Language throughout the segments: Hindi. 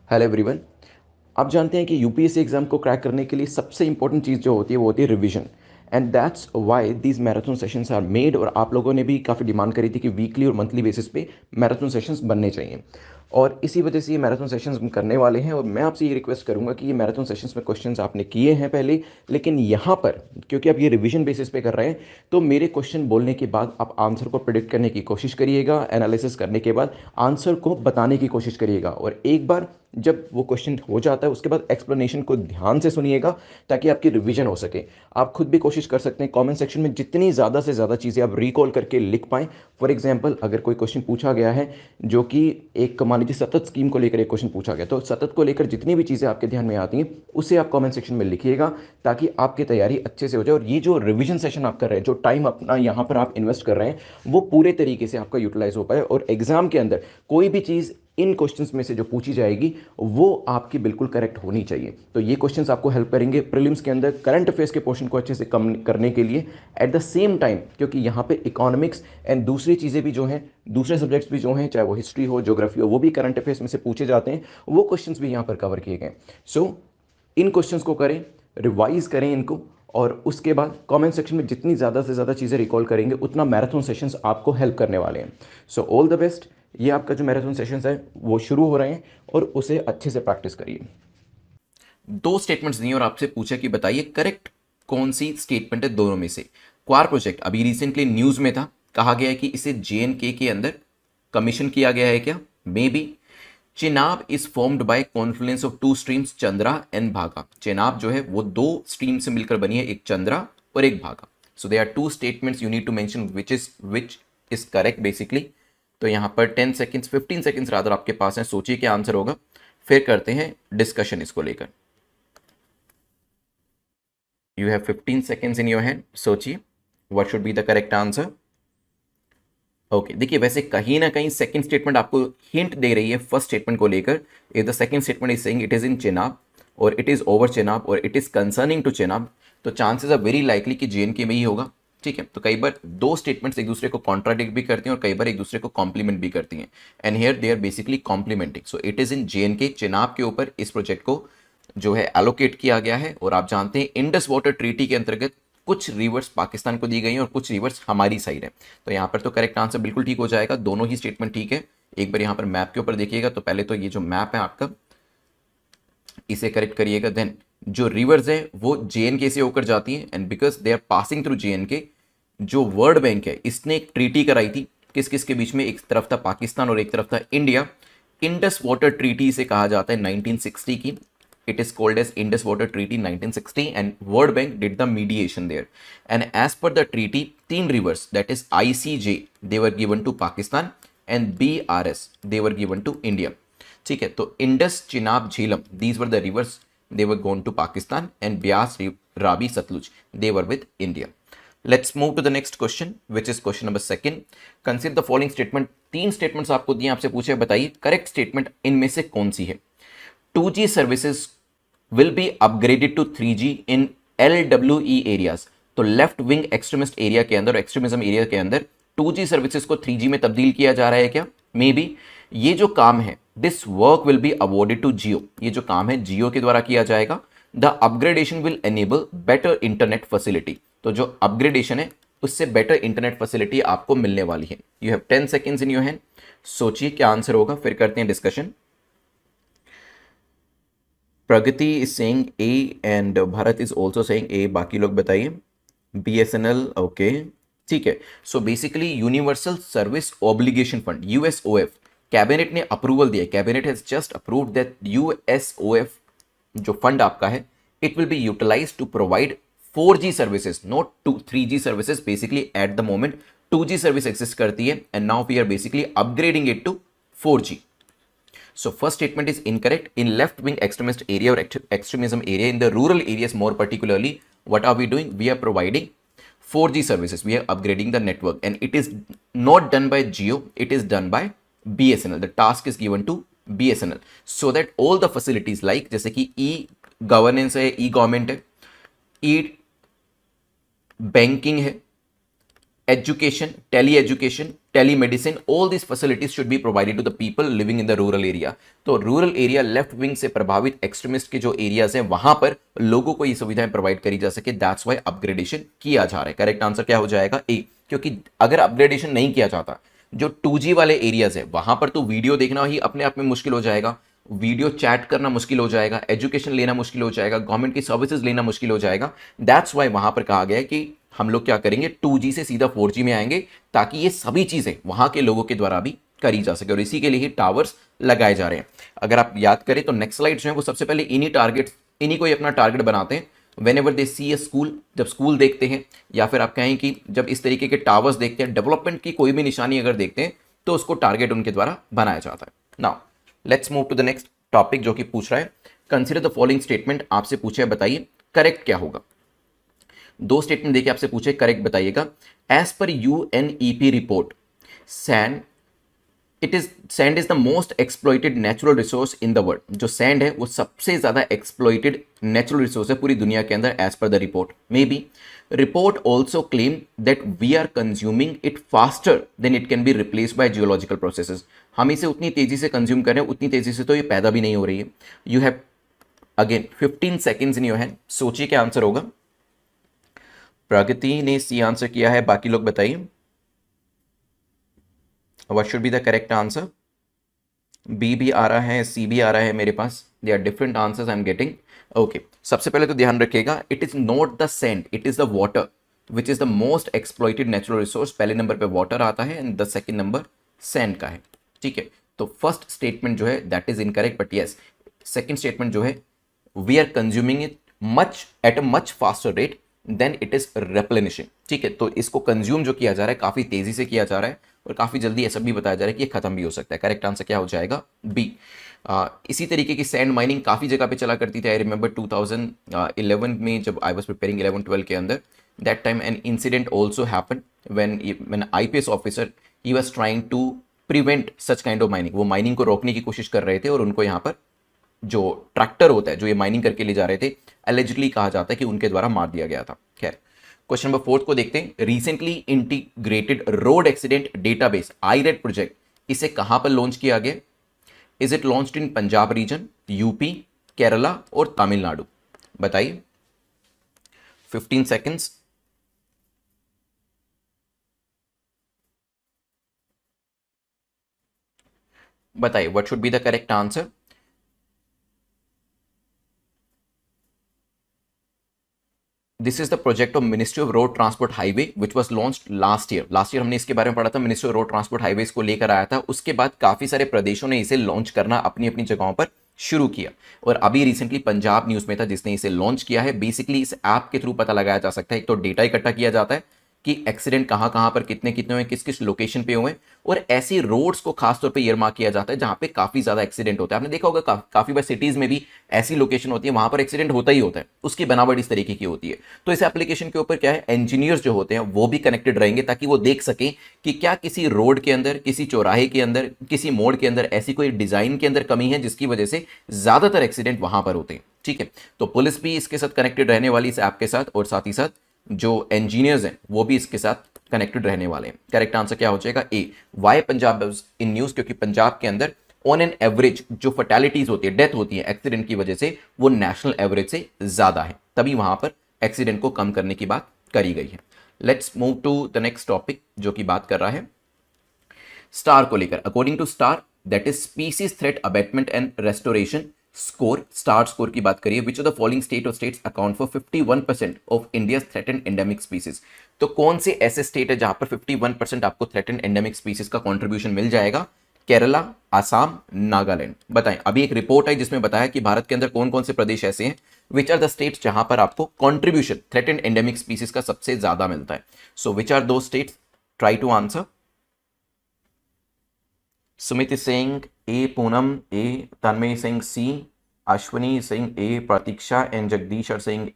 Hello everyone. आप जानते हैं कि यूपीएससी एग्जाम को क्रैक करने के लिए सबसे इंपॉर्टेंट चीज़ जो होती है वो होती है revision. And that's why these marathon sessions are made. और आप लोगों ने भी काफ़ी डिमांड करी थी कि वीकली और मंथली बेसिस पे मैराथन सेशंस बनने चाहिए, और इसी वजह से ये मैराथन सेशंस हम करने वाले हैं। और मैं आपसे ये रिक्वेस्ट करूंगा कि ये मैराथन सेशंस में क्वेश्चंस आपने किए हैं पहले, लेकिन यहाँ पर क्योंकि आप ये रिवीजन बेसिस पे कर रहे हैं, तो मेरे क्वेश्चन बोलने के बाद आप आंसर को प्रिडिक्ट करने की कोशिश करिएगा, एनालिसिस करने के बाद आंसर को बताने की कोशिश करिएगा। और एक बार जब वो क्वेश्चन हो जाता है उसके बाद एक्सप्लेनेशन को ध्यान से सुनिएगा, ताकि आपकी रिवीजन हो सके। आप खुद भी कोशिश कर सकते हैं कमेंट सेक्शन में जितनी ज़्यादा से ज़्यादा चीज़ें आप रिकॉल करके लिख पाएँ। फॉर एग्जांपल, अगर कोई क्वेश्चन पूछा गया है जो कि एक मान लीजिए सतत स्कीम को लेकर एक क्वेश्चन पूछा गया, तो सतत को लेकर जितनी भी चीज़ें आपके ध्यान में आती हैं उसे आप कमेंट सेक्शन में लिखिएगा, ताकि आपकी तैयारी अच्छे से हो जाए। और ये जो रिवीजन सेशन आप कर रहे हैं, जो टाइम अपना यहाँ पर आप इन्वेस्ट कर रहे हैं, वो पूरे तरीके से आपका यूटिलाइज हो पाए, और एग्जाम के अंदर कोई भी चीज़ इन क्वेश्चंस में से जो पूछी जाएगी वो आपकी बिल्कुल करेक्ट होनी चाहिए। तो ये क्वेश्चंस आपको हेल्प करेंगे प्रीलिम्स के अंदर करंट अफेयर्स के पोर्शन को अच्छे से कम करने के लिए। एट द सेम टाइम, क्योंकि यहाँ पे इकोनॉमिक्स एंड दूसरी चीज़ें भी जो हैं, दूसरे सब्जेक्ट्स भी जो हैं, चाहे वो हिस्ट्री हो, ज्योग्राफी हो, वो भी करंट अफेयर्स में से पूछे जाते हैं, वो क्वेश्चंस भी यहाँ पर कवर किए गए। सो इन क्वेश्चंस को करें, रिवाइज करें इनको, और उसके बाद कमेंट सेक्शन में जितनी ज़्यादा से ज़्यादा चीज़ें रिकॉल करेंगे उतना मैराथन सेशंस आपको हेल्प करने वाले हैं। So all the best. ये आपका जो मैराथन सेशंस है वो शुरू हो रहे हैं, और उसे अच्छे से प्रैक्टिस करिए। दो स्टेटमेंट्स दिए और आपसे पूछा कि बताइए करेक्ट कौन सी स्टेटमेंट है दोनों में से। क्वार प्रोजेक्ट अभी रिसेंटली न्यूज में था, कहा गया है कि इसे जेएनके के अंदर कमीशन किया गया है क्या, may be. Chenab is formed by Confluence of two streams, Chandra and भागा। चेनाब जो है वो दो स्ट्रीम से मिलकर बनी है, एक चंद्रा और एक भागा। So they are two statements, you need to mention which is correct basically. तो यहां पर 10 सेकेंड्स 15 सेकेंड्स रादर आपके पास है, सोचिए क्या आंसर होगा, फिर करते हैं डिस्कशन इसको लेकर। You have 15 seconds in your hand. सोचिए what should be the correct answer. Okay देखिए, वैसे कहीं ना कहीं सेकंड स्टेटमेंट आपको हिंट दे रही है फर्स्ट स्टेटमेंट को लेकर। If the second statement is saying it is in Chenab, और इट इज ओवर चेनाब, और it is concerning to Chenab, तो चांसेस आर वेरी लाइकली कि जेएनके में ही होगा। ठीक है, तो कई बार दो स्टेटमेंट्स एक दूसरे को कॉन्ट्राडिक्ट भी करती हैं और कई बार एक दूसरे को कॉम्प्लीमेंट भी करती हैं, and here they are basically complementing. So it is in JNK, Chenab के ऊपर इस प्रोजेक्ट को जो है एलोकेट किया गया है। और आप जानते हैं इंडस वाटर ट्रीटी के अंतर्गत कुछ रिवर्स पाकिस्तान को दी गई हैं और कुछ रिवर्स हमारी साइड है। तो यहाँ पर तो करेक्ट आंसर बिल्कुल ठीक हो जाएगा, दोनों ही स्टेटमेंट ठीक है। एक बार यहाँ पर मैप के ऊपर देखिएगा, तो पहले तो ये जो मैप है आपका, इसे करेक्ट करिएगा। देन जो रिवर्स है वो जेएनके से होकर जाती है, and because they are passing through JNK, जो वर्ल्ड बैंक है इसने एक ट्रीटी कराई थी किस किस के बीच में, एक तरफ था पाकिस्तान और एक तरफ था इंडिया। इंडस वाटर ट्रीटी से कहा जाता है 1960 की। It is called as Indus Water Treaty 1960, and World Bank did the mediation there. And as per the treaty, तीन rivers, that is ICJ, they were given to Pakistan, and BRS, they were given to India. ठीक है, तो Indus, Chenab, Jhelum, these were the rivers, they were gone to Pakistan, and Beas, Ravi, Sutlej, they were with India. Let's move to the next question, which is question number second. Consider the following statement. तीन statements आपको दिए, आपसे पूछे बताइए करेक्ट स्टेटमेंट इनमें से कौन सी है। 2G services will be upgraded to 3G in LWE areas। तो लेफ्ट विंग एक्सट्रीमिस्ट एरिया के अंदर, एक्सट्रीमिज्म एरिया के अंदर 2G सर्विसेज को 3G में तब्दील किया जा रहा है क्या, मे बी। ये जो काम है, this work will be awarded to Jio, ये जो काम है जियो के द्वारा किया जाएगा। The upgradation will enable better internet facility, तो जो अपग्रेडेशन है उससे बेटर इंटरनेट फैसिलिटी आपको मिलने वाली है। You have 10 seconds in your hand, सोचिए क्या आंसर होगा, फिर करते हैं discussion. Pragati is saying A and Bharat is also saying A, बाकी लोग बताइए। बीएसएनएल, ओके ठीक है। So basically universal service obligation fund, USOF, cabinet ने अप्रूवल दिया, cabinet has just approved that USOF जो फंड आपका है, it will be utilize to provide 4G services, not 3G services. Basically at the moment 2G service exist करती है, and now we are basically upgrading it to 4G। So first statement is incorrect. In left wing extremist area or extremism area, in the rural areas more particularly, what are we doing? We are providing 4G services. We are upgrading the network, and it is not done by Jio. It is done by BSNL. The task is given to BSNL so that all the facilities like जैसे कि e-governance है, e-government है, e-banking है, education, tele-education, telemedicine, all these facilities should be provided to the people living in the rural area. तो रूरल एरिया लेफ्ट विंग से प्रभावित एक्सट्रीमिस्ट के जो एरियाज हैं वहां पर लोगों को ये सुविधाएं प्रोवाइड करी जा सके, दैट्स वाई अपग्रेडेशन किया जा रहा है। करेक्ट आंसर क्या हो जाएगा? ए, क्योंकि अगर अपग्रेडेशन नहीं किया जाता, जो 2G वाले एरियाज है वहां पर तो वीडियो देखना ही अपने आप में मुश्किल हो जाएगा, वीडियो चैट करना मुश्किल हो जाएगा, एजुकेशन लेना मुश्किल हो जाएगा, गवर्नमेंट की सर्विसेज लेना मुश्किल हो जाएगा। दैट्स वाई वहां पर कहा गया है कि हम लोग क्या करेंगे, 2G से सीधा 4G में आएंगे ताकि ये सभी चीजें वहां के लोगों के द्वारा भी करी जा सके, और इसी के लिए ही टावर्स लगाए जा रहे हैं। अगर आप याद करें तो नेक्स्ट स्लाइड जो है वो सबसे पहले इन्हीं को ही अपना टारगेट बनाते हैं। Whenever they see a school, जब स्कूल देखते हैं या फिर आप कहें कि जब इस तरीके के टावर्स देखते हैं, डेवलपमेंट की कोई भी निशानी अगर देखते हैं तो उसको टारगेट उनके द्वारा बनाया जाता है। Now let's move to the next topic जो कि पूछ रहा है, कंसीडर द फॉलोइंग स्टेटमेंट। आपसे पूछे बताइए करेक्ट क्या होगा। दो स्टेटमेंट देखिए आपसे पूछे, करेक्ट बताइएगा। As per UNEP report, sand is the most exploited natural resource in the world. जो सैंड है वो सबसे ज्यादा एक्सप्लॉइटेड नेचुरल रिसोर्स है पूरी दुनिया के अंदर, as per the report. Maybe report also claim that we are consuming it faster than it can be replaced by geological processes. हम इसे उतनी तेजी से कंज्यूम कर रहे हैं, उतनी तेजी से तो ये पैदा भी नहीं हो रही है। You have again 15 seconds in your hand, सोचिए क्या आंसर होगा। प्रगति ने सी आंसर किया है, बाकी लोग बताइए what should be the correct answer. B भी आ रहा है, सी भी आ रहा है मेरे पास, they are different answers I am getting. Okay, सबसे पहले तो ध्यान रखिएगा, it is not the sand, it is the water which is the most exploited natural resource. पहले नंबर पे वाटर आता है and the second number sand का है, ठीक है। तो फर्स्ट स्टेटमेंट जो है that is incorrect, but yes second statement जो है we are consuming it much at a much faster rate than it is replenishing, ठीक है। तो इसको कंज्यूम जो किया जा रहा है काफी तेजी से किया जा रहा है और काफी जल्दी ऐसा भी बताया जा रहा है कि ये खत्म भी हो सकता है। करेक्ट आंसर क्या हो जाएगा? बी। इसी तरीके की सैंड माइनिंग काफी जगह पे चला करती थी। आई रिमेंबर 2011 में जब आई वाज प्रिपेयरिंग 11-12 के अंदर, that time an incident also happen when IPS officer he was trying to prevent such kind of mining. वो माइनिंग को रोकने की कोशिश कर रहे थे और उनको यहाँ पर जो ट्रैक्टर होता है जो ये माइनिंग करके ले जा रहे थे, एलिजिडली कहा जाता है कि उनके द्वारा मार दिया गया था। खैर, क्वेश्चन नंबर 4 को देखते हैं। Recently integrated road accident database IRED project, इसे कहां पर लॉन्च किया गया? Is it launched in Punjab region, UP, Kerala और तमिलनाडु? बताइए, 15 सेकेंड्स। बताइए what should be the correct answer. This is the project of ministry of road transport highway which was launch last year हमने इसके बारे में पढ़ा था। Ministry of road transport highway को लेकर आया था, उसके बाद काफी सारे प्रदेशों ने इसे लॉन्च करना अपनी अपनी जगहों पर शुरू किया और अभी रिसेंटली पंजाब न्यूज में था जिसने इसे लॉन्च किया है। बेसिकली इस ऐप के थ्रू पता लगाया जा सकता है, एक तो डेटा इकट्ठा किया जाता है कि एक्सीडेंट कहां कहां पर कितने कितने हुए, किस किस लोकेशन पे हुए, और ऐसी रोड्स को खासतौर पे ईयरमार्क किया जाता है जहां पे काफी ज्यादा एक्सीडेंट होता है। आपने देखा होगा काफी बार सिटीज में भी ऐसी लोकेशन होती है वहां पर एक्सीडेंट होता ही होता है, उसकी बनावट इस तरीके की होती है। तो इस एप्लीकेशन के ऊपर क्या है, इंजीनियर्स जो होते हैं वो भी कनेक्टेड रहेंगे ताकि वो देख सकें कि क्या किसी रोड के अंदर, किसी चौराहे के अंदर, किसी मोड़ के अंदर ऐसी कोई डिजाइन के अंदर कमी है जिसकी वजह से ज्यादातर एक्सीडेंट वहां पर होते हैं, ठीक है। तो पुलिस भी इसके साथ कनेक्टेड रहने वाली इस ऐप के साथ, और साथ ही साथ जो इंजीनियर्स हैं वो भी इसके साथ कनेक्टेड रहने वाले हैं। करेक्ट आंसर क्या हो जाएगा? ए। वाई पंजाब इन न्यूज, क्योंकि पंजाब के अंदर ऑन एन एवरेज जो फर्टैलिटीज होती है, डेथ होती है एक्सीडेंट की वजह से, वो नेशनल एवरेज से ज्यादा है, तभी वहां पर एक्सीडेंट को कम करने की बात करी गई है। Let's move to the next topic जो कि बात कर रहा है स्टार को लेकर। According to star, that is species threat abatement and restoration score, star score की बात करिए। Which of the following state और states account for 51% of India's threatened endemic species. तो कौन से ऐसे स्टेट है जहां पर 51% आपको थ्रेटेंड एंडेमिक स्पीसीज का कंट्रीब्यूशन मिल जाएगा? केरला, आसाम, नागालैंड। बताएं, अभी एक रिपोर्ट आई जिसमें बताया कि भारत के अंदर कौन कौन से प्रदेश ऐसे हैं, विच आर द स्टेट्स जहां पर आपको कंट्रीब्यूशन थ्रेटेंड एंडेमिक स्पीसीज का सबसे ज्यादा मिलता है। सो विच आर दो states? Try to answer. Sumit Singh A, Poonam A, Tanmay Singh C, Ashwini Singh A, Pratiksha and Jagdish R Singh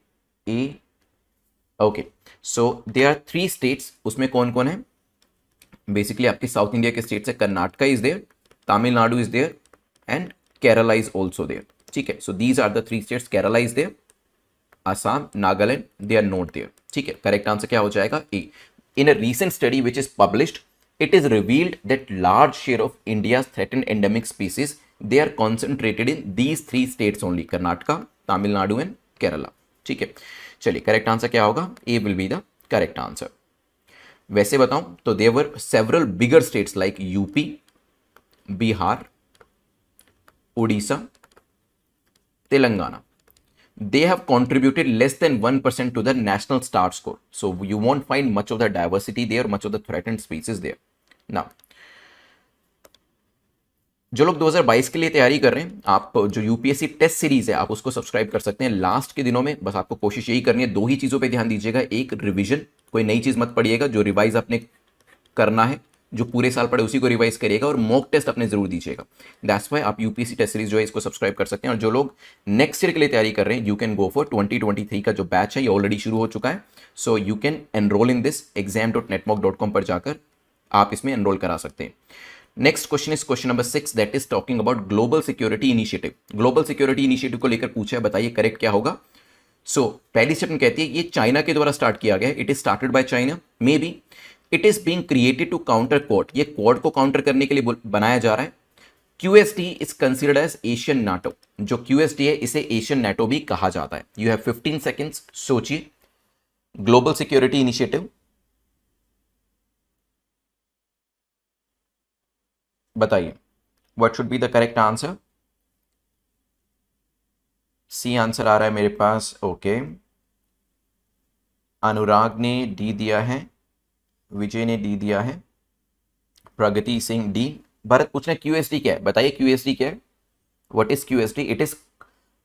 A. Okay, so there are 3 states, उसमें कौन कौन है? बेसिकली आपके साउथ इंडिया के स्टेट्स है, Karnataka is there, Tamil Nadu is there and Kerala is also there, ठीक है। So these are the 3 states, Kerala is there, Assam, Nagaland, they are not there, ठीक है। करेक्ट आंसर क्या हो जाएगा? ए। In a recent study which is published, it is revealed that large share of India's threatened endemic species, they are concentrated in these three states only, Karnataka, Tamil Nadu and Kerala. ठीक है, चलिए करेक्ट आंसर क्या होगा? A will be the correct answer. वैसे बताऊं तो there were several bigger states like UP, Bihar, Orissa, Telangana. They have contributed less than 1% to the national star score. So you won't find much of the diversity there, much of the threatened species there. Now, जो लोग 2022 के लिए तैयारी कर रहे हैं, आप जो यूपीएससी टेस्ट सीरीज है आप उसको सब्सक्राइब कर सकते हैं. लास्ट के दिनों में बस आपको कोशिश यही करनी है, दो ही चीज़ों पे ध्यान दीजिएगा. एक, रिवीजन, कोई नई चीज़ मत पढ़िएगा, जो रिवाइज आपने करना है, जो पूरे साल पढ़े उसी को रिवाइज करिएगा, और मॉक टेस्ट अपने जरूर दीजिएगा. दैट्स वाई आप यूपीएससी टेस्ट सीरीज जो है इसको सब्सक्राइब कर सकते हैं. और जो लोग नेक्स्ट ईयर के लिए तैयारी कर रहे हैं, यू कैन गो फॉर 2023 का जो बैच है ये ऑलरेडी शुरू हो चुका है. So you can enrol in this exam.netmock.com पर जाकर आप इसमें एनरोल करा सकते हैं. Next question is question number 6 that is talking about global security initiative. Global security initiative को लेकर पूछा है, बताइए करेक्ट क्या होगा. सो पहली स्टेटमेंट कहती है ये चाइना के द्वारा स्टार्ट किया गया है. It is started by China. Maybe it is being created to counter Quad. ये क्वाड को काउंटर करने के लिए बनाया जा रहा है. QST is considered as Asian NATO. जो क्यूएसटी है इसे एशियन नाटो भी कहा जाता है. यू हैव 15 सेकेंड्स, सोचिए. ग्लोबल सिक्योरिटी इनिशिएटिव, बताइए what should be the correct answer. C answer आ रहा है मेरे पास. ओके, अनुराग ने डी दिया है, विजय ने डी दिया है, प्रगति सिंह डी. भरत पूछ रहे क्यूएसडी क्या है, बताइए क्यूएसडी क्या है. What is QSD? It is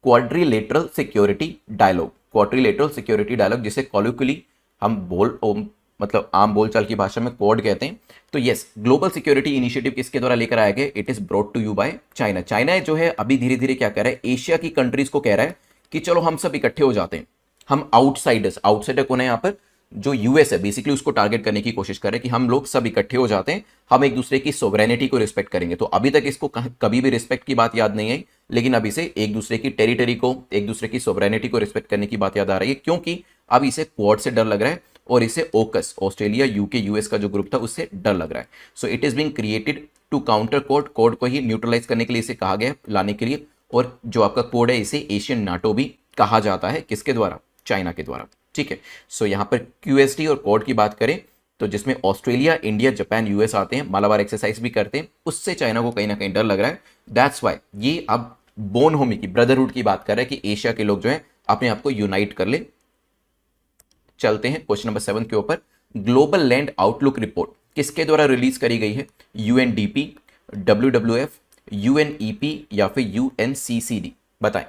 quadrilateral security dialogue. Quadrilateral security dialogue जिसे कॉलिक्युली हम मतलब आम बोलचाल की भाषा में क्वाड कहते हैं. तो यस, ग्लोबल सिक्योरिटी इनिशिएटिव किसके द्वारा लेकर आया गया? It is brought to you by China. China जो है अभी धीरे धीरे क्या कह रहा है, एशिया की कंट्रीज को कह रहा है कि चलो हम सब इकट्ठे हो जाते हैं. हम आउटसाइडर कौन है यहाँ पर? जो यूएस है बेसिकली, उसको टारगेट करने की कोशिश कर रहे हैं कि हम लोग सब इकट्ठे हो जाते हैं, हम एक दूसरे की सोवरेनिटी को रिस्पेक्ट करेंगे. तो अभी तक इसको कभी भी रिस्पेक्ट की बात याद नहीं आई, लेकिन अब इसे एक दूसरे की टेरिटरी को, एक दूसरे की सोवरेनिटी को रिस्पेक्ट करने की बात याद आ रही है, क्योंकि अब इसे क्वाड से डर लग रहा है और इसे ओकस, ऑस्ट्रेलिया, यूके, यूएस का जो ग्रुप था उससे डर लग रहा है. So it is being created to counter Quad. Quad को ही न्यूट्रलाइज करने के लिए इसे कहा गया, लाने के लिए. और जो आपका कोड है इसे एशियन नाटो भी कहा जाता है. किसके द्वारा? चाइना के द्वारा. ठीक है. सो यहां पर क्यूएसटी और कोड की बात करें तो जिसमें ऑस्ट्रेलिया, इंडिया, जापान, यूएस आते हैं, मालाबार एक्सरसाइज भी करते हैं, उससे चाइना को कहीं ना कहीं डर लग रहा है. दैट्स वाई ये अब बोन होमी की, ब्रदरहुड की बात कर रहा है कि एशिया के लोग जो है अपने आप को यूनाइट कर ले. चलते हैं क्वेश्चन नंबर 7 के ऊपर. ग्लोबल लैंड आउटलुक रिपोर्ट किसके द्वारा रिलीज करी गई है? यूएनडीपी, डब्ल्यूडब्ल्यूएफ, यूएनईपी या फिर यूएनसीसीडी. बताएं.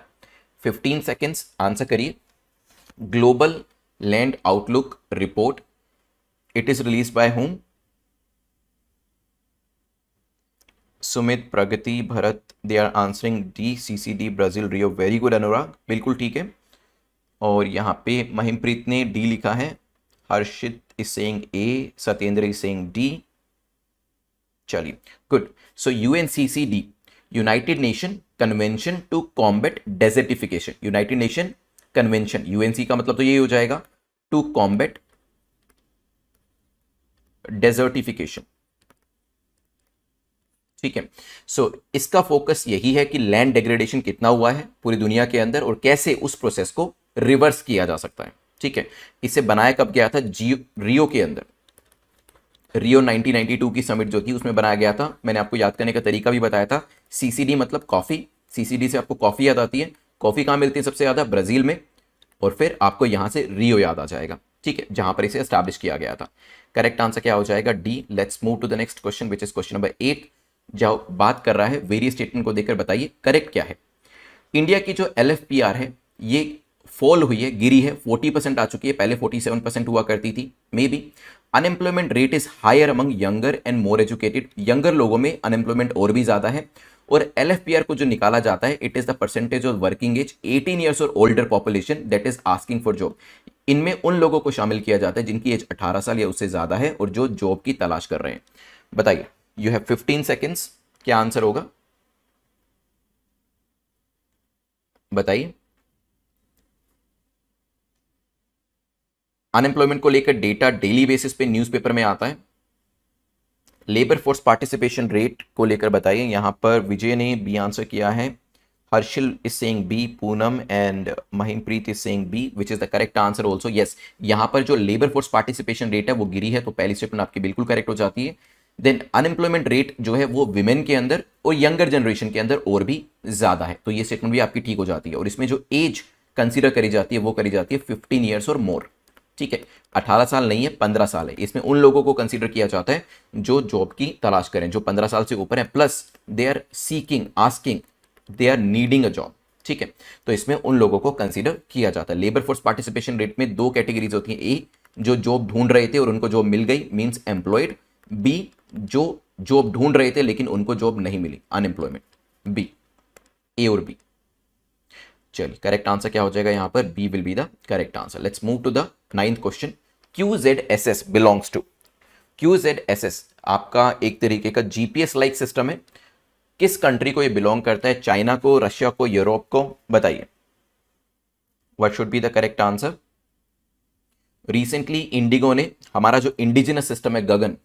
15 सेकेंड्स, आंसर करिए. Global land outlook report, it is release by whom? Sumit, Pragati, Bharat, they are answering D, CCD, Brazil, Rio. Very good Anurag, बिल्कुल ठीक है. और यहाँ पे महिमप्रीत ने डी लिखा है, Harshit is saying A, Satyendra is saying D. चलिए good. So UNCCD, united nation convention to combat desertification. United nation convention, UNC का मतलब तो ये हो जाएगा टू कॉम्बैट डेजर्टिफिकेशन. ठीक है. सो इसका फोकस यही है कि लैंड डिग्रेडेशन कितना हुआ है पूरी दुनिया के अंदर और कैसे उस प्रोसेस को रिवर्स किया जा सकता है. ठीक है. इसे बनाया कब गया था? रियो के अंदर. रियो 1992 की समिट जो थी उसमें बनाया गया था. मैंने आपको याद करने का तरीका भी बताया था. सीसीडी मतलब कॉफी. सीसीडी से आपको कॉफी याद आती है. कॉफी कहां मिलती है सबसे ज्यादा? ब्राजील में. और फिर आपको यहां से रियो याद आ जाएगा. ठीक है, जहां पर इसे एस्टैब्लिश किया गया था. करेक्ट आंसर क्या हो जाएगा? D. Let's move to the next question which is question number 8. जो बात कर रहा है वेरियस स्टेटमेंट को देखकर बताइए करेक्ट क्या है. इंडिया की जो एलएफपीआर है ये फॉल हुई है, गिरी है, 40% आ चुकी है, पहले 47% हुआ करती थी. Maybe unemployment rate is higher among younger and more educated. Younger लोगों में अनएम्प्लॉयमेंट और भी ज्यादा है. और एलएफपीआर को जो निकाला जाता है it is the percentage of working age 18 years और older population that is asking for job. इनमें उन लोगों को शामिल किया जाता है जिनकी एज 18 साल या उससे ज्यादा है और जो जॉब की तलाश कर रहे हैं. बताइए. You have 15 seconds. क्या आंसर होगा? बताइए. अनएम्प्लॉयमेंट को लेकर डेटा डेली बेसिस पे न्यूज़पेपर में आता है। लेबर फोर्स पार्टिसिपेशन रेट को लेकर बताइए। यहां पर विजय ने बी आंसर किया है, Harshil is saying B, Poonam and Mahimpreet is saying B, which is the correct answer also. Yes, यहां पर जो लेबर फोर्स पार्टिसिपेशन रेट है वो गिरी है, तो पहली स्टेटमेंट आपकी बिल्कुल करेक्ट हो जाती है। देन अनएम्प्लॉयमेंट रेट जो है वो विमेन के अंदर और यंगर जनरेशन के अंदर और भी ज्यादा है, तो ये स्टेटमेंट भी आपकी ठीक हो जाती है। और इसमें जो एज कंसीडर करी जाती है वो करी जाती है 15 ईयर्स और मोर। ठीक है, 18 साल नहीं है, 15 साल है। इसमें उन लोगों को कंसीडर किया जाता है जो जॉब की तलाश करें, जो 15 साल से ऊपर है, plus they are seeking, asking, they are needing a job. ठीक है, तो इसमें उन लोगों को कंसीडर किया जाता है। लेबर फोर्स पार्टिसिपेशन रेट में दो कैटेगरीज होती हैं, ए जो जॉब ढूंढ रहे थे और उनको जॉब मिल गई, मींस एम्प्लॉयड, बी जो जॉब ढूंढ रहे थे लेकिन उनको जॉब नहीं मिली, अनएम्प्लॉयमेंट। बी, ए और बी। चलिए, करेक्ट आंसर क्या हो जाएगा यहां पर? B will be the correct answer. Let's move to the 9th question. QZSS belongs to, QZSS आपका एक तरीके का जीपीएस लाइक सिस्टम है। किस कंट्री को ये बिलोंग करता है? चाइना को, रशिया को, यूरोप को? बताइए, what should be the correct answer? Recently Indigo ने हमारा जो इंडिजिनस सिस्टम है गगन,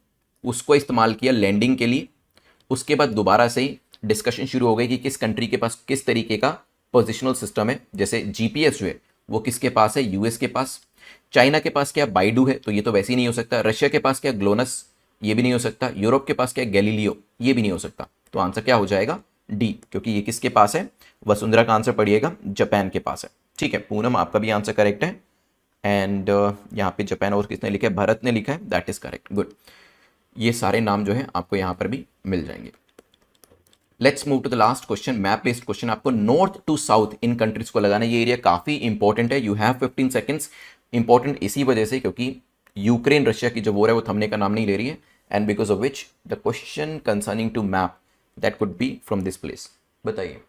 उसको इस्तेमाल किया लैंडिंग के लिए। उसके बाद दोबारा से ही डिस्कशन शुरू हो गई कि किस कंट्री के पास किस तरीके का पोजिशनल सिस्टम है। जैसे जीपीएस जो है वो किसके पास है? यूएस के पास। चाइना के पास क्या? बाइडू है, तो ये तो वैसे ही नहीं हो सकता। रशिया के पास क्या? ग्लोनस, ये भी नहीं हो सकता। यूरोप के पास क्या? गैलीलियो, ये भी नहीं हो सकता। तो आंसर क्या हो जाएगा? डी, क्योंकि ये किसके पास है? वसुंधरा का आंसर पढ़िएगा, जापान के पास है। ठीक है, पूनम आपका भी आंसर करेक्ट है। एंड यहाँ पे जापान और किसने लिखा है? भारत ने लिखा है, दैट इज करेक्ट, गुड। ये सारे नाम जो है आपको यहाँ पर भी मिल जाएंगे। Let's move to the last question, map based question. आपको नॉर्थ टू साउथ इन कंट्रीज को लगाना है। ये एरिया काफी इंपॉर्टेंट है। You have 15 seconds. इंपॉर्टेंट इसी वजह से क्योंकि यूक्रेन रशिया की जो वॉर है वो थमने का नाम नहीं ले रही है, and because of which the question concerning to map that could be from this place. बताइए,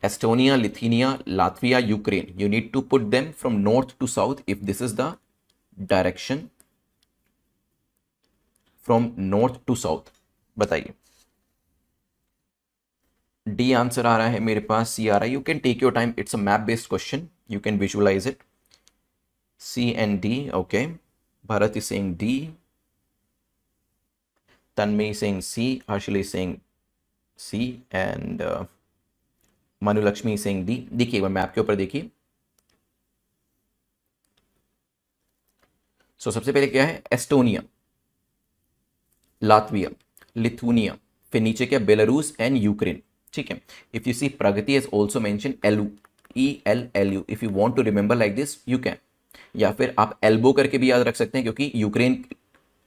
Estonia, Lithuania, Latvia, Ukraine, you need to put them from north to south if this is the direction from north to south. बताइए, डी आंसर आ रहा है मेरे पास, सी आ रहा है। You can take your time, it's a map based question, you can visualize it. C and D, okay. Bharat is saying D, Tanmay is saying C, Harshil is saying C, and Manu Lakshmi is saying D। देखिए एक बार मैप के ऊपर देखिए। सो सबसे पहले क्या है? एस्टोनिया, लातविया, लिथुनिया, फिर नीचे क्या? Belarus and Ukraine. ठीक है, if you see Pragati is also mention ELLU। If you want to remember like this you can, या फिर आप एल्बो करके भी याद रख सकते हैं, क्योंकि यूक्रेन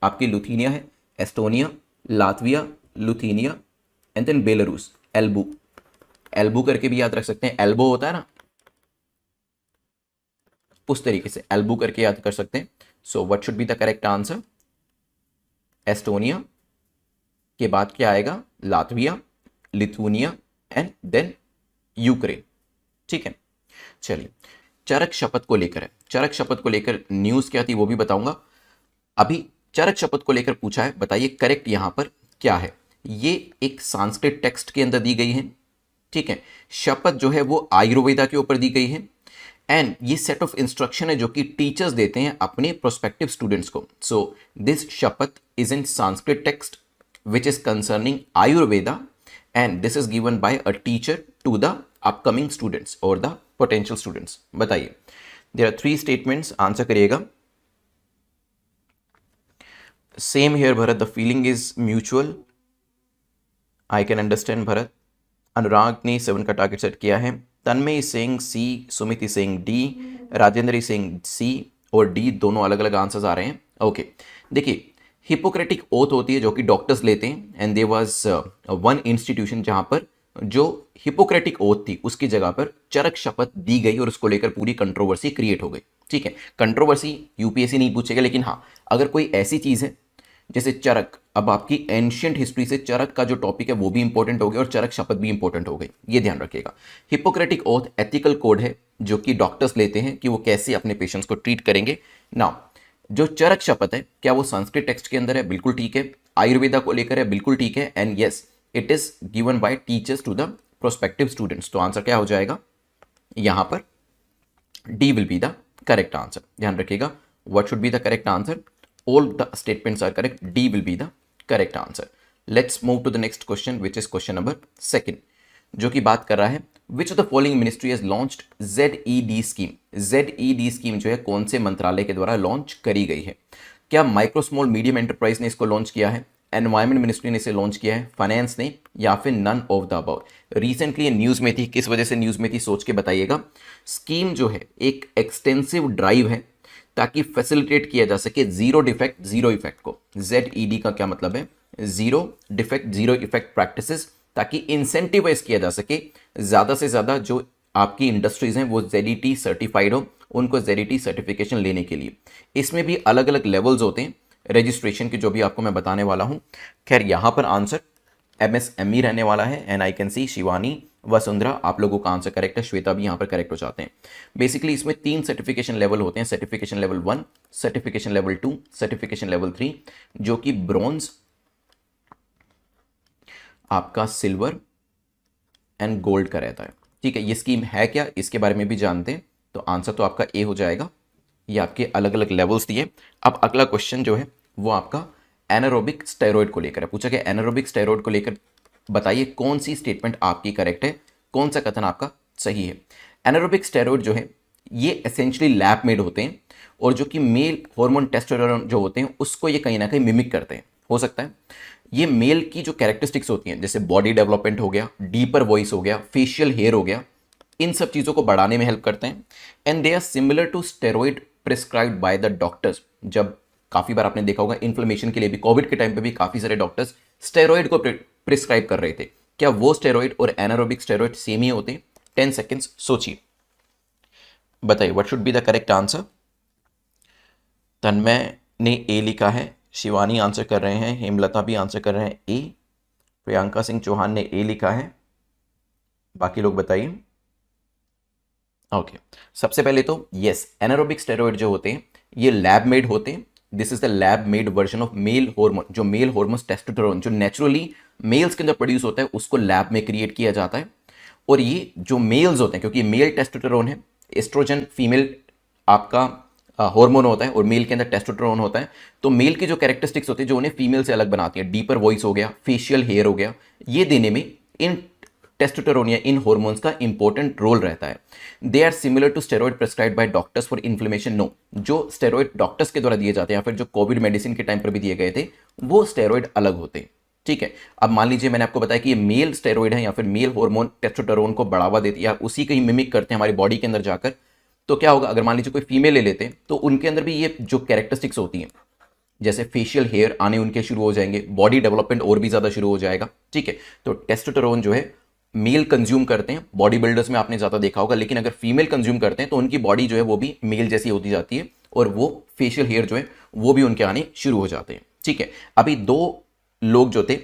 आपकी लुथीनिया है, Estonia, Latvia, Lithuania and then Belarus, elbow. Elbow करके भी याद रख सकते हैं, एल्बो होता है ना, उस तरीके से एल्बू करके याद कर सकते हैं। So what should be the correct answer? Estonia के बाद क्या आएगा? Latvia, Lithuania and then Ukraine. ठीक है, चलिए चरक शपथ को लेकर है। चरक शपथ को लेकर न्यूज क्या थी वो भी बताऊंगा। अभी चरक शपथ को लेकर पूछा है, बताइए करेक्ट यहां पर क्या है। ये एक संस्कृत टेक्स्ट के अंदर दी गई है। ठीक है, शपथ जो है वो आयुर्वेदा के ऊपर दी गई है, एंड ये सेट ऑफ इंस्ट्रक्शन है जो कि टीचर्स देते हैं अपने प्रोस्पेक्टिव स्टूडेंट्स को। सो दिस शपथ is in Sanskrit text which is concerning Ayurveda, and this is given by a teacher to the upcoming students or the potential students। बताइए, there are 3 statements, आंसर करिएगा। Same here Bharat, the feeling is mutual, I can understand Bharat. Anurag ने 7 का टारगेट सेट किया है। तन्मय is saying C, Sumit is saying D, Rajendra is saying C और D, दोनों अलग अलग आंसर्स आ रहे हैं। ओके, देखिए हिपोक्रेटिक ओथ होती है जो कि डॉक्टर्स लेते हैं, and there was one institution जहां पर जो हिपोक्रेटिक ओथ थी उसकी जगह पर चरक शपथ दी गई और उसको लेकर पूरी कंट्रोवर्सी क्रिएट हो गई। ठीक है, कंट्रोवर्सी यूपीएससी नहीं पूछेगा, लेकिन हाँ अगर कोई ऐसी चीज़ है जैसे चरक, अब आपकी एंशियंट हिस्ट्री से चरक का जो टॉपिक है वो भी इंपॉर्टेंट हो गया और चरक शपथ भी इंपॉर्टेंट हो गई, ये ध्यान रखिएगा। हिपोक्रेटिक ओथ एथिकल कोड है जो कि डॉक्टर्स लेते हैं कि वो कैसे अपने पेशेंट्स को ट्रीट करेंगे। नाउ जो चरक शपथ है क्या वो संस्कृत टेक्स्ट के अंदर है? बिल्कुल ठीक है। आयुर्वेदा को लेकर है? बिल्कुल ठीक है। And yes, it is given by teachers to the prospective students. तो आंसर क्या हो जाएगा यहां पर? D will be the correct answer. ध्यान रखिएगा, what should be the correct answer? All the statements are correct, D will be the correct answer. Let's move to the next question which is question number second, जो कि बात कर रहा है which of the following ministry has launched ZED scheme. ZED scheme जो है कौन से मंत्रालय के द्वारा लॉन्च करी गई है? क्या माइक्रो स्मॉल मीडियम एंटरप्राइज ने इसको लॉन्च किया है, एनवायरमेंट मिनिस्ट्री ने इसे लॉन्च किया है, फाइनेंस ने, या फिर none of the above? Recently ये न्यूज में थी, किस वजह से न्यूज में थी सोच के बताइएगा। स्कीम जो है एक एक्सटेंसिव ड्राइव है ताकि फैसिलिटेट किया जा सके जीरो डिफेक्ट जीरो इफेक्ट को। ZED का क्या मतलब है? Zero defect zero effect practices, ताकि इंसेंटिवाइज किया जा सके ज़्यादा से ज़्यादा जो आपकी इंडस्ट्रीज हैं वो ZET सर्टिफाइड हो, उनको ZET सर्टिफिकेशन लेने के लिए। इसमें भी अलग अलग लेवल्स होते हैं रजिस्ट्रेशन के, जो भी आपको मैं बताने वाला हूं। खैर यहाँ पर आंसर MSME रहने वाला है, and I can see Shivani, Vasundhara, आप लोगों का आंसर करेक्ट है, श्वेता भी यहाँ पर करेक्ट हो जाते हैं। बेसिकली इसमें 3 सर्टिफिकेशन लेवल होते हैं, certification level 1, certification level 2, certification level 3, जो कि ब्रॉन्ज, आपका सिल्वर एंड गोल्ड का रहता है। ठीक है, ये स्कीम है क्या, इसके बारे में भी जानते हैं, तो आंसर तो आपका ए हो जाएगा। ये आपके अलग अलग लेवल्स दिए। अब अगला क्वेश्चन जो है वो आपका एनारोबिक स्टेरॉइड को लेकर है। पूछा गया एनारोबिक स्टेरॉइड को लेकर बताइए कौन सी स्टेटमेंट आपकी करेक्ट है, कौन सा कथन आपका सही है। एनारोबिक स्टेरॉइड जो है ये एसेंशियली लैब मेड होते हैं, और जो कि मेल हार्मोन टेस्टोस्टेरोन जो होते हैं उसको ये कहीं ना कहीं मिमिक करते हैं। हो सकता है ये मेल की जो कैरेक्टरिस्टिक्स होती हैं, जैसे बॉडी डेवलपमेंट हो गया, डीपर वॉइस हो गया, फेशियल हेयर हो गया, इन सब चीज़ों को बढ़ाने में हेल्प करते हैं। And they are similar to steroid prescribed by the doctors. जब काफ़ी बार आपने देखा होगा इन्फ्लेमेशन के लिए भी, कोविड के टाइम पे भी काफ़ी सारे डॉक्टर्स स्टेरॉइड को प्रिस्क्राइब कर रहे थे। क्या वो स्टेरॉइड और एनारोबिक स्टेरॉइड सेम ही होते हैं? 10 सेकेंड्स सोचिए, बताइए what should be the correct answer. Tanmay ने ए लिखा है, शिवानी आंसर कर रहे हैं, हेमलता भी आंसर कर रहे हैं ए, प्रियंका सिंह चौहान ने ए लिखा है, बाकी लोग बताइए। ओके, सबसे पहले तो यस, एनारोबिक स्टेरॉइड जो होते हैं ये लैब मेड होते हैं। This is the lab made version of male hormone. जो मेल हार्मोन टेस्टोस्टेरोन जो नेचुरली मेल्स के अंदर प्रोड्यूस होता है उसको लैब में क्रिएट किया जाता है। और ये जो मेल्स होते हैं, क्योंकि मेल टेस्टोस्टेरोन है, एस्ट्रोजन फीमेल आपका हार्मोन होता है और मेल के अंदर टेस्टोस्टेरोन होता है, तो मेल की जो कैरेक्टरिस्टिक्स होती है जो उन्हें फीमेल से अलग बनाती है, डीपर वॉइस हो गया, फेशियल हेयर हो गया, ये देने में इन टेस्टोस्टेरोन या इन हार्मोन्स का इंपॉर्टेंट रोल रहता है। They are similar to steroid prescribed by doctors for inflammation. No, जो स्टेरॉइड डॉक्टर्स के द्वारा दिए जाते हैं या फिर जो कोविड मेडिसिन के टाइम पर भी दिए गए थे, वो स्टेरॉइड अलग होते हैं। ठीक है, अब मान लीजिए मैंने आपको बताया कि ये मेल स्टेरॉइड है या फिर मेल हार्मोन टेस्टोस्टेरोन को बढ़ावा देती है या उसी का ही मिमिक करते हैं हमारी बॉडी के अंदर जाकर, तो क्या होगा, अगर मान लीजिए कोई फीमेल ले लेते हैं तो उनके अंदर भी ये जो कैरेक्टरिस्टिक्स होती हैं, जैसे फेशियल हेयर आने उनके शुरू हो जाएंगे, बॉडी डेवलपमेंट और भी ज़्यादा शुरू हो जाएगा। ठीक है, तो टेस्टोस्टेरोन जो है मेल कंज्यूम करते हैं, बॉडी बिल्डर्स में आपने ज़्यादा देखा होगा, लेकिन अगर फीमेल कंज्यूम करते हैं तो उनकी बॉडी जो है वो भी मेल जैसी होती जाती है और वो फेशियल हेयर जो है वो भी उनके आने शुरू हो जाते हैं। ठीक है, अभी 2 लोग जो थे,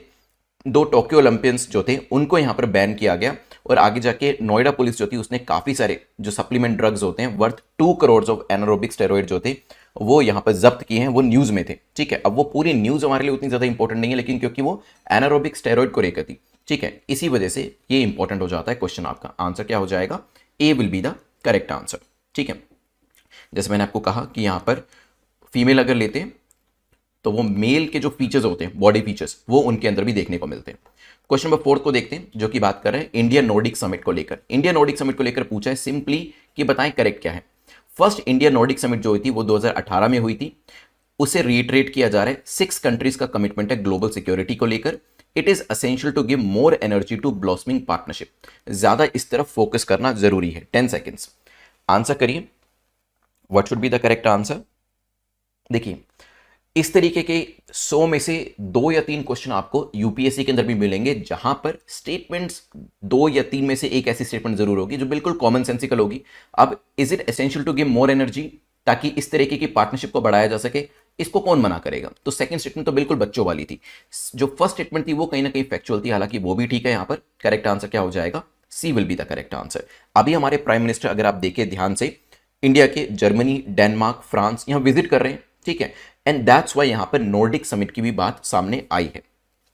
2 टोक्यो ओलंपियंस जो थे, उनको यहाँ पर बैन किया गया, और आगे जाके नोएडा पुलिस जो थी उसने काफ़ी सारे जो सप्लीमेंट ड्रग्स होते हैं worth 2 crore of anaerobic steroid जो थे वो यहाँ पर जब्त किए हैं, वो न्यूज़ में थे। ठीक है, अब वो पूरी न्यूज़ हमारे लिए उतनी ज़्यादा इंपॉर्टेंट नहीं है, लेकिन क्योंकि वो एनारोबिक स्टेरॉइड को लेकर थी, ठीक है, इसी वजह से ये इंपॉर्टेंट हो जाता है क्वेश्चन। आपका आंसर क्या हो जाएगा? A will be the correct answer. ठीक है, जैसे मैंने आपको कहा कि यहाँ पर फीमेल अगर लेते हैं तो वो मेल के जो फीचर्स होते हैं, बॉडी फीचर्स, वो उनके अंदर भी देखने को मिलते हैं। क्वेश्चन नंबर 4 को देखते हैं, जो कि बात कर रहे हैं इंडियन नॉर्डिक समिट को लेकर। इंडियन नॉर्डिक समिट को लेकर पूछा है सिंपली कि बताएं करेक्ट क्या है। फर्स्ट इंडियन नॉर्डिक समिट जो हुई थी वो 2018 में हुई थी। उसे रिट्रेट किया जा रहा है, 6 कंट्रीज का कमिटमेंट है ग्लोबल सिक्योरिटी को लेकर। It is essential to give more energy to blossoming partnership. ज्यादा इस तरफ फोकस करना जरूरी है। 10 सेकेंड्स आंसर करिए, what should be the correct answer. देखिए, इस तरीके के 100 में से 2 या 3 क्वेश्चन आपको यूपीएससी के अंदर भी मिलेंगे, जहां पर स्टेटमेंट्स 2 या 3 में से एक ऐसी स्टेटमेंट जरूर होगी जो बिल्कुल कॉमन सेंसिकल होगी। अब is it essential to give more energy, ताकि इस तरीके की पार्टनरशिप को बढ़ाया जा सके, इसको कौन मना करेगा। तो सेकंड स्टेटमेंट तो बिल्कुल बच्चों वाली थी। जो फर्स्ट स्टेटमेंट थी वो कहीं ना कहीं फैक्चुअल थी, हालांकि वो भी ठीक है। यहां पर करेक्ट आंसर क्या हो जाएगा? C will be the correct answer. अभी हमारे प्राइम मिनिस्टर, अगर आप देखें ध्यान से, इंडिया के जर्मनी, डेनमार्क, फ्रांस यहां विजिट कर रहे हैं। ठीक है, एंड दैट्स वाई यहां पर नॉर्डिक समिट की भी बात सामने आई है।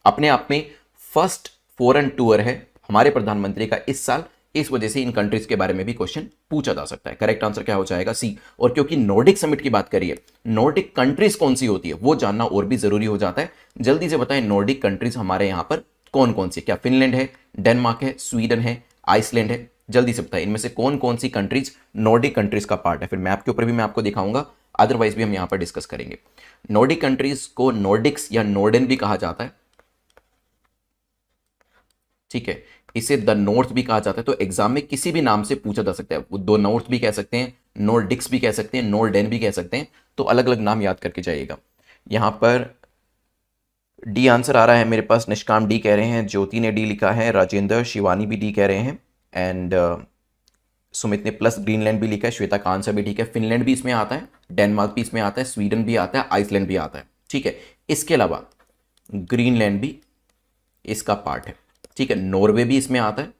अपने आप में फर्स्ट फॉरेन टूर है हमारे प्रधानमंत्री का इस साल इस वजह से इन कंट्रीज के बारे में भी क्वेश्चन पूछा जा सकता है। करेक्ट आंसर क्या हो जाएगा? सी। और क्योंकि नॉर्डिक समिट की बात करिए, नॉर्डिक कंट्रीज कौन सी होती है वो जानना और भी जरूरी हो जाता है। जल्दी से बताएं, नॉर्डिक कंट्रीज हमारे यहां पर कौन कौन सी? क्या फिनलैंड है, डेनमार्क है, स्वीडन है, आइसलैंड है? जल्दी से बताएं, इनमें से कौन कौन सी कंट्रीज नॉर्डिक कंट्रीज का पार्ट है? फिर मैप के ऊपर भी मैं आपको दिखाऊंगा, अदरवाइज भी हम यहां पर डिस्कस करेंगे। नॉर्डिक कंट्रीज को नॉर्डिक्स या नॉर्डन भी कहा जाता है, ठीक है। इसे द नॉर्थ भी कहा जाता है। तो एग्जाम में किसी भी नाम से पूछा जा सकता है, वो दो नॉर्थ भी कह सकते हैं, नॉर्डिक्स भी कह सकते हैं, नॉर्डेन भी कह सकते हैं। तो अलग अलग नाम याद करके जाइएगा। यहां पर डी आंसर आ रहा है मेरे पास, निष्काम डी कह रहे हैं, ज्योति ने डी लिखा है, राजेंद्र, शिवानी भी डी कह रहे हैं, एंड सुमित ने प्लस ग्रीनलैंड भी लिखा है, श्वेता का आंसर भी ठीक है। फिनलैंड भी इसमें आता है, डेनमार्क भी इसमें आता है, स्वीडन भी आता है, आइसलैंड भी आता है, ठीक है। इसके अलावा ग्रीनलैंड भी इसका पार्ट है, ठीक है। नॉर्वे भी इसमें आता है,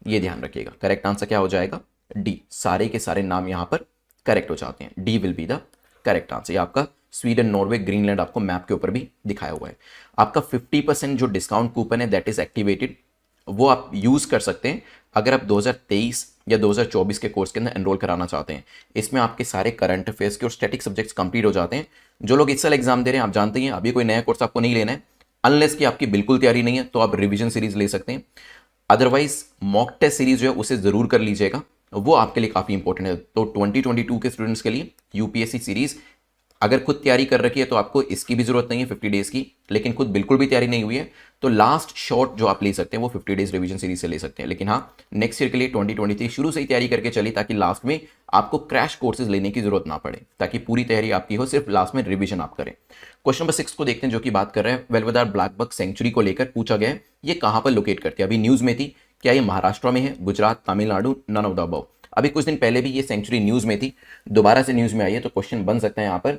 ये ध्यान रखिएगा। करेक्ट आंसर क्या हो जाएगा? डी। सारे के सारे नाम यहां पर करेक्ट हो जाते हैं, D will be the correct answer. ये आपका स्वीडन, नॉर्वे, ग्रीनलैंड आपको मैप के ऊपर भी दिखाया हुआ है। आपका 50% जो डिस्काउंट कूपन है दैट इज एक्टिवेटेड, वो आप यूज कर सकते हैं अगर आप 2023 या 2024 के कोर्स के अंदर एनरोल कराना चाहते हैं। इसमें आपके सारे करंट अफेयर्स के और स्टैटिक सब्जेक्ट्स कंप्लीट हो जाते हैं। जो लोग इस साल एग्जाम दे रहे हैं, आप जानते हैं अभी कोई नया कोर्स आपको नहीं लेना है, अनलेस कि आपकी बिल्कुल तैयारी नहीं है तो आप रिवीजन सीरीज ले सकते हैं। अदरवाइज मॉक टेस्ट सीरीज जो है उसे जरूर कर लीजिएगा, वो आपके लिए काफी इंपॉर्टेंट है। तो 2022 के स्टूडेंट्स के लिए यूपीएससी सीरीज अगर खुद तैयारी कर रखी है तो आपको इसकी भी जरूरत नहीं है 50 डेज की, लेकिन खुद बिल्कुल भी तैयारी नहीं हुई है तो लास्ट शॉट जो आप ले सकते हैं वो 50 डेज रिवीजन सीरीज से ले सकते हैं। लेकिन हाँ, नेक्स्ट ईयर के लिए 2023 शुरू से ही तैयारी करके चलिए, ताकि लास्ट में आपको क्रैश कोर्सेज लेने की जरूरत ना पड़े, ताकि पूरी तैयारी आपकी हो, सिर्फ लास्ट में रिवीजन आप करें। क्वेश्चन नंबर 6 को देखते हैं, जो कि बात कर रहे हैं वेल्वेदार ब्लैक बक सेंचुरी को लेकर पूछा गया है। ये कहां पर लोकेट करती है? अभी न्यूज में थी, क्या ये महाराष्ट्र में है, Gujarat, Tamil Nadu, none of the above? अभी कुछ दिन पहले भी ये सेंचुरी न्यूज में थी, दोबारा से न्यूज में आई है, तो क्वेश्चन बन सकता है यहाँ पर।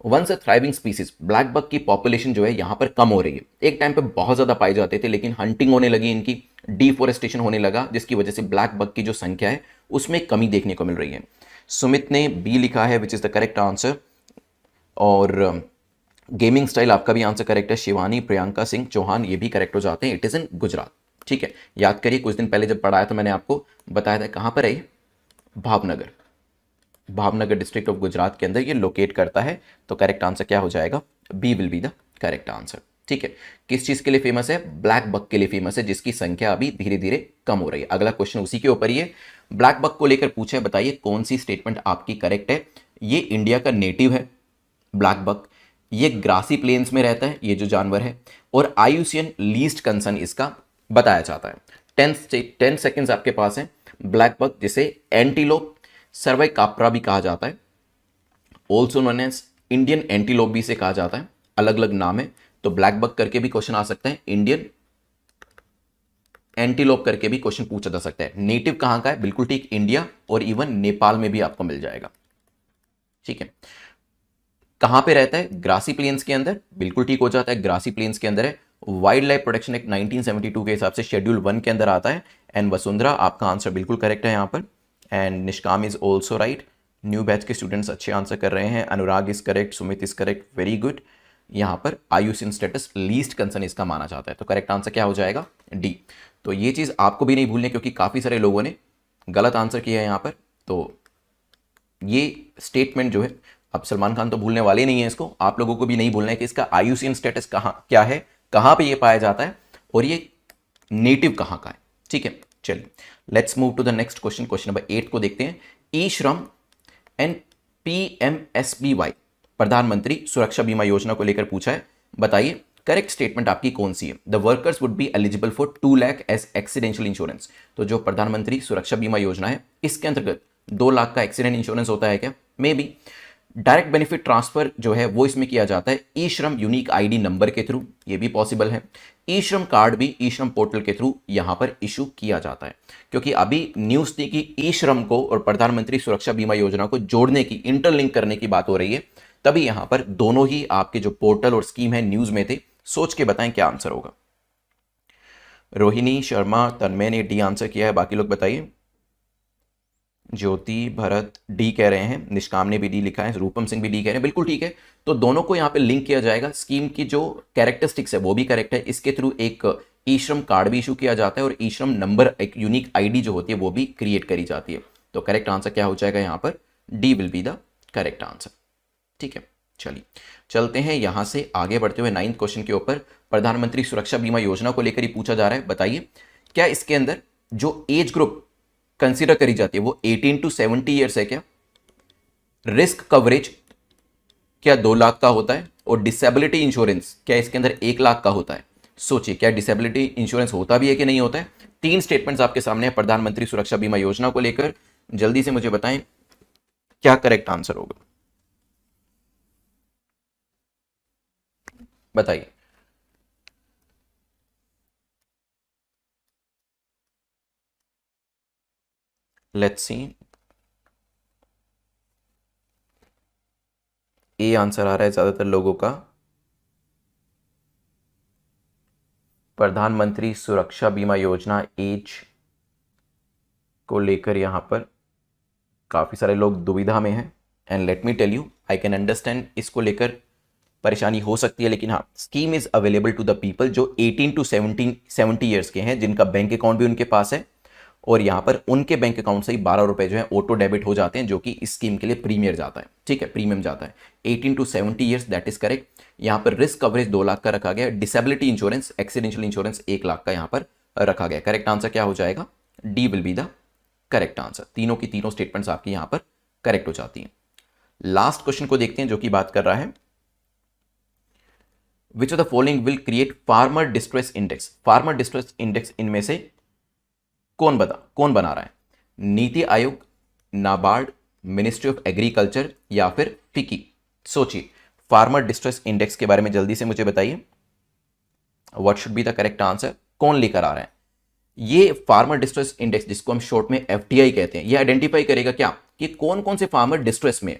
Once a thriving species, black buck की पॉपुलेशन जो है यहाँ पर कम हो रही है। एक टाइम पे बहुत ज्यादा पाए जाते थे, लेकिन हंटिंग होने लगी, इनकी डिफोरेस्टेशन होने लगा, जिसकी वजह से ब्लैक बक की जो संख्या है उसमें कमी देखने को मिल रही है। सुमित ने बी लिखा है, which is the correct answer. और गेमिंग स्टाइल आपका भी आंसर करेक्ट है। शिवानी, प्रियंका सिंह चौहान ये भी करेक्ट हो जाते हैं। इट इज इन गुजरात, ठीक है। याद करिए, कुछ दिन पहले जब पढ़ाया था मैंने आपको बताया था कहां पर है, भावनगर, भावनगर डिस्ट्रिक्ट ऑफ गुजरात के अंदर ये लोकेट करता है। तो करेक्ट आंसर क्या हो जाएगा? B will be the correct answer, ठीक है। किस चीज के लिए फेमस है? ब्लैक बक के लिए फेमस है, जिसकी संख्या अभी धीरे धीरे कम हो रही है। अगला क्वेश्चन उसी के ऊपर ही है, ब्लैक बक को लेकर पूछा है, बताइए कौन सी स्टेटमेंट आपकी करेक्ट है। ये इंडिया का नेटिव है ब्लैक बक, ये ग्रासी प्लेन्स में रहता है ये जो जानवर है, और आयुसियन लीस्ट कंसर्न इसका बताया जाता है। 10 सेकेंड्स आपके पास है। ब्लैक बक, जिसे एंटीलोप सर्वाइकाप्रा भी कहा जाता है, also known as Indian antelope भी इसे कहा जाता है, अलग अलग नाम है। तो ब्लैक बक करके भी क्वेश्चन आ सकता है, इंडियन एंटीलोप करके भी क्वेश्चन पूछा जा सकता है। नेटिव कहां का है? बिल्कुल ठीक, इंडिया, और इवन नेपाल में भी आपको मिल जाएगा, ठीक है। कहां पे रहता है? ग्रासी प्लेन्स के अंदर, बिल्कुल ठीक हो जाता है, ग्रासी प्लेन्स के अंदर है। वाइल्ड लाइफ प्रोटेक्शन एक्ट 1972 के हिसाब से शेड्यूल 1 के अंदर आता है। एंड वसुंधरा, आपका आंसर बिल्कुल करेक्ट है यहाँ पर। And Nishkam is also right. New batch के स्टूडेंट्स अच्छे आंसर कर रहे हैं। Anurag is correct, Sumit is correct, very good. यहाँ पर आयुसिन स्टेटस लीस्ट कंसर्न इसका माना जाता है। तो करेक्ट आंसर क्या हो जाएगा? डी। तो ये चीज़ आपको भी नहीं भूलनी, क्योंकि काफ़ी सारे लोगों ने गलत आंसर किया है यहाँ पर। तो ये स्टेटमेंट जो है, अब सलमान खान तो भूलने वाले नहीं है इसको, आप लोगों को भी नहीं भूलना है कि इसका आयुसिन स्टेटस कहाँ क्या है, कहाँ पे ये पाया जाता है, और ये नेटिव कहाँ का है, ठीक है। चलिए let's move to the next question. Question number 8 को देखते हैं। ई श्रम एंड PMSBY, प्रधानमंत्री सुरक्षा बीमा योजना को लेकर पूछा है, बताइए करेक्ट स्टेटमेंट आपकी कौन सी है। The workers would be eligible for 2 lakh as accidental insurance. तो जो प्रधानमंत्री सुरक्षा बीमा योजना है, इसके अंतर्गत 2 लाख का एक्सीडेंट इंश्योरेंस होता है क्या? May be. Direct benefit transfer जो है वो इसमें किया जाता है ई श्रम यूनिक आईडी नंबर के थ्रू, ये भी पॉसिबल है। ई श्रम कार्ड भी ई श्रम पोर्टल के थ्रू यहां पर इशू किया जाता है, क्योंकि अभी न्यूज थी कि ई श्रम को और प्रधानमंत्री सुरक्षा बीमा योजना को जोड़ने की, इंटरलिंक करने की बात हो रही है, तभी यहां पर दोनों ही आपके जो पोर्टल और स्कीम है न्यूज में थे। सोच के बताएं क्या आंसर होगा। रोहिणी शर्मा, तन्मय ने डी आंसर किया है, बाकी लोग बताइए। ज्योति, भरत डी कह रहे हैं, निष्काम ने भी डी लिखा है, रूपम सिंह भी डी कह रहे हैं, बिल्कुल ठीक है। तो दोनों को यहाँ पे लिंक किया जाएगा। स्कीम की जो कैरेक्टरिस्टिक्स है वो भी करेक्ट है, इसके थ्रू एक ई श्रम कार्ड भी इशू किया जाता है और ई श्रम नंबर, एक यूनिक आईडी जो होती है वो भी क्रिएट करी जाती है। तो करेक्ट आंसर क्या हो जाएगा यहाँ पर, D will be the correct answer. ठीक है, चलिए चलते हैं यहां से आगे बढ़ते हुए 9th क्वेश्चन के ऊपर। प्रधानमंत्री सुरक्षा बीमा योजना को लेकर ही पूछा जा रहा है। बताइए क्या इसके अंदर जो एज ग्रुप कंसीडर करी जाती है वो 18 टू 70 ईयर्स है क्या? रिस्क कवरेज क्या 2 लाख का होता है? और डिसेबिलिटी इंश्योरेंस क्या इसके अंदर 1 लाख का होता है? सोचिए क्या डिसेबिलिटी इंश्योरेंस होता भी है कि नहीं होता है? 3 स्टेटमेंट्स आपके सामने है प्रधानमंत्री सुरक्षा बीमा योजना को लेकर। जल्दी से मुझे बताएं क्या करेक्ट आंसर होगा, बताइए। लेट्स सी, ए आंसर आ रहा है ज्यादातर लोगों का। प्रधानमंत्री सुरक्षा बीमा योजना एज को लेकर यहां पर काफी सारे लोग दुविधा में हैं। And let me tell you, I can understand, इसको लेकर परेशानी हो सकती है, लेकिन हाँ, scheme is available to the people जो 18 टू 70 ईयर्स के हैं, जिनका बैंक अकाउंट भी उनके पास है, और यहाँ पर उनके बैंक अकाउंट से ही 12 रुपए जो है ऑटो डेबिट हो जाते हैं, जो कि इस स्कीम के लिए प्रीमियर जाता है। ठीक है, प्रीमियम जाता है 18 to 70 years, that is correct. यहाँ पर रिस्क कवरेज 2 लाख का रखा गया, disability insurance, accidental insurance 1 lakh का यहाँ पर रखा गया। करेक्ट आंसर क्या हो जाएगा, D will be the correct answer. तीनों की तीनों स्टेटमेंट्स आपकी यहाँ पर करेक्ट हो जाती हैं। लास्ट क्वेश्चन को देखते हैं जो कि बात कर रहा है, which of the following will create farmer distress index. Farmer distress index इनमें से कौन बना रहा है? NITI Aayog, NABARD, ministry of agriculture या फिर फिकी? सोचिए, फार्मर डिस्ट्रेस इंडेक्स के बारे में जल्दी से मुझे बताइए, what should be the correct answer, कौन लेकर आ रहा है? ये फार्मर डिस्ट्रेस इंडेक्स, जिसको हम शॉर्ट में एफडीआई कहते हैं, ये आइडेंटिफाई करेगा क्या कि कौन कौन से फार्मर डिस्ट्रेस में है।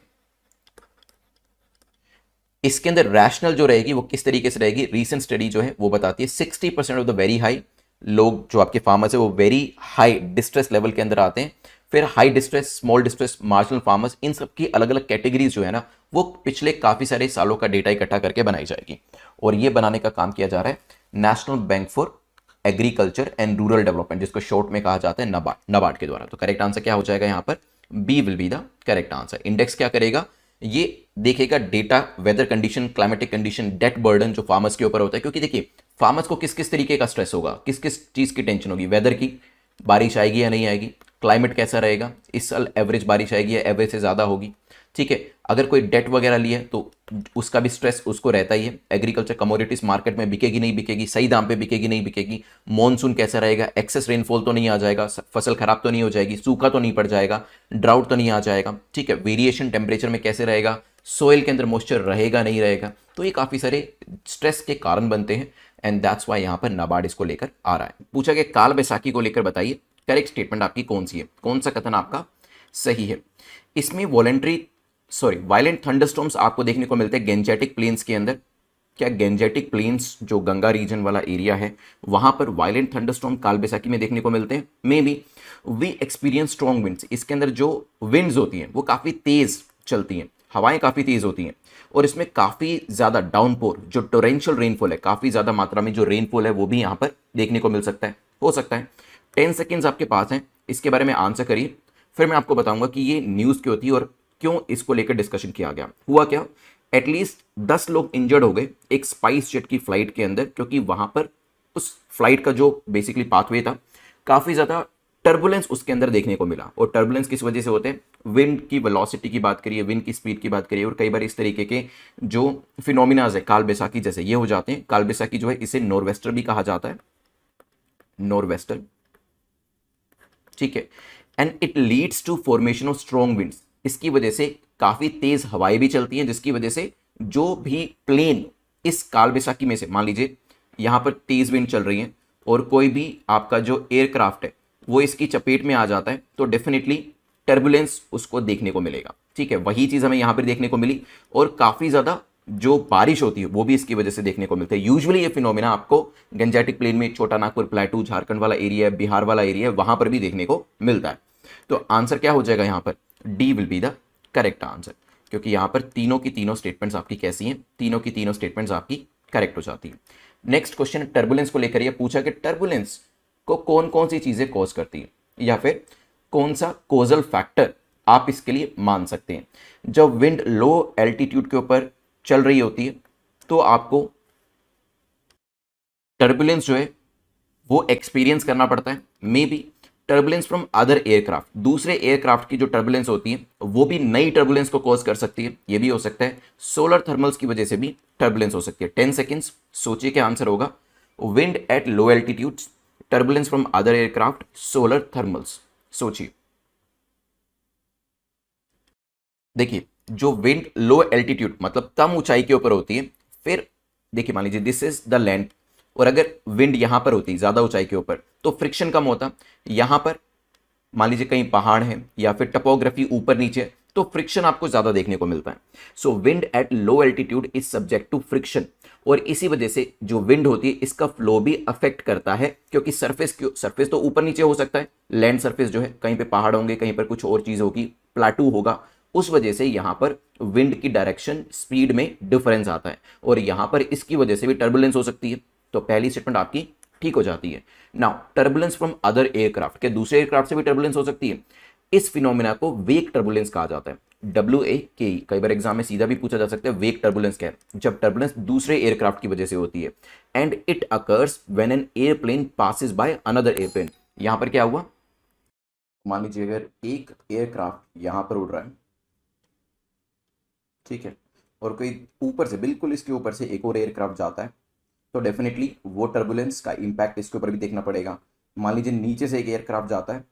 इसके अंदर रैशनल जो रहेगी वो किस तरीके से रहेगी, रीसेंट स्टडी जो है वो बताती है 60% ऑफ द वेरी हाई लोग जो आपके फार्मर्स है वो वेरी हाई डिस्ट्रेस लेवल के अंदर आते हैं। फिर high distress, small distress, marginal farmers, इन सब की अलग अलग कैटेगरीज जो है ना वो पिछले काफी सारे सालों का डेटा इकट्ठा करके बनाई जाएगी, और ये बनाने का काम किया जा रहा है national bank for agriculture and rural development, जिसको शॉर्ट में कहा जाता है नबार्ड के द्वारा। तो करेक्ट आंसर क्या हो जाएगा यहाँ पर, B will be the correct answer. Index क्या करेगा, ये देखेगा data, weather condition, climatic condition, debt burden जो फार्मर्स के ऊपर होता है, क्योंकि देखिए फार्मर्स को किस किस तरीके का स्ट्रेस होगा, किस किस चीज की टेंशन होगी, वेदर की, बारिश आएगी या नहीं आएगी, क्लाइमेट कैसा रहेगा, इस साल एवरेज बारिश आएगी या एवरेज से ज्यादा होगी। ठीक है, अगर कोई डेट वगैरह ली है तो उसका भी स्ट्रेस उसको रहता ही है। एग्रीकल्चर कमोडिटीज मार्केट में बिकेगी नहीं बिकेगी, सही दाम पे बिकेगी नहीं बिकेगी, मॉनसून कैसा रहेगा, एक्सेस रेनफॉल तो नहीं आ जाएगा, फसल खराब तो नहीं हो जाएगी, सूखा तो नहीं पड़ जाएगा, ड्राउट तो नहीं आ जाएगा। ठीक है, वेरिएशन टेम्परेचर में कैसे रहेगा, सोइल के अंदर मॉइस्चर रहेगा नहीं रहेगा, तो ये काफी सारे स्ट्रेस के कारण बनते हैं, एंड दैट्स वाई यहां पर नाबार्ड इसको लेकर आ रहा है। पूछा गया काल बैसाखी को लेकर बताइए करेक्ट स्टेटमेंट आपकी कौन सी है, कौन सा कथन आपका सही है। इसमें वायलेंट थंडरस्टॉर्म्स आपको देखने को मिलते हैं गेंजेटिक प्लेन्स के अंदर। क्या गेंजेटिक प्लेन्स जो गंगा रीजन वाला एरिया है वहां पर वायलेंट थंडरस्टॉर्म काल बैसाखी में देखने को मिलते हैं? मे be we experience strong winds, इसके अंदर जो विंड्स होती हैं वो काफी तेज चलती हैं, हवाएं काफी तेज होती हैं, और इसमें काफी ज्यादा डाउनपोर, जो टोरेंशियल रेनफॉल है, काफी ज्यादा मात्रा में जो रेनफॉल है वो भी यहाँ पर देखने को मिल सकता है, हो सकता है। 10 सेकेंड्स आपके पास हैं, इसके बारे में आंसर करिए, फिर मैं आपको बताऊंगा कि ये न्यूज क्यों थी और क्यों इसको लेकर डिस्कशन किया गया। हुआ क्या, एटलीस्ट 10 लोग इंजर्ड हो गए एक स्पाइस जेट की फ्लाइट के अंदर, क्योंकि वहां पर उस फ्लाइट का जो बेसिकली पाथवे था काफी ज्यादा टर्बुलेंस उसके अंदर देखने को मिला। और टर्बुलेंस किस वजह से होते हैं, विंड की वेलोसिटी की बात करिए, विंड की स्पीड की बात करिए, और कई बार इस तरीके के जो फिनोमिनाज है काल बैसाखी जैसे ये हो जाते हैं। काल बैसाखी जो है इसे नॉर्वेस्टर भी कहा जाता है, नॉर्वेस्टर। ठीक है, and it leads to formation of strong winds, इसकी वजह से काफी तेज हवाएं भी चलती हैं, जिसकी वजह से जो भी प्लेन इस काल बैसाखी में से, मान लीजिए यहां पर तेज विंड चल रही है और कोई भी आपका जो एयरक्राफ्ट है वो इसकी चपेट में आ जाता है, तो डेफिनेटली टर्बुलेंस उसको देखने को मिलेगा। ठीक है, वही चीज हमें यहां पर देखने को मिली, और काफी ज्यादा जो बारिश होती है वो भी इसकी वजह से देखने को मिलता है। यूजुअली ये फिनोमिना आपको गंजेटिक प्लेन में, छोटा नागपुर प्लेटू, झारखंड वाला एरिया, बिहार वाला एरिया, वहां पर भी देखने को मिलता है। तो आंसर क्या हो जाएगा यहां पर, D will be the correct answer, क्योंकि यहां पर तीनों की तीनों स्टेटमेंट्स आपकी कैसी हैं, तीनों की तीनों स्टेटमेंट्स आपकी करेक्ट हो जाती है। नेक्स्ट क्वेश्चन टर्बुलेंस को लेकर ये पूछा कि टर्बुलेंस को कौन कौन सी चीजें कॉज करती है, या फिर कौन सा कोजल फैक्टर आप इसके लिए मान सकते हैं। जब विंड लो एल्टीट्यूड के ऊपर चल रही होती है तो आपको टर्बुलेंस जो है वो एक्सपीरियंस करना पड़ता है। May be turbulence from other aircraft, दूसरे एयरक्राफ्ट की जो टर्बुलेंस होती है वो भी नई टर्बुलेंस को कॉज कर सकती है, ये भी हो सकता है। सोलर थर्मल्स की वजह से भी टर्बुलेंस हो सकती है। 10 सेकेंड्स सोचिए क्या आंसर होगा। Wind at low altitude, turbulence from other aircraft, solar thermals. सोचिए। देखिए जो विंड लो एल्टीट्यूड मतलब कम ऊंचाई के ऊपर होती है, फिर देखिए मान लीजिए दिस इज द लैंड, और अगर विंड यहां पर होती ज्यादा ऊंचाई के ऊपर तो फ्रिक्शन कम होता। यहां पर मान लीजिए कहीं पहाड़ है या फिर टपोग्राफी ऊपर नीचे, तो फ्रिक्शन आपको ज्यादा देखने को मिलता है। So wind at low altitude is subject to friction, और इसी वजह से जो विंड होती है इसका फ्लो भी अफेक्ट करता है, क्योंकि सरफेस तो ऊपर नीचे हो सकता है, लैंड सरफेस जो है कहीं पे पहाड़ होंगे, कहीं पर कुछ और चीज होगी, प्लाटू होगा, उस वजह से यहां पर विंड की डायरेक्शन स्पीड में डिफरेंस आता है, और यहां पर इसकी वजह से भी टर्बुलेंस हो सकती है। तो पहली स्टेटमेंट आपकी ठीक हो जाती है। Now turbulence from other aircraft, के दूसरे एयरक्राफ्ट से भी टर्बुलेंस हो सकती है। इस फिनोमिना को वेक टर्बुलेंस कहा जाता है। WAKE, कई बार एग्जाम में सीधा भी पूछा जा सकता है वेक टर्बुलेंस क्या है, जब टर्बुलेंस दूसरे एयरक्राफ्ट की वजह से होती है। And it occurs when an airplane passes by another airplane. यहां पर क्या हुआ, मान लीजिए अगर एक एयरक्राफ्ट यहां पर उड़ रहा है, ठीक है, और कोई ऊपर से बिल्कुल इसके ऊपर से एक और एयरक्राफ्ट जाता है, तो डेफिनेटली वो टर्बुलेंस का इंपैक्ट इसके ऊपर भी देखना पड़ेगा। मान लीजिए नीचे से एक एयरक्राफ्ट जाता है,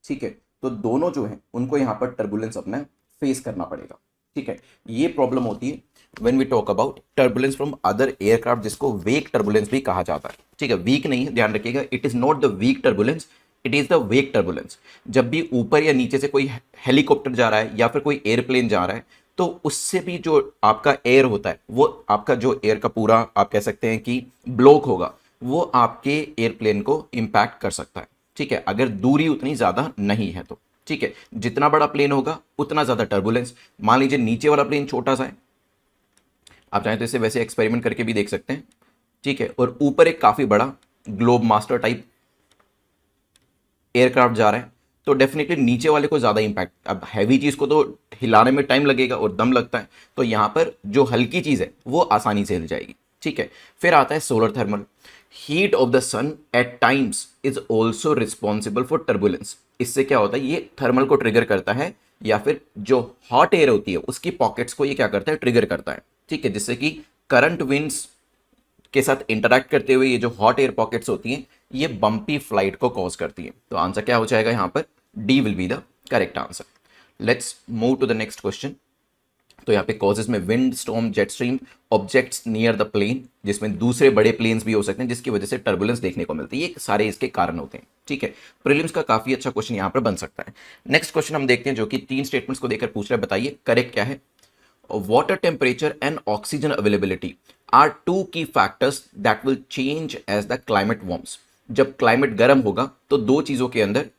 ठीक है, तो दोनों जो है उनको यहाँ पर टर्बुलेंस अपना फेस करना पड़ेगा। ठीक है, ये प्रॉब्लम होती है when we talk about turbulence from other aircraft, जिसको वेक टर्बुलेंस भी कहा जाता है। ठीक है, वीक नहीं है, ध्यान रखिएगा, it is not the weak turbulence, it is the wake turbulence. जब भी ऊपर या नीचे से कोई हेलीकॉप्टर जा रहा है या फिर कोई एयरप्लेन जा रहा है, तो उससे भी जो आपका एयर होता है, वो आपका जो एयर का पूरा आप कह सकते हैं कि ब्लॉक होगा, वो आपके एयरप्लेन को इंपैक्ट कर सकता है। ठीक है, अगर दूरी उतनी ज्यादा नहीं है तो। ठीक है, जितना बड़ा प्लेन होगा उतना ज्यादा टर्बुलेंस। मान लीजिए नीचे वाला प्लेन छोटा सा है, आप चाहें तो इसे वैसे एक्सपेरिमेंट करके भी देख सकते हैं। ठीक है, और ऊपर एक काफी बड़ा ग्लोब मास्टर टाइप एयरक्राफ्ट जा रहा है, तो डेफिनेटली नीचे वाले को ज्यादा इंपैक्ट। अब हैवी चीज को तो हिलाने में टाइम लगेगा और दम लगता है, तो यहां पर जो हल्की चीज है वो आसानी से हिल जाएगी। ठीक है, फिर आता है solar thermal. Heat of the sun at times is also responsible for turbulence. इससे क्या होता है, ये थर्मल को ट्रिगर करता है, या फिर जो हॉट एयर होती है उसकी पॉकेट्स को ये क्या करता है, ट्रिगर करता है। ठीक है, जिससे कि करंट विंड्स के साथ इंटरैक्ट करते हुए ये जो हॉट एयर पॉकेट्स होती हैं ये बम्पी फ्लाइट को कॉज करती है। तो आंसर क्या हो जाएगा यहाँ पर, D will be the correct answer. Let's move to the next question. तो यहाँ पे कॉजेज में wind storm, jet stream, objects near the plane, जिसमें दूसरे बड़े प्लेन्स भी हो सकते हैं जिसकी वजह से टर्बुलेंस देखने को मिलती है, ये सारे इसके कारण होते हैं। ठीक है, प्रीलिम्स का काफी अच्छा क्वेश्चन यहाँ पर बन सकता है। नेक्स्ट क्वेश्चन हम देखते हैं जो कि 3 स्टेटमेंट्स को देकर पूछ रहा है, बताइए करेक्ट क्या है। Water temperature and oxygen availability are 2 key factors that will change as the climate warms. जब क्लाइमेट गर्म होगा तो 2 चीजों के अंदर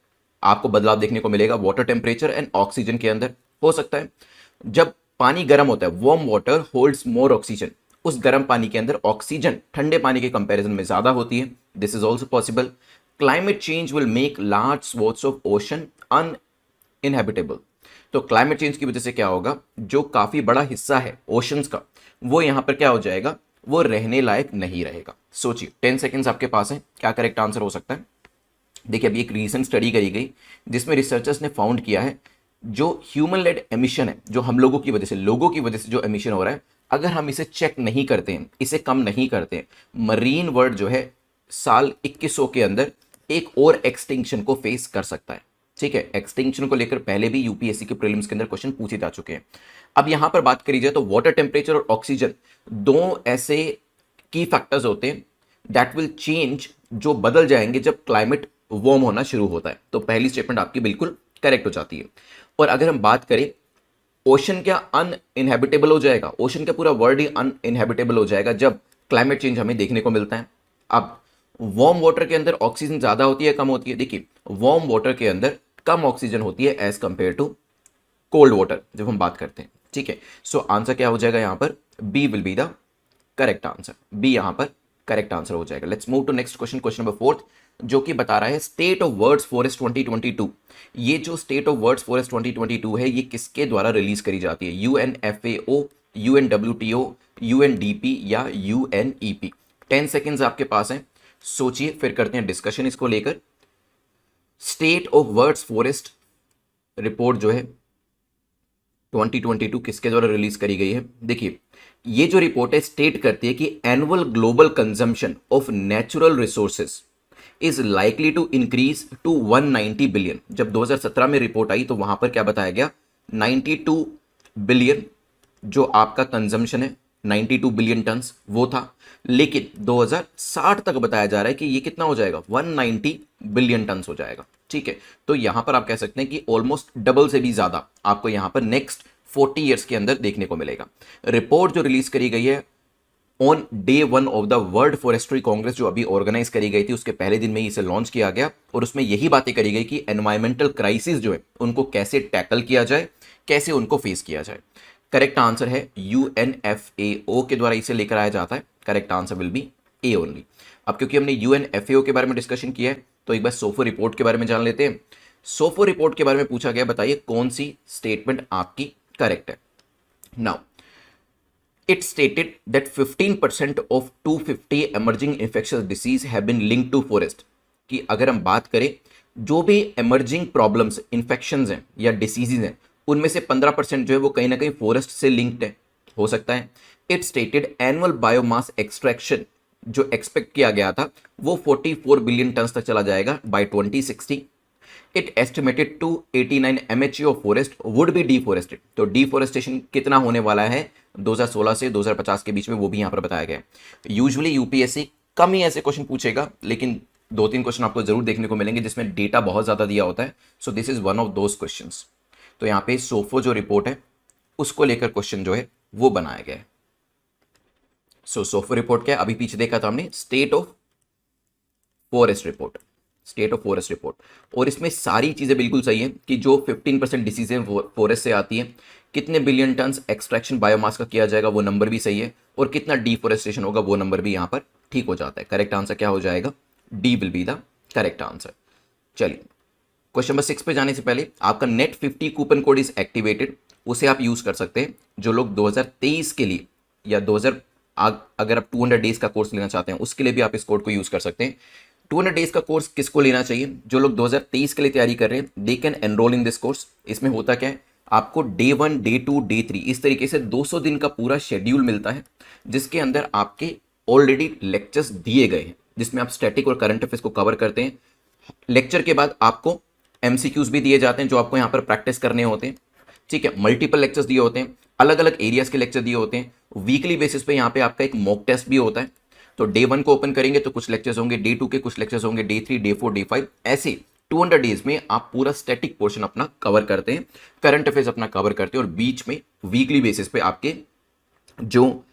आपको बदलाव देखने को मिलेगा, वाटर टेम्परेचर एंड ऑक्सीजन के अंदर। हो सकता है जब पानी गर्म होता है, वार्म वाटर होल्ड्स मोर ऑक्सीजन, उस गर्म पानी के अंदर ऑक्सीजन ठंडे पानी के कंपैरिजन में ज्यादा होती है, this is also possible. Climate change will make large swaths of ocean uninhabitable. तो क्लाइमेट चेंज की वजह से क्या होगा, जो काफी बड़ा हिस्सा है ओशंस का, वो यहां पर क्या हो जाएगा, वो रहने लायक नहीं रहेगा। सोचिए, 10 सेकेंड्स आपके पास है, क्या करेक्ट आंसर हो सकता है। देखिए अभी एक रीसेंट स्टडी करी गई जिसमें रिसर्चर्स ने फाउंड किया है, जो ह्यूमन लेड एमिशन है, जो हम लोगों की वजह से जो एमिशन हो रहा है, अगर हम इसे चेक नहीं करते हैं, इसे कम नहीं करते हैं, मरीन वर्ल्ड जो है साल 2100 के अंदर एक और एक्सटिंक्शन को फेस कर सकता है। ठीक है, एक्सटिंक्शन को लेकर पहले भी यूपीएससी के प्रीलिम्स के अंदर क्वेश्चन पूछे जा चुके हैं। अब यहां पर बात करी जाए तो वाटर टेम्परेचर और ऑक्सीजन 2 ऐसे की फैक्टर्स होते हैं दैट विल चेंज, जो बदल जाएंगे जब क्लाइमेट वार्म होना शुरू होता है। तो पहली स्टेटमेंट आपकी बिल्कुल करेक्ट हो जाती है। और अगर हम बात करें, ओशन क्या अनइनहेबिटेबल हो जाएगा, ओशन का पूरा वर्ल्ड ही अनइनहेबिटेबल हो जाएगा जब क्लाइमेट चेंज हमें देखने को मिलता है। अब वार्म वाटर के अंदर ऑक्सीजन ज्यादा होती है कम होती है, देखिए वार्म वाटर के अंदर कम ऑक्सीजन होती है as compare to cold water जब हम बात करते हैं। ठीक है, सो आंसर क्या हो जाएगा यहां पर, B will be the correct answer, B यहां पर करेक्ट आंसर हो जाएगा। Let's move to next question, question number 4, जो कि बता रहा है स्टेट ऑफ वर्ल्ड्स फॉरेस्ट 2022। ये जो स्टेट ऑफ वर्ल्ड्स फॉरेस्ट 2022 है, ये किसके द्वारा रिलीज करी जाती है? यूएनएफएओ, यूएनडब्ल्यूटीओ, यूएनडीपी या यूएनईपी? 10 सेकेंड्स आपके पास हैं, सोचिए, फिर करते हैं डिस्कशन इसको लेकर। State of world's forest report जो है 2022 किसके द्वारा रिलीज करी गई है? देखिए, ये जो रिपोर्ट है स्टेट करती है कि annual global consumption of natural resources is likely to increase to 190 billion. जब 2017 में रिपोर्ट आई तो वहां पर क्या बताया गया? 92 बिलियन जो आपका कंजम्पशन है, 92 बिलियन टन्स वो था। लेकिन 2060 तक बताया जा रहा है कि ये कितना हो जाएगा? 190 बिलियन टन्स हो जाएगा। ठीक है, तो यहां पर आप कह सकते हैं कि ऑलमोस्ट डबल से भी ज्यादा आपको यहां पर नेक्स्ट 40 ईयर्स के अंदर देखने को मिलेगा। रिपोर्ट जो रिलीज करी गई है on day 1 of the world forestry Congress, जो अभी ऑर्गेनाइज करी गई थी, उसके पहले दिन में ही इसे लॉन्च किया गया और उसमें यही बातें करी गई कि एनवायरमेंटल क्राइसिस जो है उनको कैसे टैकल किया जाए, कैसे उनको फेस किया जाए। करेक्ट आंसर है यूएनएफएओ के द्वारा इसे लेकर आया जाता है। Correct answer will be A only. अब क्योंकि हमने यूएनएफएओ के बारे में डिस्कशन किया है तो एक बार सोफो रिपोर्ट के बारे में जान लेते हैं। सोफो रिपोर्ट के बारे में पूछा गया, बताइए कौन सी स्टेटमेंट आपकी करेक्ट है? Now it stated that 15% of 250 emerging infectious disease have been linked to forest। कि अगर हम बात करें जो भी emerging problems infections हैं या diseases हैं, उनमें से 15% जो है वो कहीं ना कहीं फॉरेस्ट से लिंक्ड है, हो सकता है। It stated annual biomass extraction जो एक्सपेक्ट किया गया था वो 44 बिलियन टन तक चला जाएगा by 2060। It estimated to 89 MHA of forest would be deforested. तो डिफॉरेस्टेशन कितना होने वाला है 2016 से 2050 के बीच में, वो भी यहां पर बताया गया है। यूजुअली यूपीएससी कम ही ऐसे क्वेश्चन पूछेगा, लेकिन 2-3 क्वेश्चन आपको जरूर देखने को मिलेंगे जिसमें डेटा बहुत ज्यादा दिया होता है। So this is one of those questions. तो यहां पे सोफो जो रिपोर्ट है उसको लेकर क्वेश्चन जो है वो बनाया गया है। सो सोफो रिपोर्ट क्या है? अभी पीछे देखा था हमने, state of forest report, state of forest report. और इसमें सारी चीजें बिल्कुल सही है कि जो 15% डिसीजें फॉरेस्ट से आती हैं, कितने बिलियन टन एक्सट्रैक्शन बायोमास का किया जाएगा वो नंबर भी सही है, और कितना डिफॉरेस्टेशन होगा वो नंबर भी यहां पर ठीक हो जाता है। करेक्ट आंसर क्या हो जाएगा? D will be the correct answer. चलिए क्वेश्चन नंबर 6 पे जाने से पहले, आपका net 50 coupon code is activated, उसे आप यूज कर सकते हैं। जो लोग 2023 के लिए या 2000 अगर आप 200 डेज का कोर्स लेना चाहते हैं उसके लिए भी आप इस कोड को यूज कर सकते हैं। 200 डेज का कोर्स किसको लेना चाहिए? जो लोग 2023 के लिए तैयारी कर रहे हैं, they can enrol in this course. इसमें होता क्या है, आपको डे 1, डे 2, डे 3 इस तरीके से 200 दिन का पूरा शेड्यूल मिलता है, जिसके अंदर आपके ऑलरेडी लेक्चर्स दिए गए हैं, जिसमें आप स्टैटिक और करंट अफेयर्स को कवर करते हैं। लेक्चर के बाद आपको एमसीक्यूज भी दिए जाते हैं जो आपको यहाँ पर प्रैक्टिस करने होते हैं। ठीक है, मल्टीपल लेक्चर्स दिए होते हैं, अलग अलग एरियाज के लेक्चर दिए होते हैं। वीकली बेसिस पे यहाँ पे आपका एक मॉक टेस्ट भी होता है। तो डे 1 को ओपन करेंगे तो कुछ लेक्चर्स होंगे, डे 2 के कुछ लेक्चर्स होंगे, डे 3, डे 4, डे 5, ऐसे 200 डेज में आप पूरा स्टैटिक पोर्शन अपना कवर करते हैं, करंट अफेयर्स अपना कवर करते हैं, और बीच में वीकली बेसिस पे आपके जो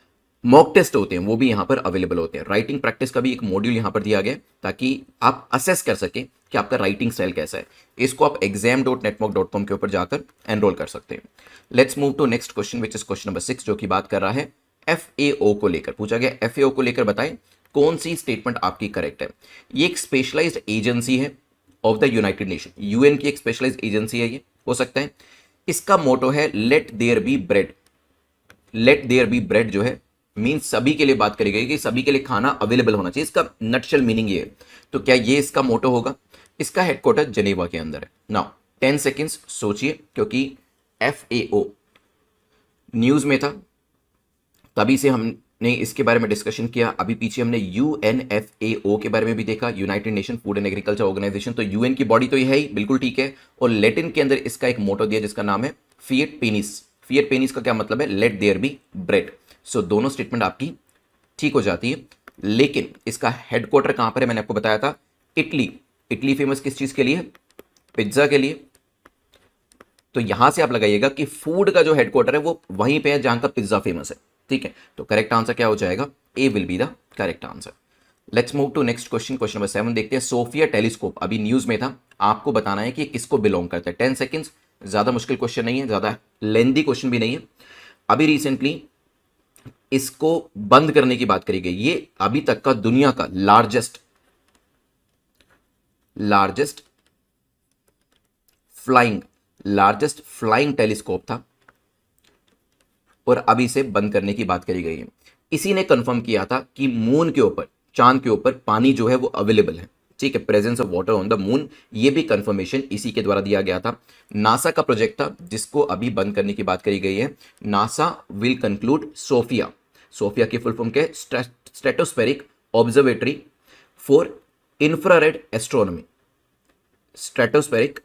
मॉक टेस्ट होते हैं वो भी यहाँ पर अवेलेबल होते हैं। राइटिंग प्रैक्टिस का भी एक मॉड्यूल यहाँ पर दिया गया है ताकि आप असेस कर सकें कि आपका राइटिंग स्टाइल कैसा है। इसको आप exam.netmock.com के ऊपर जाकर एनरोल कर सकते हैं। Let's move to next question which is question number 6, जो कि बात कर रहा है FAO को लेकर। पूछा गया FAO को लेकर बताएं कौन सी स्टेटमेंट आपकी करेक्ट है। ये एक स्पेशलाइज्ड एजेंसी है of the United nation, UN की एक स्पेशलाइज्ड एजेंसी है ये, हो सकता है। इसका मोटो है let there be bread. Let there be bread जो है मीन सभी के लिए बात करी गई कि सभी के लिए खाना अवेलेबल होना चाहिए, इसका नटशेल मीनिंग ये है। तो क्या ये इसका मोटो होगा? इसका हेडक्वार्टर जेनेवा के अंदर है। नाउ 10 सेकेंड्स सोचिए, क्योंकि FAO न्यूज में था तभी से हमने इसके बारे में डिस्कशन किया। अभी पीछे हमने UNFAO के बारे में भी देखा, United Nation Food and Agriculture Organization. तो यूएन की बॉडी तो ये है ही, बिल्कुल ठीक है। और लैटिन के अंदर इसका एक मोटो दिया जिसका नाम है फिएट पेनिस। फिएट पेनिस का क्या मतलब है? Let there be bread. So दोनों स्टेटमेंट आपकी ठीक हो जाती है। लेकिन इसका हेडक्वार्टर कहां पर है? मैंने आपको बताया था इटली। इटली फेमस किस चीज के लिए? पिज्जा के लिए। तो यहां से आप लगाइएगा कि फूड का जो हेडक्वार्टर है वो वहीं पे है जहां का पिज्जा फेमस है। ठीक है, तो करेक्ट आंसर क्या हो जाएगा? A will be the correct answer. Let's move to next question, question number 7 देखते हैं। सोफिया टेलीस्कोप अभी न्यूज में था, आपको बताना है कि किसको बिलोंग करता है। 10 सेकेंड्स, ज्यादा मुश्किल क्वेश्चन नहीं है, ज्यादा लेंदी क्वेश्चन भी नहीं है। अभी रिसेंटली इसको बंद करने की बात करी गई। ये अभी तक का दुनिया का लार्जेस्ट फ्लाइंग टेलीस्कोप था और अभी इसे बंद करने की बात करी गई है। इसी ने कंफर्म किया था कि मून के ऊपर, चांद के ऊपर पानी जो है वो अवेलेबल है, ठीक है, presence of water on the moon. ये भी कंफर्मेशन इसी के द्वारा दिया गया था। नासा का प्रोजेक्ट था जिसको अभी बंद करने की बात करी गई है। नासा विल कंक्लूड सोफिया की फुल फॉर्म क्या है? Stratospheric observatory for infrared astronomy, stratospheric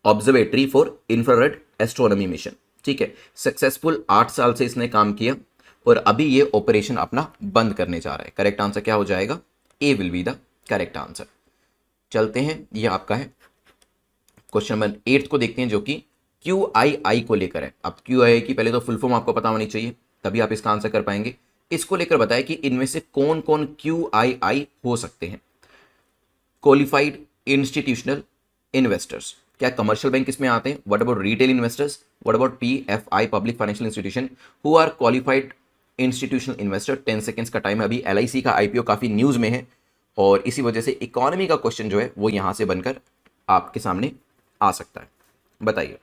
observatory for infrared astronomy mission, ठीक है। सक्सेसफुल 8 साल से इसने काम किया और अभी ये ऑपरेशन अपना बंद करने जा रहा है। करेक्ट आंसर क्या हो जाएगा? A will be the correct answer. चलते हैं, ये आपका है क्वेश्चन नंबर 8 को देखते हैं, जो कि QII को लेकर है। अब QII की पहले तो फुल फॉर्म आपको पता होनी चाहिए, तभी आप इसका आंसर कर पाएंगे। इसको लेकर बताया कि इनमें से कौन कौन QII हो सकते हैं। क्वालिफाइड इंस्टीट्यूशनल इन्वेस्टर्स, क्या कमर्शियल बैंक इसमें आते हैं? What about retail investors? What about PFI, public financial institution, who are qualified institutional investor? 10 seconds का टाइम है। अभी LIC का IPO काफी न्यूज में है और इसी वजह से इकोनॉमी का क्वेश्चन जो है वो यहां से बनकर आपके सामने आ सकता है। बताइए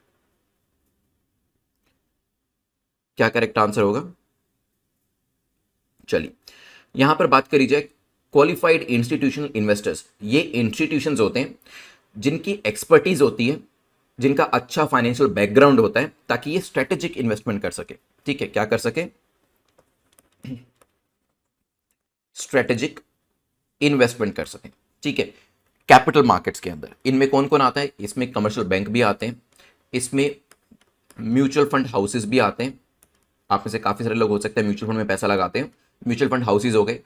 क्या करेक्ट आंसर होगा। चलिए यहां पर बात करी जाए क्वालिफाइड इंस्टीट्यूशनल इन्वेस्टर्स। ये इंस्टीट्यूशंस होते हैं जिनकी एक्सपर्टीज होती है, जिनका अच्छा फाइनेंशियल बैकग्राउंड होता है, ताकि ये स्ट्रेटेजिक इन्वेस्टमेंट कर सके, ठीक है। क्या कर सके? स्ट्रेटेजिक इन्वेस्टमेंट कर सकें, ठीक है, कैपिटल मार्केट्स के अंदर। इनमें कौन कौन आता है? इसमें कमर्शियल बैंक भी आते हैं, इसमें म्यूचुअल फंड हाउसेस भी आते हैं। आप में से काफी सारे लोग हो सकते हैं म्यूचुअल फंड में पैसा लगाते हैं। म्यूचुअल फंड हाउसेस हो गए।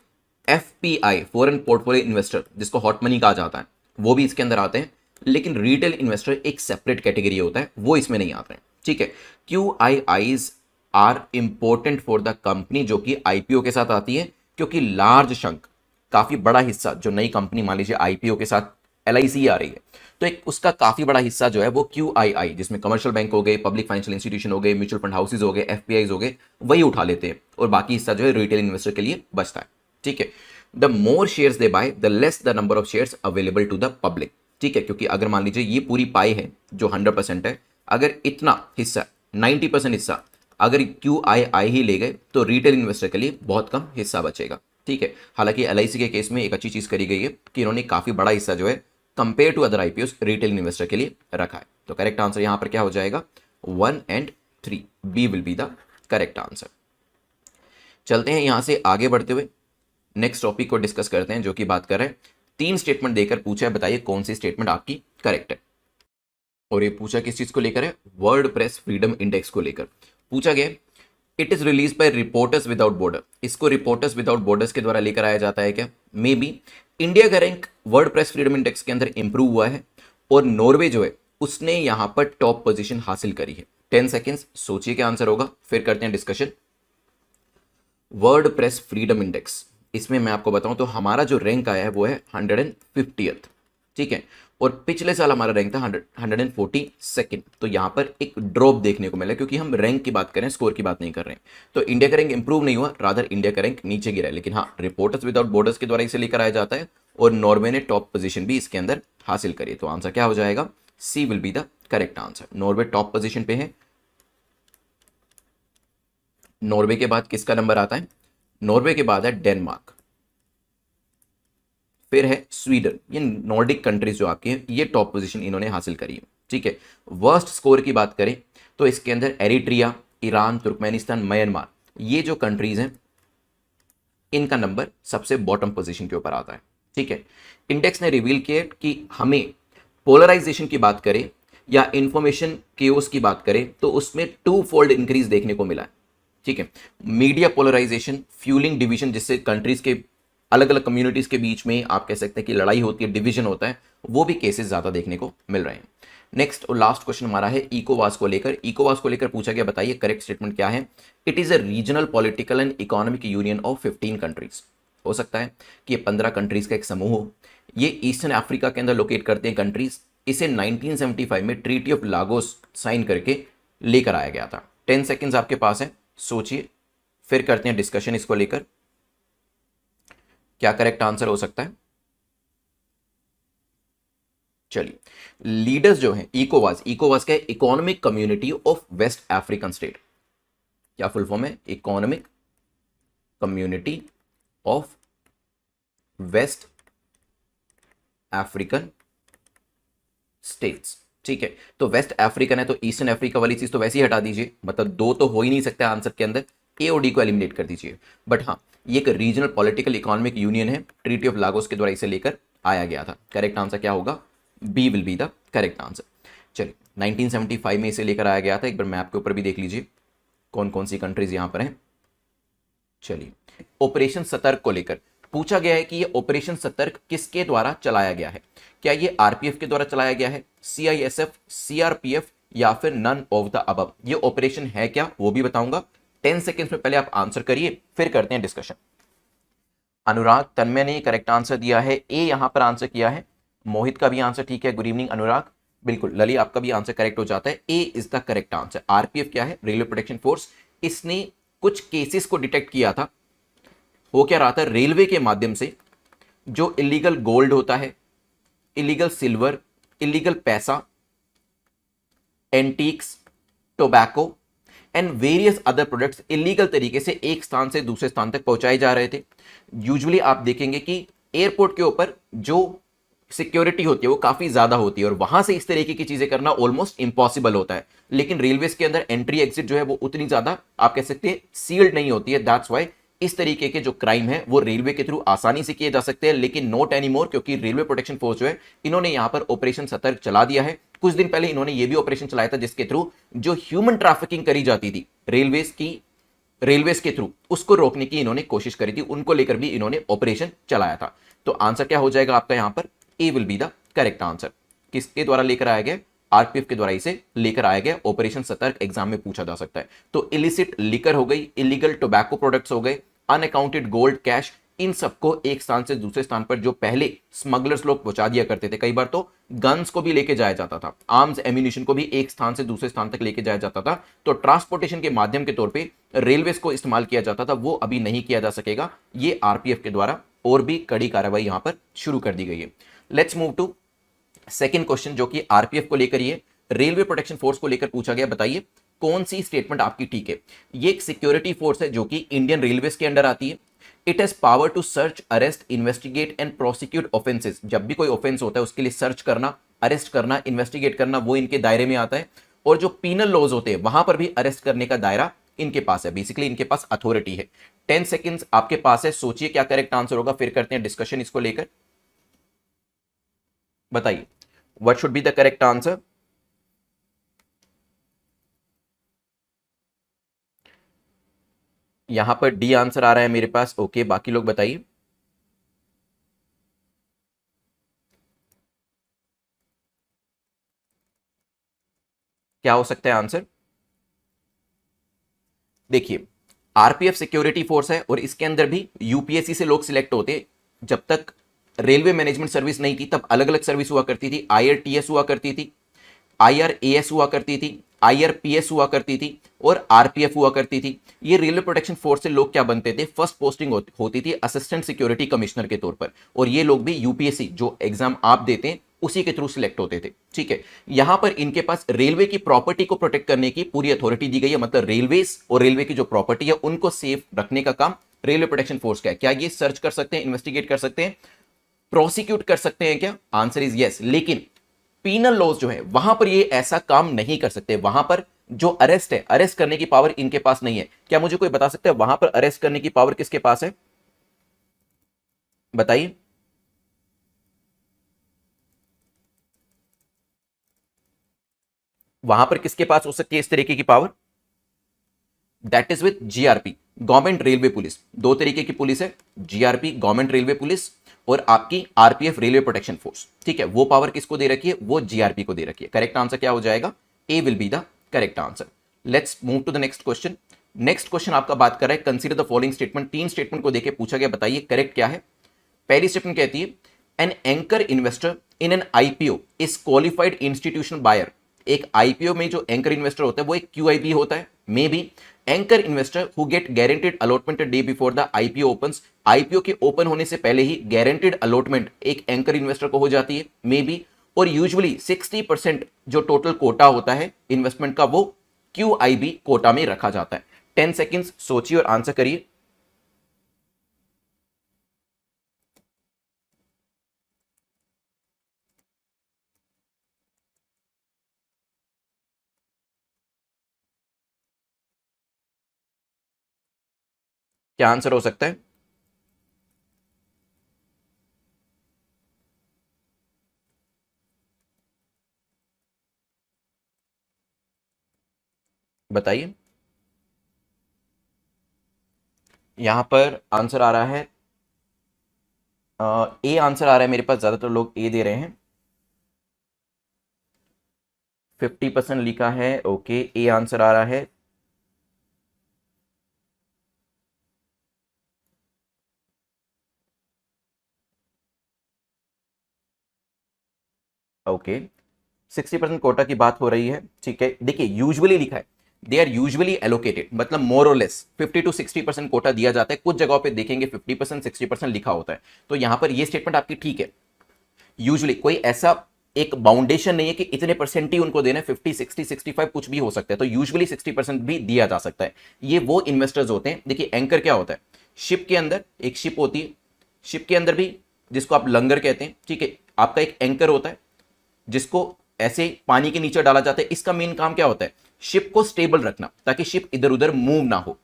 FPI, फॉरेन पोर्टफोलियो इन्वेस्टर, जिसको हॉट मनी कहा जाता है, वो भी इसके अंदर आते हैं। लेकिन रिटेल इन्वेस्टर एक सेपरेट कैटेगरी होता है, वो इसमें नहीं आते हैं, ठीक है। QIIs are important for the company, जो कि IPO के साथ आती है, क्योंकि लार्ज शंक, काफी बड़ा हिस्सा, जो नई कंपनी मान लीजिए IPO के साथ LIC आ रही है, तो एक उसका काफी बड़ा हिस्सा जो है वो QII, जिसमें कमर्शियल बैंक हो गए, पब्लिक फाइनेंशियल इंस्टीट्यूशन हो गए, म्यूचुअल फंड हाउसेज हो गए, FPIs हो गए, वही उठा लेते हैं और बाकी हिस्सा जो है रिटेल इन्वेस्टर के लिए बचता है, ठीक है। The more shares they buy, the less the number of shares available to the public, ठीक है। क्योंकि अगर मान लीजिए ये पूरी पाई है जो 100% है, अगर इतना हिस्सा 90% हिस्सा अगर QII ही ले गए तो रिटेल इन्वेस्टर के लिए बहुत कम हिस्सा बचेगा, ठीक है। हालांकि LIC के केस में एक अच्छी चीज करी गई है कि इन्होंने काफी बड़ा हिस्सा जो है compare to other IPOs retail investor के लिए रखा है। तो करेक्ट आंसर यहां पर क्या हो जाएगा? 1 and 3, B will be the correct answer. चलते हैं यहां से आगे बढ़ते हुए नेक्स्ट टॉपिक को डिस्कस करते हैं, जो कि बात कर रहे हैं 3 स्टेटमेंट देकर पूछा है, बताइए कौन सी स्टेटमेंट आपकी करेक्ट है। और ये पूछा किस चीज को लेकर है? वर्ल्ड प्रेस फ्रीडम इंडेक्स को लेकर पूछा गया। It is release bye reporters without border. इसको रिपोर्टर्स विदाउट बॉर्डर्स के द्वारा लेकर आया जाता है क्या? May be. इंडिया का rank world press freedom index के अंदर इंप्रूव हुआ है और नॉर्वे जो है उसने यहां पर टॉप पोजीशन हासिल करी है। 10 सेकेंड्स सोचिए क्या आंसर होगा, फिर करते हैं discussion. World press freedom index, इसमें मैं आपको बताऊं तो हमारा जो रैंक आया है वो है 150th, ठीक है। और पिछले साल हमारा रैंक था 142nd। तो यहां पर एक ड्रॉप देखने को मिला, क्योंकि हम रैंक की बात करें, स्कोर की बात नहीं कर रहे हैं। तो इंडिया का रैंक इंप्रूव नहीं हुआ, रादर इंडिया का रैंक नीचे गिरा है। लेकिन हाँ, रिपोर्टर्स विदाउट बॉर्डर्स के द्वारा इसे लेकर आया जाता है और नॉर्वे ने टॉप पोजीशन भी इसके अंदर हासिल करी। तो आंसर क्या हो जाएगा? C will be the correct answer. Norway top position पे है। नॉर्वे के बाद किसका नंबर आता है? नॉर्वे के बाद है डेनमार्क, फिर है स्वीडन। ये नॉर्डिक कंट्रीज जो आपकी हैं, ये टॉप पोजीशन इन्होंने हासिल करी है, ठीक है। वर्स्ट स्कोर की बात करें तो इसके अंदर एरिट्रिया, ईरान, तुर्कमेनिस्तान, म्यांमार, ये जो कंट्रीज हैं इनका नंबर सबसे बॉटम पोजीशन के ऊपर आता है, ठीक है। इंडेक्स ने रिवील किया कि हमें पोलराइजेशन की बात करें या इंफॉर्मेशन केओस की बात करें तो उसमें 2 फोल्ड इंक्रीज देखने को मिला है, ठीक है। मीडिया पोलराइजेशन, फ्यूलिंग डिवीजन, जिससे कंट्रीज के अलग अलग कम्युनिटीज के बीच में आप कह सकते हैं कि लड़ाई होती है, डिवीजन होता है, वो भी केसेस ज्यादा देखने को मिल रहे हैं। नेक्स्ट और लास्ट क्वेश्चन हमारा है इकोवास को लेकर। इकोवास को लेकर पूछा गया, बताइए करेक्ट स्टेटमेंट क्या है। It is a regional political and economic union of 15 countries. हो सकता है कि ये 15 कंट्रीज का एक समूह हो। ये ईस्टर्न अफ्रीका के अंदर लोकेट करते हैं कंट्रीज। इसे 1975 में ट्रीटी ऑफ लागोस साइन करके लेकर आया गया था। 10 सेकेंड्स आपके पास है, सोचिए फिर करते हैं डिस्कशन इसको लेकर, क्या करेक्ट आंसर हो सकता है। चलिए, लीडर्स जो हैं इकोवास, इकोवास क्या है, economic community of waste African state, क्या फुल फॉर्म है, economic community of waste African states. ठीक है, तो वेस्ट अफ्रीकन है तो ईस्टर्न अफ्रीका वाली चीज तो वैसे ही हटा दीजिए, मतलब दो तो हो ही नहीं सकता आंसर के अंदर, ए और डी को एलिमिनेट कर दीजिए। बट हाँ, ये एक रीजनल पॉलिटिकल इकोनॉमिक यूनियन है, ट्रीटी ऑफ लागोस के द्वारा इसे लेकर आया गया था। करेक्ट आंसर क्या होगा, B will be the correct answer. चलिए, 1975 में इसे लेकर आया गया था, एक बार मैप के ऊपर भी देख लीजिए कौन कौन सी कंट्रीज यहां पर हैं। चलिए, ऑपरेशन सतर्क को लेकर पूछा गया है कि ये ऑपरेशन सतर्क किसके द्वारा चलाया गया है, क्या ये आरपीएफ के द्वारा चलाया गया है, सीआईएसएफ, सीआरपीएफ या फिर नन ऑफ द अबव। ये ऑपरेशन है क्या वो भी बताऊंगा, 10 सेकेंड्स में पहले आप आंसर करिए, फिर करते हैं डिस्कशन। अनुराग तन्मय ने करेक्ट आंसर दिया है, ए यहां पर आंसर किया है, मोहित का भी आंसर ठीक है, गुड इवनिंग अनुराग, बिल्कुल लली आपका भी आंसर करेक्ट हो जाता है, A is the correct answer. RPF क्या है, रेलवे प्रोटेक्शन फोर्स, इसने कुछ केसेस को डिटेक्ट किया था। हो क्या रहा था, रेलवे के माध्यम से जो इलीगल गोल्ड होता है, इलीगल सिल्वर, इलीगल पैसा, antiques, tobacco and various other products illegal तरीके से एक स्थान से दूसरे स्थान तक पहुंचाए जा रहे थे। यूजुअली आप देखेंगे कि एयरपोर्ट के ऊपर जो सिक्योरिटी होती है वो काफी ज्यादा होती है और वहां से इस तरीके की चीजें करना ऑलमोस्ट इम्पॉसिबल होता है, लेकिन रेलवेज के अंदर एंट्री एग्जिट जो है वो उतनी ज्यादा आप कह सकते हैं सील्ड नहीं होती है। दैट्स वाई इस तरीके के जो क्राइम है वो रेलवे के थ्रू आसानी से किए जा सकते हैं, लेकिन नॉट एनी मोर, क्योंकि रेलवे प्रोटेक्शन फोर्स जो है इन्होंने यहां पर ऑपरेशन सतर्क चला दिया है। कुछ दिन पहले इन्होंने ये भी ऑपरेशन चलाया था जिसके थ्रू जो ह्यूमन ट्रैफिकिंग करी जाती थी रेलवेज के थ्रू, उसको रोकने की इन्होंने कोशिश करी थी, उनको लेकर भी इन्होंने ऑपरेशन चलाया था। तो आंसर क्या हो जाएगा आपका यहां पर, A will be the correct answer. किसके द्वारा लेकर आया गया, आरपीएफ के द्वारा इसे लेकर आया गया। ऑपरेशन सतर्क एग्जाम में पूछा जा सकता है। तो इलिसिट लिकर हो गई, इलीगल टोबैको प्रोडक्ट्स हो गए, अनअकाउंटेड गोल्ड, कैश, इन सबको एक स्थान से दूसरे स्थान पर जो पहले स्मगलर्स लोग पहुंचा दिया करते थे, कई बार तो गन्स को भी लेके जाया जाता था, आर्म्स एम्यूनिशन को भी एक स्थान से दूसरे स्थान तक लेके जाया जाता था, तो ट्रांसपोर्टेशन के माध्यम के तौर पे रेलवेज को इस्तेमाल किया जाता था, वो अभी नहीं किया जा सकेगा। ये आरपीएफ के द्वारा और भी कड़ी कार्रवाई यहां पर शुरू कर दी गई है। Let's move to second question, जो कि आरपीएफ को लेकर ये रेलवे प्रोटेक्शन फोर्स को लेकर पूछा गया। बताइए कौन सी स्टेटमेंट आपकी ठीक है। ये एक सिक्योरिटी फोर्स है जो कि इंडियन रेलवेज के अंडर आती है। It has power to search, arrest, investigate and prosecute offences. जब भी कोई ऑफेंस होता है उसके लिए सर्च करना, अरेस्ट करना, इन्वेस्टिगेट करना, वो इनके दायरे में आता है। और जो पीनल लॉज होते हैं वहां पर भी अरेस्ट करने का दायरा इनके पास है। बेसिकली इनके पास अथॉरिटी है। 10 सेकेंड्स आपके पास है, सोचिए क्या करेक्ट आंसर होगा, फिर करते हैं डिस्कशन इसको लेकर। बताइए what should be the correct answer. यहां पर डी आंसर आ रहा है मेरे पास। ओके, बाकी लोग बताइए। क्या हो सकता है आंसर। देखिए, आरपीएफ सिक्योरिटी फोर्स है और इसके अंदर भी यूपीएससी से लोग सिलेक्ट होते। जब तक रेलवे मैनेजमेंट सर्विस नहीं थी तब अलग अलग सर्विस हुआ करती थी। आईआरटीएस हुआ करती थी, आईआरएएस हुआ करती थी, आईआरपीएस हुआ करती थी और आरपीएफ हुआ करती थी। ये रेलवे प्रोटेक्शन फोर्स से लोग क्या बनते थे, फर्स्ट पोस्टिंग होती थी असिस्टेंट सिक्योरिटी कमिश्नर के तौर पर, और ये लोग भी यूपीएससी जो एग्जाम आप देते हैं उसी के थ्रू सिलेक्ट होते थे। ठीक है, यहां पर इनके पास रेलवे की प्रॉपर्टी को प्रोटेक्ट करने की पूरी अथॉरिटी दी गई है। मतलब रेलवेज और रेलवे की जो प्रॉपर्टी है उनको सेफ रखने का काम रेलवे प्रोटेक्शन फोर्स का है। क्या ये सर्च कर सकते हैं, इन्वेस्टिगेट कर सकते हैं, प्रोसिक्यूट कर सकते हैं क्या? Answer is yes. लेकिन पीनल लॉज जो है वहां पर ये ऐसा काम नहीं कर सकते। वहां पर जो अरेस्ट है, अरेस्ट करने की पावर इनके पास नहीं है। क्या मुझे कोई बता सकता है वहां पर अरेस्ट करने की पावर किसके पास है? बताइए। वहां पर किसके पास हो सकती है इस तरीके की power? That is with GRP, government railway police. दो तरीके की पुलिस है, जीआरपी गवर्नमेंट रेलवे पुलिस और आपकी आरपीएफ रेलवे प्रोटेक्शन फोर्स। ठीक है, वो पावर किसको दे रखी है? वो जीआरपी को दे रखी है। करेक्ट आंसर क्या हो जाएगा? A will be the correct answer. Let's move to the next question. Next question आपका बात कर रहा है कंसीडर द फॉलोइंग स्टेटमेंट। तीन स्टेटमेंट को देके पूछा गया, बताइए करेक्ट क्या है। पहली स्टेटमेंट कहती है an anchor investor in an IPO is qualified institutional buyer. एक आईपीओ में जो एंकर इन्वेस्टर होता है वो एक क्यूआईबी होता है, may be anchor investor who get guaranteed allotment day before the IPO opens, IPO के ओपन होने से पहले ही गारंटेड अलॉटमेंट एक एंकर इन्वेस्टर को हो जाती है, मे बी। और यूजुअली 60% जो टोटल कोटा होता है इन्वेस्टमेंट का वो क्यूआईबी कोटा में रखा जाता है। 10 सेकेंड्स सोचिए और आंसर करिए। क्या आंसर हो सकता है? बताइए। यहां पर आंसर आ रहा है, ए आंसर आ रहा है मेरे पास, ज्यादातर लोग ए दे रहे हैं। 50% लिखा है, ओके, ए आंसर आ रहा है। ओके, 60% कोटा की बात हो रही है, ठीक है। देखिए यूजुअली लिखा है, दे आर यूजुअली एलोकेटेड, मतलब मोर और लेस 50 to 60% कोटा दिया जाता है। कुछ जगहों पे देखेंगे 50% 60% लिखा होता है। तो यहां पर ये स्टेटमेंट आपकी ठीक है। यूजुअली कोई ऐसा एक बाउंडेशन नहीं है कि इतने परसेंट ही उनको देना है, 50 60 65 कुछ भी हो सकता है। तो यूजुअली 60% भी दिया जा सकता है। ये वो इन्वेस्टर्स होते हैं। देखिए एंकर क्या होता है, शिप के अंदर एक शिप होती है, शिप के अंदर भी जिसको आप लंगर कहते हैं, ठीक है, आपका एक एंकर होता है जिसको ऐसे पानी के नीचे डाला जाता है। इसका मेन काम क्या होता है, शिप को स्टेबल रखना ताकि शिप इधर उधर मूव ना हो।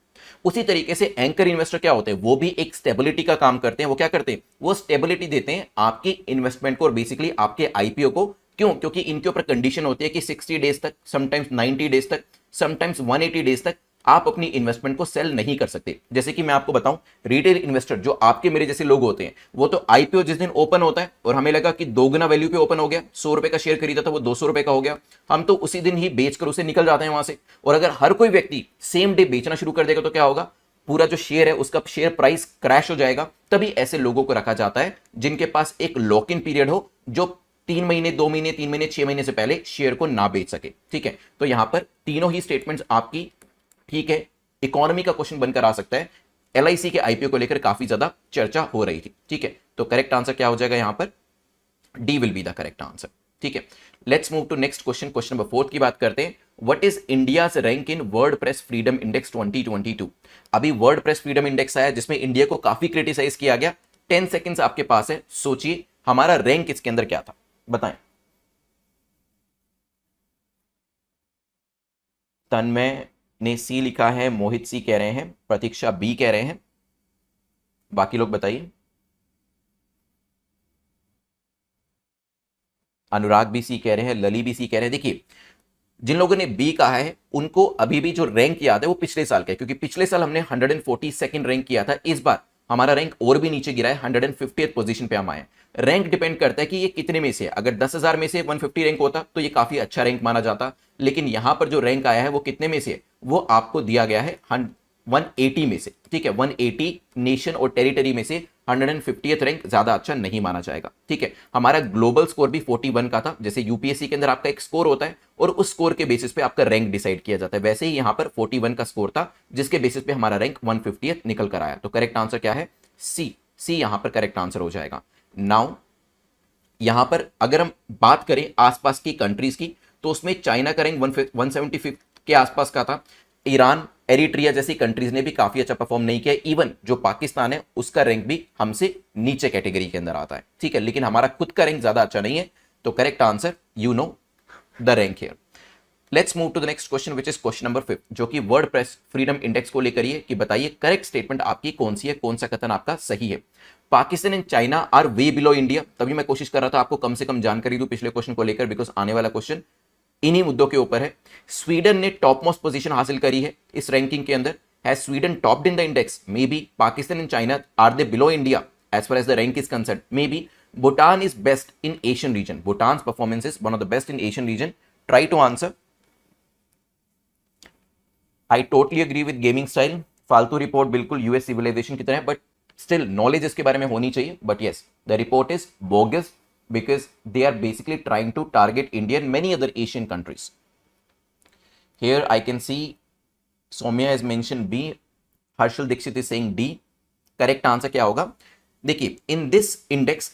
उसी तरीके से एंकर इन्वेस्टर क्या होते हैं, वो भी एक स्टेबिलिटी का काम करते हैं। वो क्या करते हैं, वो स्टेबिलिटी देते हैं आपकी इन्वेस्टमेंट को और बेसिकली आपके आईपीओ को। क्यों? क्योंकि इनके ऊपर कंडीशन होती है कि 60 डेज तक, समटाइम्स 90 डेज तक, समटाइम्स 180 डेज तक आप अपनी इन्वेस्टमेंट को सेल नहीं कर सकते। जैसे कि मैं आपको बताऊं, रिटेल इन्वेस्टर जो आपके मेरे जैसे लोग होते हैं, वो तो आईपीओ जिस दिन ओपन होता है और हमें लगा कि दोगुना वैल्यू पे ओपन हो गया, 100 रुपए का शेयर खरीदा था वो 200 रुपए का हो गया, हम तो उसी दिन ही बेचकर उसे निकल जाते हैं वहां से। और अगर हर कोई व्यक्ति सेम डे बेचना शुरू कर देगा तो क्या होगा, पूरा जो शेयर है उसका शेयर प्राइस क्रैश हो जाएगा। तभी ऐसे लोगों को रखा जाता है जिनके पास एक लॉक इन पीरियड हो, जो 3 महीने, 2 महीने, 3 महीने, 6 महीने से पहले शेयर को ना बेच सके, ठीक है। तो यहां पर तीनों ही स्टेटमेंट्स आपकी ठीक है। इकोनॉमी का क्वेश्चन बनकर आ सकता है। एलआईसी के आईपीओ को लेकर काफी ज्यादा चर्चा हो रही थी, ठीक है। तो करेक्ट आंसर क्या हो जाएगा यहां पर, D will be the correct answer, ठीक है। Let's move to next question. Question number 4 की बात करते हैं। What is India's rank in world press freedom index 2022? अभी वर्डप्रेस फ्रीडम इंडेक्स आया जिसमें इंडिया को काफी क्रिटिसाइज किया गया। 10 सेकेंड्स आपके पास है, सोचिए हमारा रैंक इसके अंदर क्या था, बताएं। तन्मय ने सी लिखा है, मोहित सी कह रहे हैं, प्रतीक्षा बी कह रहे हैं, बाकी लोग बताइए। अनुराग भी सी कह रहे हैं, लली भी सी कह रहे हैं। देखिए जिन लोगों ने बी कहा है उनको अभी भी जो रैंक याद है वो पिछले साल का है, क्योंकि पिछले साल हमने 142nd रैंक किया था। इस बार हमारा रैंक और भी नीचे गिरा है, 150th पोजीशन पे हम आए। रैंक डिपेंड करता है कि ये कितने में से, अगर 10,000 में से 150 रैंक होता तो ये काफी अच्छा रैंक माना जाता, लेकिन यहां पर जो रैंक आया है वो कितने में से, वो आपको दिया गया है 180 में से, ठीक है। 180 नेशन और टेरिटरी में से 150th रैंक ज्यादा अच्छा नहीं माना जाएगा, ठीक है। हमारा ग्लोबल स्कोर भी 41 का था। जैसे यूपीएससी के अंदर आपका एक स्कोर होता है और उस स्कोर के बेसिस पे आपका रैंक डिसाइड किया जाता है, वैसे ही यहां पर 41 का स्कोर था जिसके बेसिस पे हमारा रैंक 150th निकल कर आया। तो करेक्ट आंसर क्या है, सी। सी यहां पर करेक्ट आंसर हो जाएगा। नाउ यहां पर अगर हम बात करें आसपास की कंट्रीज की, तो उसमें चाइना का रैंक 175 के आसपास का था। ईरान, एरिट्रिया जैसी कंट्रीज ने भी काफी अच्छा परफॉर्म नहीं किया। इवन जो पाकिस्तान है उसका रैंक भी हमसे नीचे कैटेगरी के अंदर आता है, ठीक है, लेकिन हमारा खुद का रैंक ज्यादा अच्छा नहीं है। तो correct answer, you know the rank here. Let's move to the next question which is question number 5, जो कि वर्डप्रेस फ्रीडम इंडेक्स को लेकर ये कि बताइए करेक्ट स्टेटमेंट आपकी कौन सी है, कौन सा कथन आपका सही है। Pakistan and China are way below India. तभी मैं कोशिश कर रहा था आपको कम से कम जानकारी दूं पिछले क्वेश्चन को लेकर, बिकॉज आने वाला क्वेश्चन इन्हीं मुद्दों के ऊपर है। स्वीडन ने टॉप मोस्ट पोजीशन हासिल करी है इस रैंकिंग के अंदर। Has Sweden topped in the index? Maybe. Pakistan and China, are they below India as far as the rank is concern? Maybe. Bhutan is best in Asian region. Bhutan's performance is one of the best in Asian region. Try to answer. I totally agree with gaming style. फालतू रिपोर्ट बिल्कुल यूएस सिविलाइजेशन की तरह है, बट स्टिल नॉलेज इसके बारे में होनी चाहिए। But yes, the report is bogus because they are basically trying to target India and many other Asian countries. Here I can see Soumya has mentioned B, Harshal Dixit is saying D. Correct answer क्या होगा? देखिए, in this index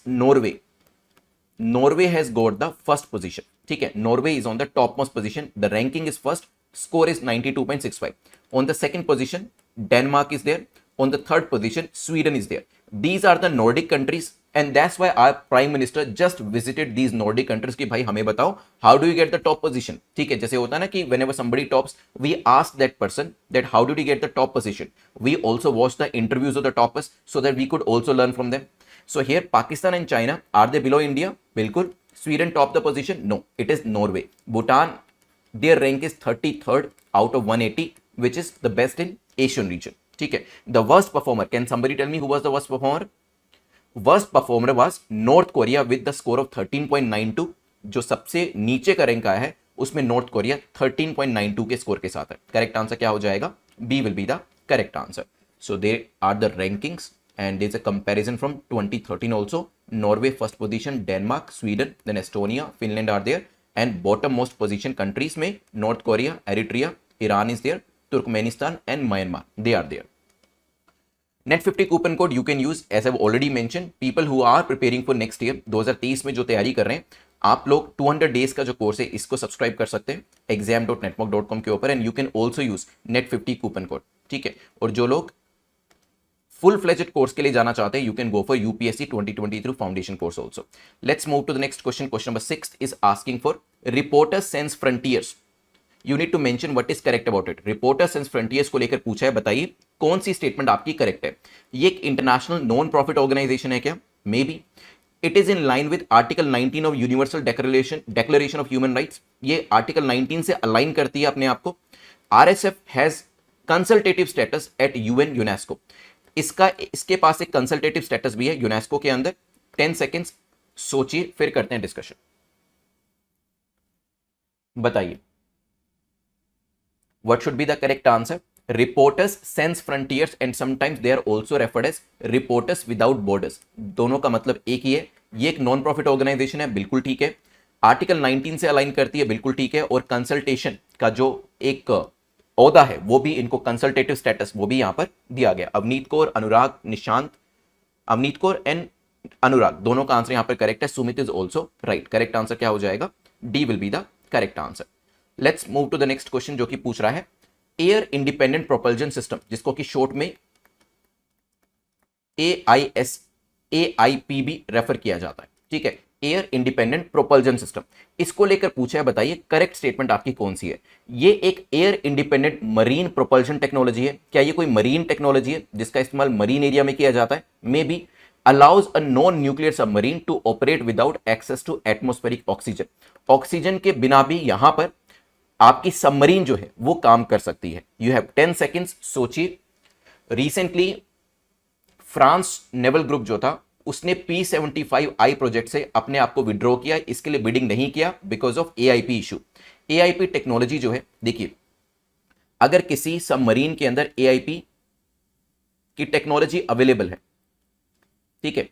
Norway has got the first position. ठीक है, Norway is on the top most position, the ranking is first, score is 92.65. On the second position Denmark is there, on the third position Sweden is there. These are the Nordic countries and that's why our prime minister just visited these Nordic countries कि भाई हमें बताओ how do you get the top position. ठीक है, जैसे होता है ना कि whenever somebody tops we ask that person that how did he get the top position. We also watch the interviews of the toppers so that we could also learn from them. So here Pakistan and China, are they below India? बिल्कुल. Sweden top the position? No, it is Norway. Bhutan, their rank is 33rd out of 180 which is the best in Asian region. ठीक है. The worst performer, can somebody tell me who was the worst performer? Worst performer was north Korea with the score of 13.92. जो सबसे नीचे का रैंक आया है उसमें नॉर्थ कोरिया 13.92 के स्कोर के साथ है. करेक्ट आंसर क्या हो जाएगा? B will be the correct answer. So they are the rankings and there is a comparison from 2013 also. Norway first position, Denmark, Sweden, then Estonia, Finland are there and bottom most position countries में North Korea, Eritrea, Iran is there, Turkmenistan and Myanmar, they are there. Net 50 coupon code you can use as I already mention. People who are preparing for next year 2023 में जो तैयारी कर रहे हैं, आप लोग 200 डेज का जो कोर्स है इसको सब्सक्राइब कर सकते हैं exam.network.com के ऊपर and you can also use Net 50 coupon code. ठीक है, और जो लोग फुल फ्लेजेड कोर्स के लिए जाना चाहते हैं you can go for UPSC 2023 foundation course also. Let's move to the next question. Question number 6 is asking for reporter sans frontiers. You need to mention what is correct about it. Reporter sans frontiers को लेकर पूछा है, बताइए कौन सी स्टेटमेंट आपकी करेक्ट है. ये एक इंटरनेशनल नॉन प्रॉफिट ऑर्गेनाइजेशन है क्या? May be. It is in line with article 19 of universal declaration of human rights. ये आर्टिकल 19 से अलाइन करती है अपने आप को. RSF has consultative status at UN UNESCO. इसके पास एक कंसल्टेटिव स्टेटस भी है यूनेस्को के अंदर. 10 सेकेंड्स सोचिए, फिर करते हैं डिस्कशन. बताइए what should be the correct answer. Reporters sans frontiers and sometimes they are also referred as reporters without borders. दोनों का मतलब एक ही है. ये एक नॉन प्रॉफिट ऑर्गेनाइजेशन है, बिल्कुल ठीक है. आर्टिकल 19 से अलाइन करती है, बिल्कुल ठीक है. और कंसल्टेशन का जो एक ओहदा है वो भी इनको कंसल्टेटिव स्टेटस वो भी यहां पर दिया गया. अवनीत कौर, अनुराग, निशांत, अवनीत कौर एंड अनुराग दोनों का आंसर यहां पर करेक्ट है. Sumit is also right. Correct answer क्या हो जाएगा? D will be the correct answer. Let's move to the next question जो कि पूछ रहा है एयर इंडिपेंडेंट प्रोपल्जन सिस्टम, जिसको कि शॉर्ट में AIP भी रेफर किया जाता है. ठीक है, एयर इंडिपेंडेंट प्रोपल्जन सिस्टम, इसको लेकर पूछा है, बताइए करेक्ट स्टेटमेंट आपकी कौन सी है. ये एक air independent marine propulsion technology है. क्या ये कोई मरीन टेक्नोलॉजी है जिसका इस्तेमाल मरीन एरिया में किया जाता है? Maybe. Allows a non nuclear submarine to operate without access to atmospheric oxygen. Oxygen के बिना भी यहां पर आपकी सबमरीन जो है वो काम कर सकती है. यू हैव 10 सेकेंड्स, सोचिए. रिसेंटली फ्रांस नेवल ग्रुप जो था उसने P75I प्रोजेक्ट से अपने आप को विड्रॉ किया. इसके लिए बिडिंग नहीं किया because of AIP issue. AIP technology जो है, देखिए अगर किसी सबमरीन के अंदर AIP की टेक्नोलॉजी अवेलेबल है, ठीक है,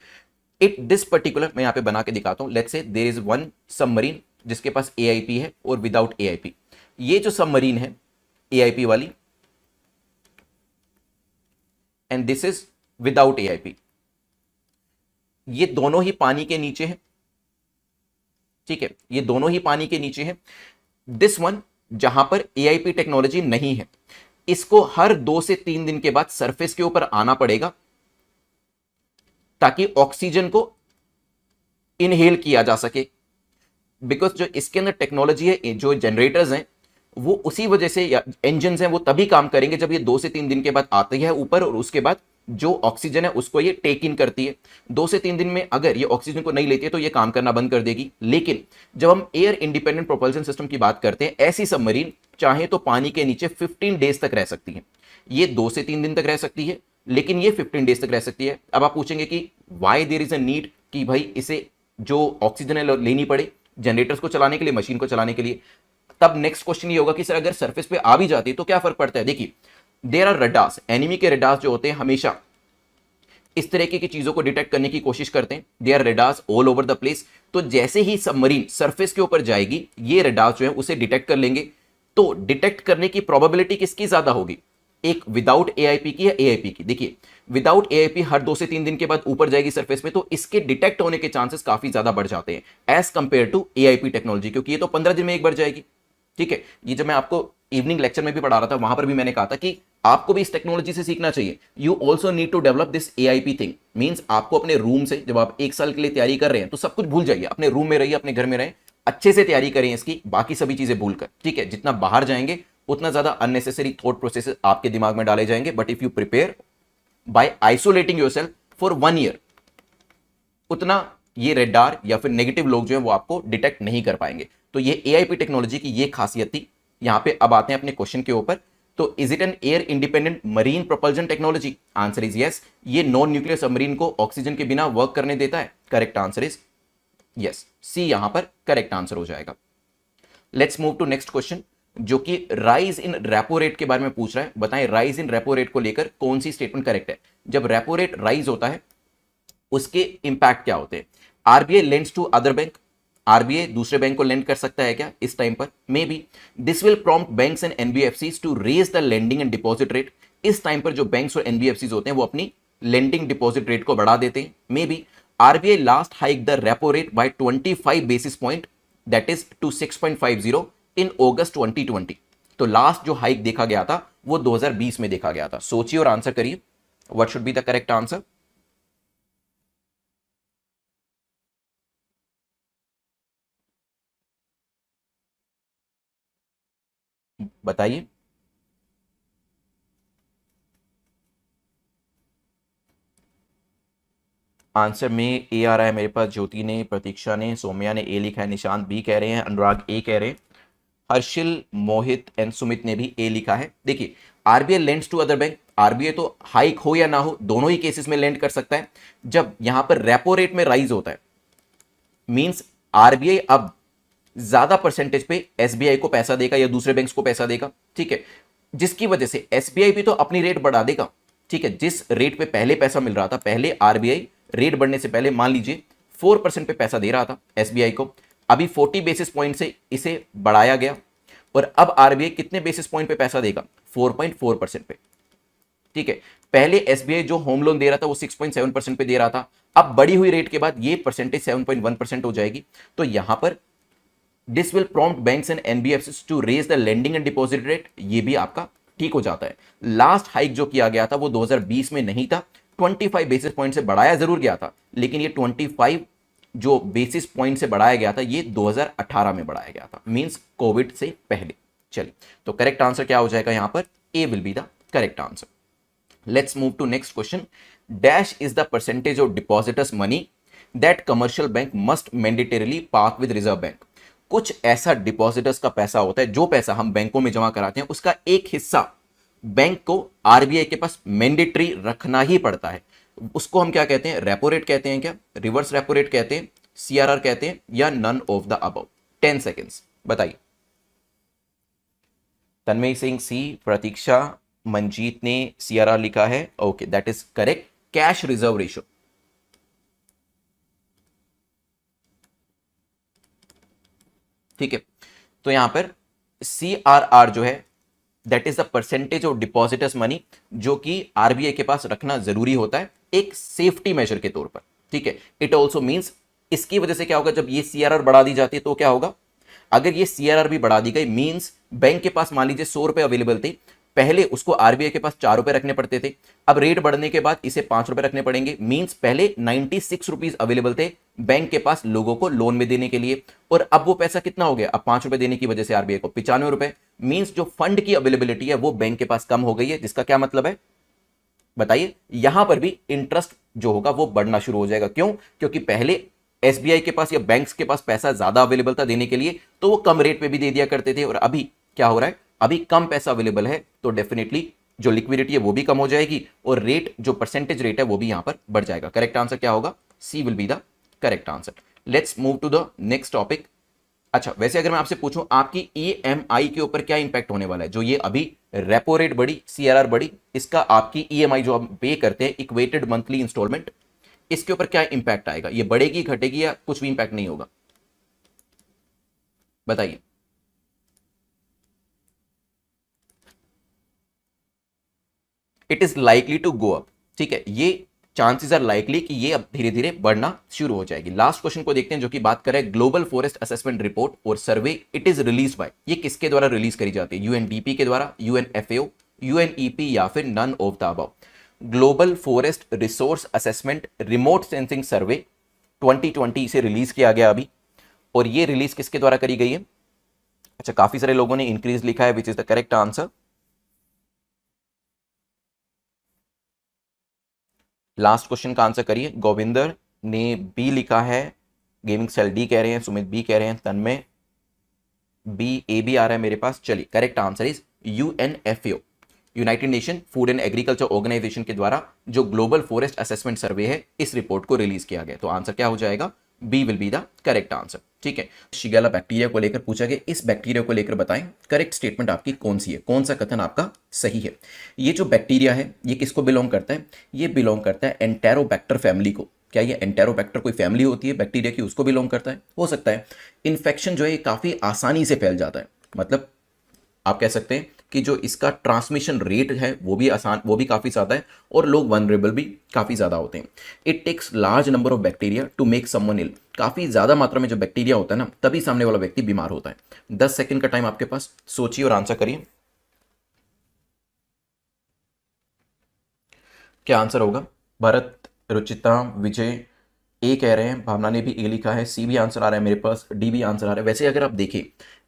इट दिस पर्टिकुलर मैं यहां पे बना के दिखाता हूं. Let's say there is one submarine जिसके पास AIP है और विदाउट AIP. ये जो सबमरीन है AIP वाली and this is without AIP. ये दोनों ही पानी के नीचे है. ठीक है, ये दोनों ही पानी के नीचे है. दिस वन जहां पर AIP टेक्नोलॉजी नहीं है, इसको हर 2 से 3 दिन के बाद सरफेस के ऊपर आना पड़ेगा ताकि ऑक्सीजन को इनहेल किया जा सके. बिकॉज जो इसके अंदर टेक्नोलॉजी है, जो जनरेटर्स हैं वो उसी वजह से, या इंजन हैं वो तभी काम करेंगे जब ये 2 से 3 दिन के बाद आती है ऊपर, और उसके बाद जो ऑक्सीजन है उसको ये टेक इन करती है. 2 से 3 दिन में अगर ये ऑक्सीजन को नहीं लेती है तो ये काम करना बंद कर देगी. लेकिन जब हम एयर इंडिपेंडेंट प्रोपल्शन सिस्टम की बात करते हैं, ऐसी सबमरीन चाहे तो पानी के नीचे 15 डेज तक रह सकती है. ये 2 से 3 दिन तक रह सकती है, लेकिन ये 15 डेज तक रह सकती है. अब आप पूछेंगे कि why there is a need कि भाई इसे जो ऑक्सीजन है लेनी पड़े जनरेटर्स को चलाने के लिए, मशीन को चलाने के लिए. तब नेक्स्ट क्वेश्चन ये होगा कि सर अगर सरफेस पे आ भी जाती है तो क्या फर्क पड़ता है. देखिए देयर आर रडार्स, एनिमी के रडार्स जो होते हैं हमेशा इस तरीके की चीजों को डिटेक्ट करने की कोशिश करते हैं। They are radars all over the place. तो जैसे ही सबमरीन सरफेस के ऊपर जाएगी, ये रेडार्स जो है उसे डिटेक्ट कर लेंगे। तो डिटेक्ट करने की प्रोबेबिलिटी किसकी ज्यादा होगी, एक विदाउट एआईपी की या एआईपी की? देखिए, विदाउट एआईपी हर 2 से 3 दिन के बाद ऊपर जाएगी सरफेस में, तो इसके डिटेक्ट होने के चांसेस काफी ज्यादा बढ़ जाते हैं as compare to AIP technology, क्योंकि ये तो 15 दिन में एक बार जाएगी। ठीक है, ये जब मैं आपको इवनिंग लेक्चर में भी पढ़ा रहा था, वहां पर भी मैंने कहा था कि आपको भी इस टेक्नोलॉजी से सीखना चाहिए। You also need to develop this AIP thing. Means आपको अपने रूम से, जब आप 1 साल के लिए तैयारी कर रहे हैं, तो सब कुछ भूल जाइए, अपने रूम में रहिए, अपने घर में रहें, अच्छे से तैयारी करें इसकी, बाकी सभी चीजें भूलकर। ठीक है, जितना बाहर जाएंगे उतना ज्यादा अननेसेसरी थॉट प्रोसेसेस आपके दिमाग में डाले जाएंगे। But if you prepare by isolating yourself for 1 year, उतना ये रेडार या फिर नेगेटिव लोग जो है वो आपको डिटेक्ट नहीं कर पाएंगे। तो ये एआईपी टेक्नोलॉजी की ये खासियत थी। यहां पे अब आते हैं अपने क्वेश्चन के ऊपर। तो is it an air independent marine propulsion technology? Answer is yes. ये नॉन न्यूक्लियर सबमरीन को ऑक्सीजन के बिना वर्क करने देता है? Correct answer is yes, C यहां पर करेक्ट आंसर हो जाएगा। Let's move to next question, जो कि राइज इन रेपो रेट के बारे में पूछ रहा है। बताएं, राइज इन रेपो रेट को लेकर कौन सी स्टेटमेंट करेक्ट है? जब रेपो रेट राइज होता है उसके इंपैक्ट क्या होते हैं? RBI lends to other bank, RBI दूसरे बैंक को लेंड कर सकता है क्या इस टाइम पर? Maybe. This will prompt banks and NBFCs to raise the lending and deposit rate. इस टाइम पर जो बैंक्स और एनबीएफसीज होते हैं वो अपनी लेंडिंग डिपॉजिट रेट को बढ़ा देते हैं। May be. RBI last hike the repo rate by 25 basis point, that is to 6.50 in August 2020। तो लास्ट जो हाइक देखा गया था वो 2020 में देखा गया था। सोचिए और आंसर करिए, what should be the correct answer? बताइए। आंसर में ए आ रहा है मेरे पास। ज्योति ने, प्रतीक्षा ने, सौम्या ने ए लिखा है, निशांत बी कह रहे हैं, अनुराग ए कह रहे हैं, हर्षिल, मोहित एंड सुमित ने भी ए लिखा है। देखिए, RBI lends to other bank, RBI तो हाइक हो या ना हो दोनों ही केसेस में लेंड कर सकता है। जब यहां पर रेपो रेट में राइज होता है, मींस आरबीआई अब ज्यादा परसेंटेज पे एसबीआई को पैसा देगा या दूसरे बैंक्स को पैसा देगा। ठीक है, जिसकी वजह से एसबीआई भी तो अपनी रेट बढ़ा देगा। ठीक है, जिस रेट पे पहले पैसा मिल रहा था, पहले आरबीआई रेट बढ़ने से पहले मान लीजिए 4% पे पैसा दे रहा था एसबीआई को, अभी 40 बेसिस पॉइंट से इसे बढ़ाया गया और अब आरबीआई कितने बेसिस पॉइंट पे पैसा देगा? 4.4% पे। ठीक है, पहले एसबीआई जो होम लोन दे रहा था वो 6.7% पे दे रहा था, अब बढ़ी हुई रेट के बाद ये परसेंटेज 7.1% हो जाएगी। तो यहां पर this will prompt banks and NBFCs to raise the lending and deposit rate, ये भी आपका ठीक हो जाता है। लास्ट हाइक जो किया गया था वो 2020 में नहीं था, 25 बेसिस पॉइंट से बढ़ाया जरूर गया था, लेकिन ये 25 जो बेसिस पॉइंट से बढ़ाया गया था ये 2018 में बढ़ाया गया था, मींस कोविड से पहले। चलिए, तो करेक्ट आंसर क्या हो जाएगा यहां पर? A will be the correct answer. Let's move to next question. Dash is the percentage of depositors money that commercial bank must mandatorily park with reserve bank. कुछ ऐसा डिपॉजिटर्स का पैसा होता है, जो पैसा हम बैंकों में जमा कराते हैं उसका एक हिस्सा बैंक को आरबीआई के पास मैंडेटरी रखना ही पड़ता है। उसको हम क्या कहते हैं? रेपो रेट कहते हैं क्या, रिवर्स रेपो रेट कहते हैं, सीआरआर कहते हैं, या none of the above? 10 seconds बताइए। तन्मय सिंह सी, प्रतीक्षा, मंजीत ने सीआरआर लिखा है। Okay, that is correct, cash reserve ratio. ठीक है, तो यहां पर सीआरआर जो है that is the percentage of depositors money, जो कि आरबीआई के पास रखना जरूरी होता है एक सेफ्टी मेजर के तौर पर। ठीक है, इट ऑल्सो मींस, इसकी वजह से क्या होगा, जब ये सीआरआर बढ़ा दी जाती है तो क्या होगा, अगर ये सीआरआर भी बढ़ा दी गई, मींस बैंक के पास मान लीजिए 100 रुपए अवेलेबल थे, पहले उसको आरबीआई के पास 4 रुपए रखने पड़ते थे, अब रेट बढ़ने के बाद इसे 5 रुपए रखने पड़ेंगे। मींस पहले 96 रुपीज अवेलेबल थे बैंक के पास लोगों को लोन में देने के लिए, और अब वो पैसा कितना हो गया? अब 5 रुपए देने की वजह से आरबीआई को 95 रुपए। मींस जो फंड की अवेलेबिलिटी है वो बैंक के पास कम हो गई है, जिसका क्या मतलब है बताइए? यहां पर भी इंटरेस्ट जो होगा वो बढ़ना शुरू हो जाएगा। क्यों? क्योंकि पहले एसबीआई के पास या बैंक्स के पास पैसा ज्यादा अवेलेबल था देने के लिए, तो वो कम रेट पे भी दे दिया करते थे, और अभी क्या हो रहा है, अभी कम पैसा अवेलेबल है, तो डेफिनेटली जो लिक्विडिटी है वो भी कम हो जाएगी, और रेट जो परसेंटेज रेट है वो भी यहां पर बढ़ जाएगा। करेक्ट आंसर क्या होगा? C will be the correct answer. Let's move to the next topic. अच्छा, वैसे अगर मैं आपसे पूछूं आपकी ईएमआई के ऊपर क्या इंपैक्ट होने वाला है, जो ये अभी रेपो रेट बढ़ी, सीआरआर बढ़ी, इसका आपकी ईएमआई जो आप पे करते हैं इक्वेटेड मंथली इंस्टॉलमेंट, इसके ऊपर क्या इंपैक्ट आएगा? ये बढ़ेगी, घटेगी, या कुछ भी इंपैक्ट नहीं होगा? बताइए। It is likely to go up. ठीक है, ये चांसेस आर लाइकली कि ये अब धीरे धीरे बढ़ना शुरू हो जाएगी। लास्ट क्वेश्चन को देखते हैं, जो कि बात कर रहे हैं ग्लोबल फॉरेस्ट असेसमेंट रिपोर्ट और सर्वे। इट इज रिलीज बाय, ये किसके द्वारा रिलीज करी जाती है? यूएनडीपी के द्वारा, यूएनएफएओ, यूएनईपी, या फिर none of the above. Global forest resource assessment remote sensing survey 2020 से रिलीज किया गया अभी, और ये रिलीज किसके द्वारा करी गई है? अच्छा, काफी सारे लोगों ने इंक्रीज लिखा है, which is the correct answer. Last question का आंसर करिए। गोविंदर ने बी लिखा है, गेमिंग सेल डी कह रहे हैं, सुमित बी कह रहे हैं, तन्मय बी, ए भी आ रहा है मेरे पास। चलिए, correct answer is UNFAO, United Nation Food and Agriculture Organization के द्वारा जो ग्लोबल फॉरेस्ट असेसमेंट सर्वे है, इस रिपोर्ट को रिलीज किया गया। तो आंसर क्या हो जाएगा? B will be the correct answer. ठीक है, शिगेला बैक्टीरिया को लेकर पूछा गया, इस बैक्टीरिया को लेकर बताएं करेक्ट स्टेटमेंट आपकी कौन सी है, कौन सा कथन आपका सही है। ये जो बैक्टीरिया है ये किसको बिलोंग करता है? ये बिलोंग करता है एंटेरोबैक्टर फैमिली को। क्या ये एंटेरोबैक्टर कोई फैमिली होती है बैक्टीरिया की, उसको बिलोंग करता है? हो सकता है। इन्फेक्शन जो है काफी आसानी से फैल जाता है, मतलब आप कह सकते हैं कि जो इसका ट्रांसमिशन रेट है वो भी आसान, वो भी काफ़ी ज़्यादा है, और लोग वनरेबल भी काफ़ी ज़्यादा होते हैं। It takes large number of bacteria to make someone ill, काफ़ी ज़्यादा मात्रा में जो बैक्टीरिया होता है ना, तभी सामने वाला व्यक्ति बीमार होता है। 10 सेकंड का टाइम आपके पास, सोचिए और आंसर करिए। क्या आंसर होगा? भरत, रुचिता, विजय ए कह रहे हैं, भावना ने भी ए लिखा है, सी भी आंसर आ रहा है मेरे पास, डी भी आंसर आ रहा है। वैसे अगर आप देखें,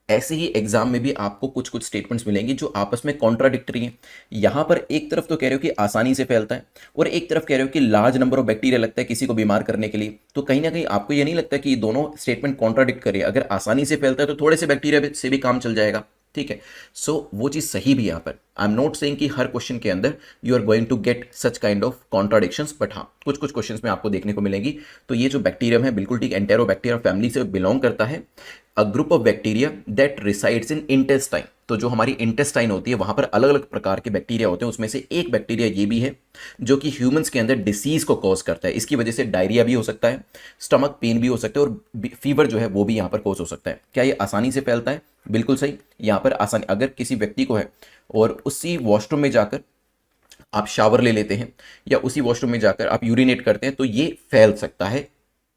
ऐसे ही एग्जाम में भी आपको कुछ कुछ स्टेटमेंट्स मिलेंगी जो आपस में कॉन्ट्राडिक्टरी हैं। यहां पर एक तरफ तो कह रहे हो कि आसानी से फैलता है, और एक तरफ कह रहे हो कि लार्ज नंबर ऑफ बैक्टीरिया लगता है किसी को बीमार करने के लिए। तो कहीं ना कहीं आपको ये नहीं लगता कि ये दोनों स्टेटमेंट कॉन्ट्राडिक्ट करे? अगर आसानी से फैलता है तो थोड़े से बैक्टीरिया से भी काम चल जाएगा। ठीक है, सो वो चीज़ सही भी यहाँ पर। आई एम नॉट सेइंग कि हर क्वेश्चन के अंदर you are going to get such kind of contradictions, but हाँ, कुछ कुछ क्वेश्चंस में आपको देखने को मिलेगी। तो ये जो बैक्टीरियम है बिल्कुल ठीक एंटेरोबैक्टीरिया फैमिली से बिलोंग करता है। A group of bacteria that resides in intestine, तो जो हमारी इंटेस्टाइन होती है वहां पर अलग अलग प्रकार के बैक्टीरिया होते हैं, उसमें से एक बैक्टीरिया ये भी है जो कि ह्यूमंस के अंदर डिसीज को कॉज करता है। इसकी वजह से डायरिया भी हो सकता है, स्टमक पेन भी हो सकता है, और फीवर जो है वो भी यहाँ पर कॉज हो सकता है। क्या ये आसानी से फैलता है? बिल्कुल सही। यहाँ पर आसानी, अगर किसी व्यक्ति को है और उसी वॉशरूम में जाकर आप शावर ले लेते हैं, या उसी वॉशरूम में जाकर आप यूरिनेट करते हैं, तो ये फैल सकता है।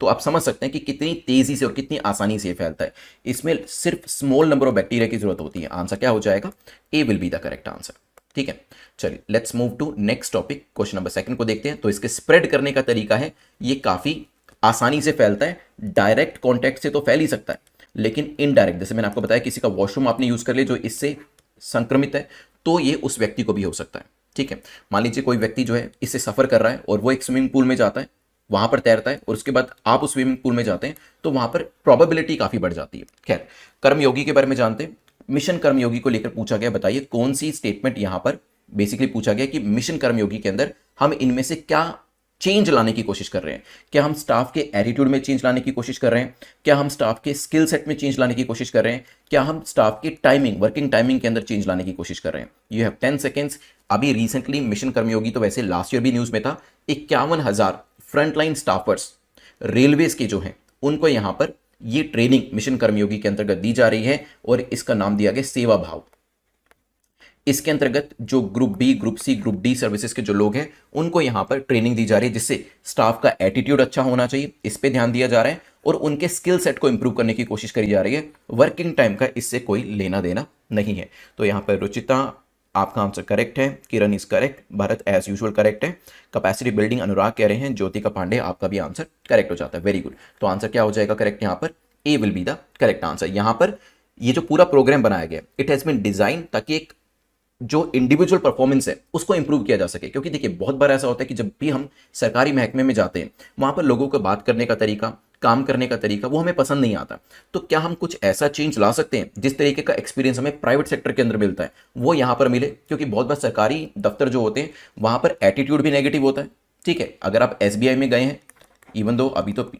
तो आप समझ सकते हैं कि कितनी तेजी से और कितनी आसानी से ये फैलता है। इसमें सिर्फ स्मॉल नंबर ऑफ बैक्टीरिया की जरूरत होती है। आंसर क्या हो जाएगा? A will be the correct answer. ठीक है, चलिए let's move to next topic. Question number 2 को देखते हैं। तो इसके स्प्रेड करने का तरीका है, ये काफी आसानी से फैलता है। डायरेक्ट कॉन्टैक्ट से तो फैल ही सकता है, लेकिन इनडायरेक्ट, जैसे मैंने आपको बताया, किसी का वॉशरूम आपने यूज कर लिया जो इससे संक्रमित है, तो ये उस व्यक्ति को भी हो सकता है। ठीक है, मान लीजिए कोई व्यक्ति जो है इससे सफर कर रहा है और वो एक स्विमिंग पूल में जाता है, वहां पर तैरता है, और उसके बाद आप उस स्विमिंग पूल में जाते हैं, तो वहां पर प्रोबेबिलिटी काफी बढ़ जाती है। खैर, कर्मयोगी के बारे में जानते हैं। मिशन कर्मयोगी को लेकर पूछा गया, बताइए कौन सी स्टेटमेंट यहां पर बेसिकली पूछा गया कि मिशन कर्मयोगी के अंदर हम इनमें से क्या चेंज लाने की कोशिश कर रहे हैं? क्या हम स्टाफ के एटीट्यूड में चेंज लाने की कोशिश कर रहे हैं? क्या हम स्टाफ के स्किल सेट में चेंज लाने की कोशिश कर रहे हैं? क्या हम स्टाफ की टाइमिंग, वर्किंग टाइमिंग के अंदर चेंज लाने की कोशिश कर रहे हैं? You have 10 seconds. अभी रिसेंटली मिशन कर्मयोगी, तो वैसे लास्ट ईयर भी न्यूज में था, 51,000 फ्रंटलाइन स्टाफर्स रेलवेज के जो हैं उनको यहां पर ये ट्रेनिंग मिशन कर्मयोगी के अंतर्गत दी जा रही है, और इसका नाम दिया गया सेवा भाव। इसके अंतर्गत जो group B, group C, group D services के जो लोग हैं उनको यहां पर ट्रेनिंग दी जा रही है, जिससे स्टाफ का एटीट्यूड अच्छा होना चाहिए, इस पे ध्यान दिया जा रहा है, और उनके स्किल सेट को इंप्रूव करने की कोशिश करी जा रही है। वर्किंग टाइम का इससे कोई लेना देना नहीं है। तो यहां पर रुचिता, आपका आंसर करेक्ट है। Kiran is correct. Bharat as usual correct है। कैपेसिटी बिल्डिंग अनुराग कह रहे हैं। ज्योतिका पांडे, आपका भी आंसर करेक्ट हो जाता है। Very good. तो आंसर क्या हो जाएगा करेक्ट? यहां पर A will be the correct answer. यहां पर ये जो पूरा प्रोग्राम बनाया गया, इट हैज बीन डिजाइन ताकि एक जो इंडिविजुअल परफॉर्मेंस है उसको इंप्रूव किया जा सके। क्योंकि देखिए, बहुत बार ऐसा होता है कि जब भी हम सरकारी महकमे में जाते हैं, वहां पर लोगों को बात करने का तरीका, काम करने का तरीका, वो हमें पसंद नहीं आता। तो क्या हम कुछ ऐसा चेंज ला सकते हैं जिस तरीके का एक्सपीरियंस हमें प्राइवेट सेक्टर के अंदर मिलता है वो यहां पर मिले? क्योंकि बहुत बार सरकारी दफ्तर जो होते हैं वहां पर एटीट्यूड भी नेगेटिव होता है। ठीक है, अगर आप एसबीआई में गए हैं, इवन दो अभी तो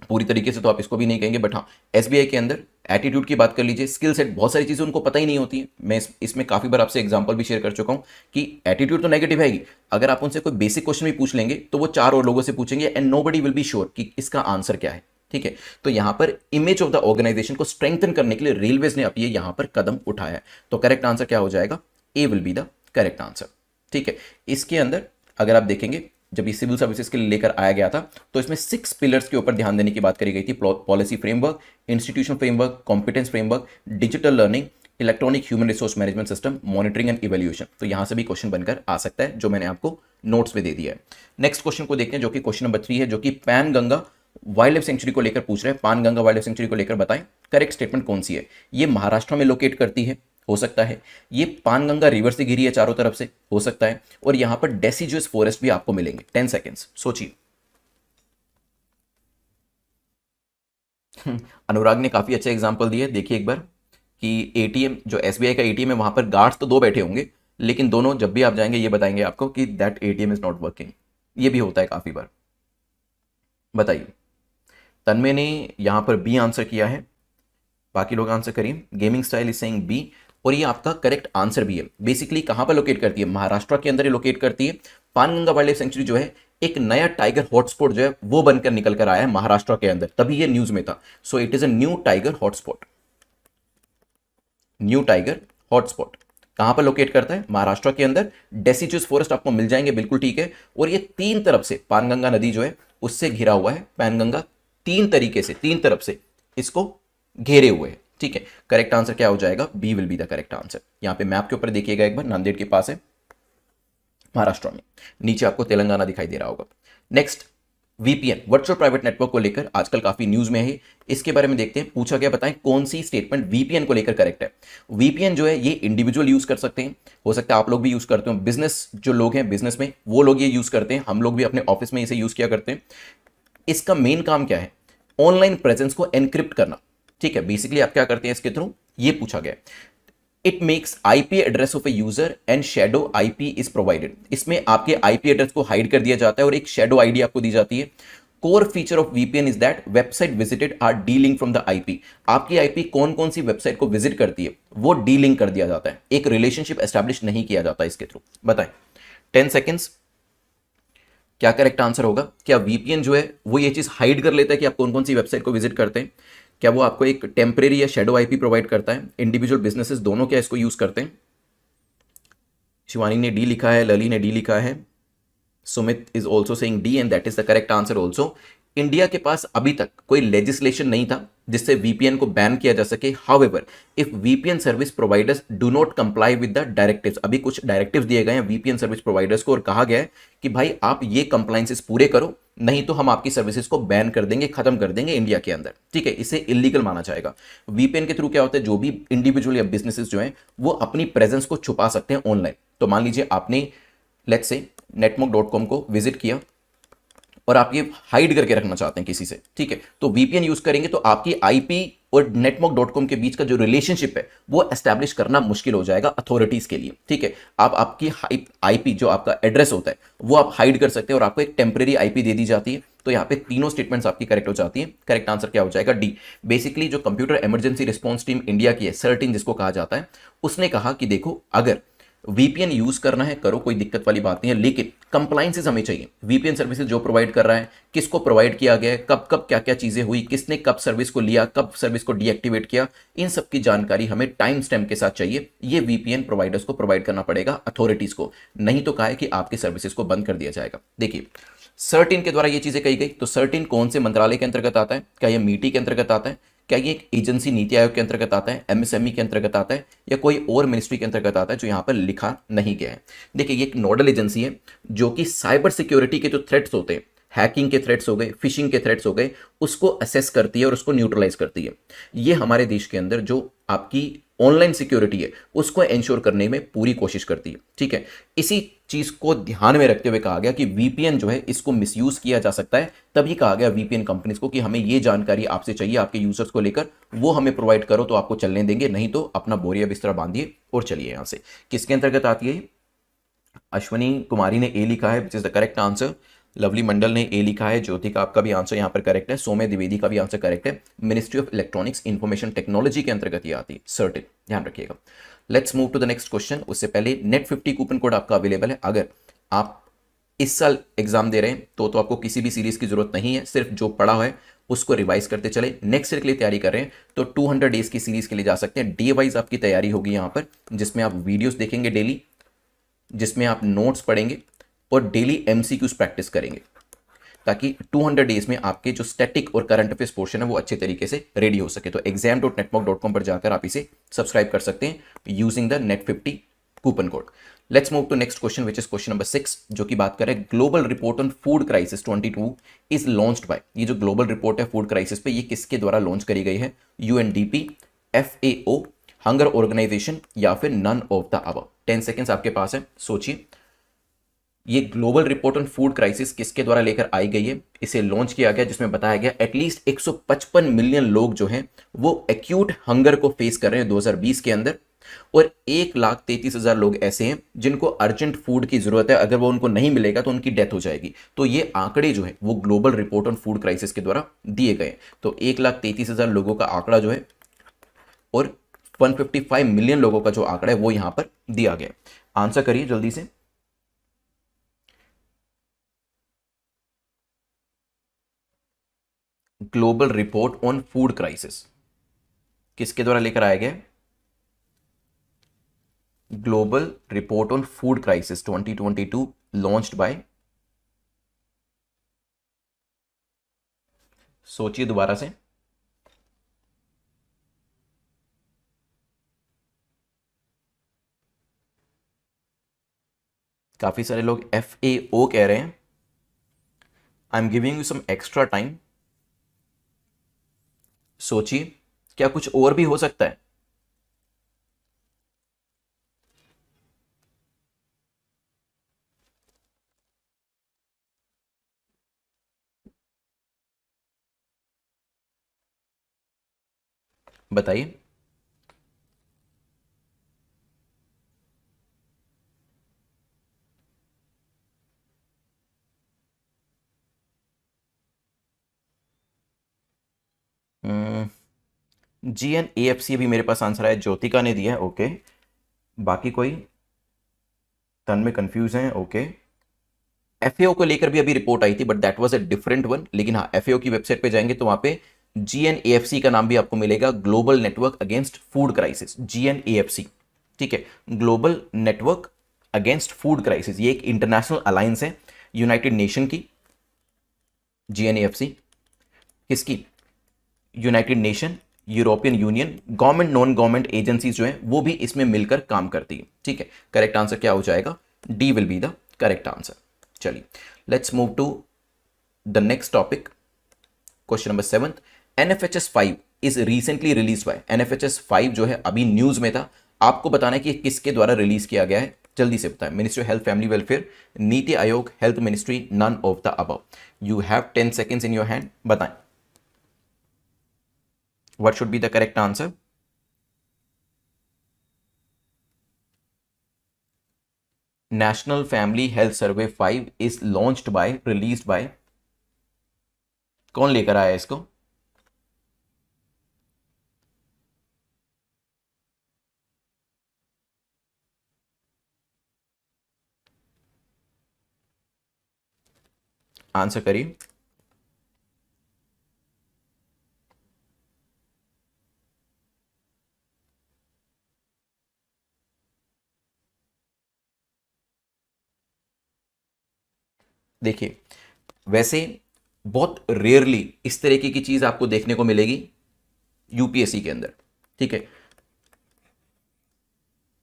पूरी तरीके से तो आप इसको भी नहीं कहेंगे, बट हाँ एसबीआई के अंदर एटीट्यूड की बात कर लीजिए, स्किल सेट, बहुत सारी चीज़ें उनको पता ही नहीं होती है। मैं इसमें काफ़ी बार आपसे एग्जांपल भी शेयर कर चुका हूँ कि एटीट्यूड तो नेगेटिव है ही, अगर आप उनसे कोई बेसिक क्वेश्चन भी पूछ लेंगे तो वो 4 और लोगों से पूछेंगे and nobody will be sure कि इसका आंसर क्या है। ठीक है, तो यहाँ पर इमेज ऑफ द ऑर्गेनाइजेशन को स्ट्रेंथन करने के लिए रेलवेज ने अब ये यहाँ पर कदम उठाया है। तो करेक्ट आंसर क्या हो जाएगा, A will be the correct answer. ठीक है, इसके अंदर अगर आप देखेंगे जब ये सिविल सर्विसेज के लिए लेकर आया गया था तो इसमें 6 पिलर्स के ऊपर ध्यान देने की बात करी गई थी। Policy framework, institution framework, competence framework, digital learning, electronic human resource management system, monitoring and evaluation. तो यहां से भी क्वेश्चन बनकर आ सकता है, जो मैंने आपको नोट्स में दे दिया है। नेक्स्ट क्वेश्चन को देखते हैं जो कि क्वेश्चन नंबर 3 है, जो कि pan Ganga wild life sanctuary को लेकर पूछ रहे हैं। पान गंगा वाइल्ड लाइफ सेंचुरी को लेकर बताएं करेक्ट स्टेटमेंट कौन सी है। ये महाराष्ट्र में लोकेट करती है, हो सकता है ये पानगंगा रिवर से घिरी है चारों तरफ से, हो सकता है, और यहां पर डेसिजुअस फॉरेस्ट भी आपको मिलेंगे। 10 सेकेंड्स सोचिए। अनुराग ने काफी अच्छा एग्जांपल दिया, देखिए एक बार कि एटीएम जो एसबीआई का एटीएम है वहां पर गार्ड्स तो 2 बैठे होंगे, लेकिन दोनों जब भी आप जाएंगे ये बताएंगे आपको कि that ATM is not working. ये भी होता है काफी बार। बताइए, तन्मय ने यहां पर बी आंसर किया है, बाकी लोग आंसर करिए। Gaming style is saying B, और ये आपका करेक्ट आंसर भी है। बेसिकली कहां पर लोकेट करती है, महाराष्ट्र के अंदर ही लोकेट करती है। पानगंगा वाइल्ड लाइफ सेंचुरी जो है एक नया टाइगर हॉटस्पॉट जो है वो बनकर निकल कर आया है महाराष्ट्र के अंदर, तभी ये न्यूज में था। सो it is a new tiger hotspot. New tiger hotspot कहां पर लोकेट करता है, महाराष्ट्र के अंदर। डेसिजुअस फॉरेस्ट आपको मिल जाएंगे, बिल्कुल ठीक है। और ये 3 तरफ से पानगंगा नदी जो है उससे घिरा हुआ है। पैनगंगा 3 तरीके से 3 तरफ से इसको घेरे हुए हैं। ठीक है, करेक्ट आंसर क्या हो जाएगा, B will be the correct answer. यहां पे मैप के ऊपर देखिएगा एक बार, नांदेड़ के पास है महाराष्ट्र में, नीचे आपको तेलंगाना दिखाई दे रहा होगा। Next, VPN virtual private network को लेकर आजकल काफी न्यूज में है, इसके बारे में देखते हैं। पूछा गया बताएं कौन सी स्टेटमेंट वीपीएन को लेकर करेक्ट है। वीपीएन जो है ये इंडिविजुअल यूज कर सकते हैं, हो सकता है आप लोग भी यूज करते हो, बिजनेस जो लोग हैं बिजनेस में वो लोग ये यूज करते हैं, हम लोग भी अपने ऑफिस में इसे यूज किया करते हैं। इसका मेन काम क्या है, ऑनलाइन प्रेजेंस को एनक्रिप्ट करना। ठीक है, बेसिकली आप क्या करते हैं इसके थ्रू, ये पूछा गया। It makes IP address of a user and shadow IP is provided. इसमें आपके आईपी एड्रेस को हाइड कर दिया जाता है और एक शेडो आईडी आपको दी जाती है। Core feature of VPN is that website visited are delink from the IP. आपकी आईपी कौन कौन सी वेबसाइट को विजिट करती है वो डीलिंक कर दिया जाता है, एक रिलेशनशिप एस्टैब्लिश नहीं किया जाता इसके थ्रू। बताएं 10 सेकेंड्स क्या करेक्ट आंसर होगा। क्या वीपीएन जो है वो ये चीज हाइड कर लेता है कि आप कौन कौन सी वेबसाइट को विजिट करते हैं, क्या वो आपको एक टेम्परेरी या शेडो आईपी प्रोवाइड करता है। इंडिविजुअल बिजनेसेस दोनों क्या इसको यूज करते हैं। शिवानी ने डी लिखा है, लली ने डी लिखा है, Sumit is also saying D and that is the correct answer also. India के पास अभी तक कोई लेजिस्लेशन नहीं था जिससे वीपीएन को बैन किया जा सके। However if VPN service providers do not comply with the directives, अभी कुछ डायरेक्टिव्स दिए गए हैं वीपीएन सर्विस प्रोवाइडर्स को और कहा गया है कि भाई आप ये कंप्लायंसेस पूरे करो, नहीं तो हम आपकी सर्विसेज को बैन कर देंगे, खत्म कर देंगे इंडिया के अंदर। ठीक है, इसे इलीगल माना जाएगा। वीपीएन के थ्रू क्या होता है, जो भी इंडिविजुअल या बिजनेसेस जो हैं वो अपनी प्रेजेंस को छुपा सकते हैं ऑनलाइन। तो मान लीजिए आपने लेट्स से netmog.com को विजिट किया और आप ये हाइड करके रखना चाहते हैं किसी से, ठीक है, तो वीपीएन यूज करेंगे तो आपकी आईपी और netmog.com के बीच का जो रिलेशनशिप है वो एस्टैब्लिश करना मुश्किल हो जाएगा अथॉरिटीज के लिए। ठीक है, आप आपकी आईपी जो आपका एड्रेस होता है वो आप हाइड कर सकते हैं और आपको एक टेम्परेरी आईपी दे दी जाती है। तो यहाँ पे तीनों स्टेटमेंट्स आपकी करेक्ट हो जाती है। करेक्ट आंसर क्या हो जाएगा, डी। बेसिकली जो computer emergency response team India की है, सर्टिन जिसको कहा जाता है, उसने कहा कि देखो अगर वीपीएन यूज करना है करो, कोई दिक्कत वाली बात नहीं है, लेकिन कंप्लायंसेस हमें चाहिए। वीपीएन सर्विसेज जो प्रोवाइड कर रहा है, किसको प्रोवाइड किया गया है, कब कब क्या क्या चीजें हुई, किसने कब सर्विस को लिया, कब सर्विस को डीएक्टिवेट किया, इन सब की जानकारी हमें टाइम स्टैम्प के साथ चाहिए। ये वीपीएन प्रोवाइडर्स को प्रोवाइड करना पड़ेगा, अथॉरिटीज को, नहीं तो कहा है कि आपकी सर्विसेज को बंद कर दिया जाएगा। देखिए सर्टिन के द्वारा ये चीजें कही गई, तो सर्टिन कौन से मंत्रालय के अंतर्गत आता है, क्या ये मीटी के अंतर्गत आता है, क्या ये एक एजेंसी नीति आयोग के अंतर्गत आता है, एमएसएमई के अंतर्गत आता है, या कोई और मिनिस्ट्री के अंतर्गत आता है जो यहां पर लिखा नहीं गया है। देखिए ये एक नोडल एजेंसी है जो कि साइबर सिक्योरिटी के जो थ्रेट्स होते हैं, हैकिंग के थ्रेट्स हो गए, फिशिंग के थ्रेट्स हो गए, उसको असेस करती है और उसको न्यूट्रलाइज करती है। ये हमारे देश के अंदर जो आपकी ऑनलाइन सिक्योरिटी है उसको एंश्योर करने में पूरी कोशिश करती है। ठीक है, इसी चीज को ध्यान में रखते हुए कहा गया कि वीपीएन जो है इसको मिसयूज किया जा सकता है, तभी कहा गया वीपीएन कंपनीज को कि हमें ये जानकारी आपसे चाहिए आपके यूजर्स को लेकर, वो हमें प्रोवाइड करो तो आपको चलने देंगे, नहीं तो अपना बोरिया बिस्तरा बांधिए और चलिए यहां से। किसके अंतर्गत आती है, अश्वनी कुमारी ने ए लिखा है which is the correct answer. Lovely Mandal ने ए लिखा है, ज्योति का आपका भी आंसर यहाँ पर करेक्ट है, सौम्य द्विवेदी का भी आंसर करेक्ट है। Ministry of electronics information technology के अंतर्गत ये आती है, सर्टेन, ध्यान रखिएगा। Let's move to the next question. उससे पहले नेट 50 कूपन कोड आपका अवेलेबल है। अगर आप इस साल एग्जाम दे रहे हैं तो आपको किसी भी सीरीज की जरूरत नहीं है, सिर्फ जो पढ़ा हुआ है उसको रिवाइज करते चले। नेक्स्ट ईयर के लिए तैयारी कर रहे हैं तो 200 डेज की सीरीज के लिए जा सकते हैं। डे वाइज आपकी तैयारी होगी यहाँ पर, जिसमें आप वीडियोस देखेंगे डेली, जिसमें आप नोट्स पढ़ेंगे और डेली एमसीक्यूज प्रैक्टिस करेंगे, ताकि 200 डेज में आपके जो स्टैटिक और करंट अफेयर्स पोर्शन है वो अच्छे तरीके से रेडी हो सके। तो exam.network.com पर जाकर आप इसे सब्सक्राइब कर सकते हैं using the net 50 coupon code. Let's move to next question which is question number 6, जो कि बात करें global report on food crisis 22 is launched by. ये जो ग्लोबल रिपोर्ट है फूड क्राइसिस पे, ये किसके द्वारा लॉन्च करी गई है? यूएनडीपी, एफएओ, हंगर ऑर्गेनाइजेशन या फिर none of the above. 10 seconds आपके पास है, सोचिए। ये global report on food crisis किसके द्वारा लेकर आई गई है? इसे लॉन्च किया गया जिसमें बताया गया एटलीस्ट 155 मिलियन लोग जो हैं वो एक्यूट हंगर को फेस कर रहे हैं 2020 के अंदर, और 1,33,000 लोग ऐसे हैं जिनको अर्जेंट फूड की जरूरत है, अगर वो उनको नहीं मिलेगा तो उनकी डेथ हो जाएगी। तो ये आंकड़े जो है वो global report on food crisis के द्वारा दिए गए। तो 1,33,000 लोगों का आंकड़ा जो है और 155 मिलियन लोगों का जो आंकड़ा है वो यहां पर दिया गया। आंसर करिए जल्दी से। Global report on food crisis किसके द्वारा लेकर आया गया? Global report on food crisis 2022 launched by, सोचिए दोबारा से। काफी सारे लोग FAO कह रहे हैं। I am giving you some extra time, सोचिए क्या कुछ और भी हो सकता है? बताइए। GNAFC भी मेरे पास आंसर है, ज्योतिका ने दिया है। ओके, बाकी कोई टर्न में कंफ्यूज है? ओके, FAO को लेकर भी अभी रिपोर्ट आई थी but that was a different one. लेकिन हाँ, FAO की वेबसाइट पे जाएंगे तो वहां पे GNAFC का नाम भी आपको मिलेगा, global network against food crisis, GNAFC। ठीक है, global network against food crisis, ये एक इंटरनेशनल अलायंस है यूनाइटेड नेशन की। GNAFC किसकी? United nation, European union, government non government agencies जो है वो भी इसमें मिलकर काम करती है। ठीक है, करेक्ट आंसर क्या हो जाएगा? D will be the correct answer. चलिए, let's move to the next topic, question number 7। NFHS 5 is recently release by. NFHS 5 जो है अभी न्यूज में था, आपको बताना है कि किसके द्वारा रिलीज किया गया है, जल्दी से बताएं। Ministry of health family welfare, NITI Aayog, health ministry, none of the above. You have 10 seconds in your hand, बताएं what should be the correct answer. National family health survey 5 is launched by, released by, कौन लेकर आया इसको? आंसर करिए। देखिए, वैसे बहुत रेयरली इस तरीके की चीज आपको देखने को मिलेगी यूपीएससी के अंदर। ठीक है,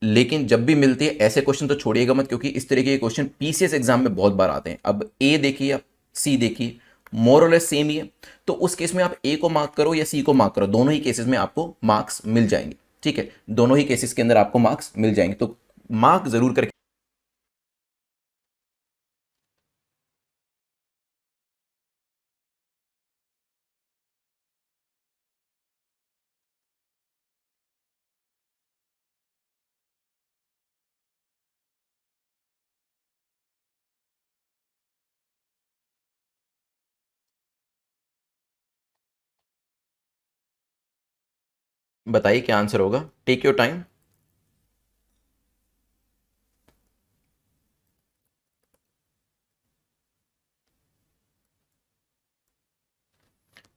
लेकिन जब भी मिलती है ऐसे क्वेश्चन तो छोड़िएगा मत, क्योंकि इस तरीके के क्वेश्चन पीसीएस एग्जाम में बहुत बार आते हैं। अब ए देखिए, आप सी देखिए, मोर और लेस सेम ही है। तो उस केस में आप ए को मार्क करो या सी को मार्क करो, दोनों ही केसेस में आपको मार्क्स मिल जाएंगे। ठीक है, दोनों ही केसेस के अंदर आपको मार्क्स मिल जाएंगे, तो मार्क जरूर करके बताइए क्या आंसर होगा, टेक योर टाइम।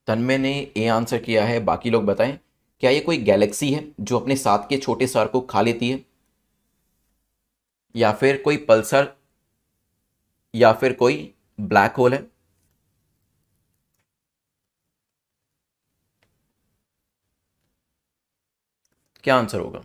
तन्मय ने ए आंसर किया है, बाकी लोग बताएं। क्या ये कोई गैलेक्सी है जो अपने साथ के छोटे स्टार को खा लेती है, या फिर कोई पल्सर, या फिर कोई ब्लैक होल है? क्या आंसर होगा?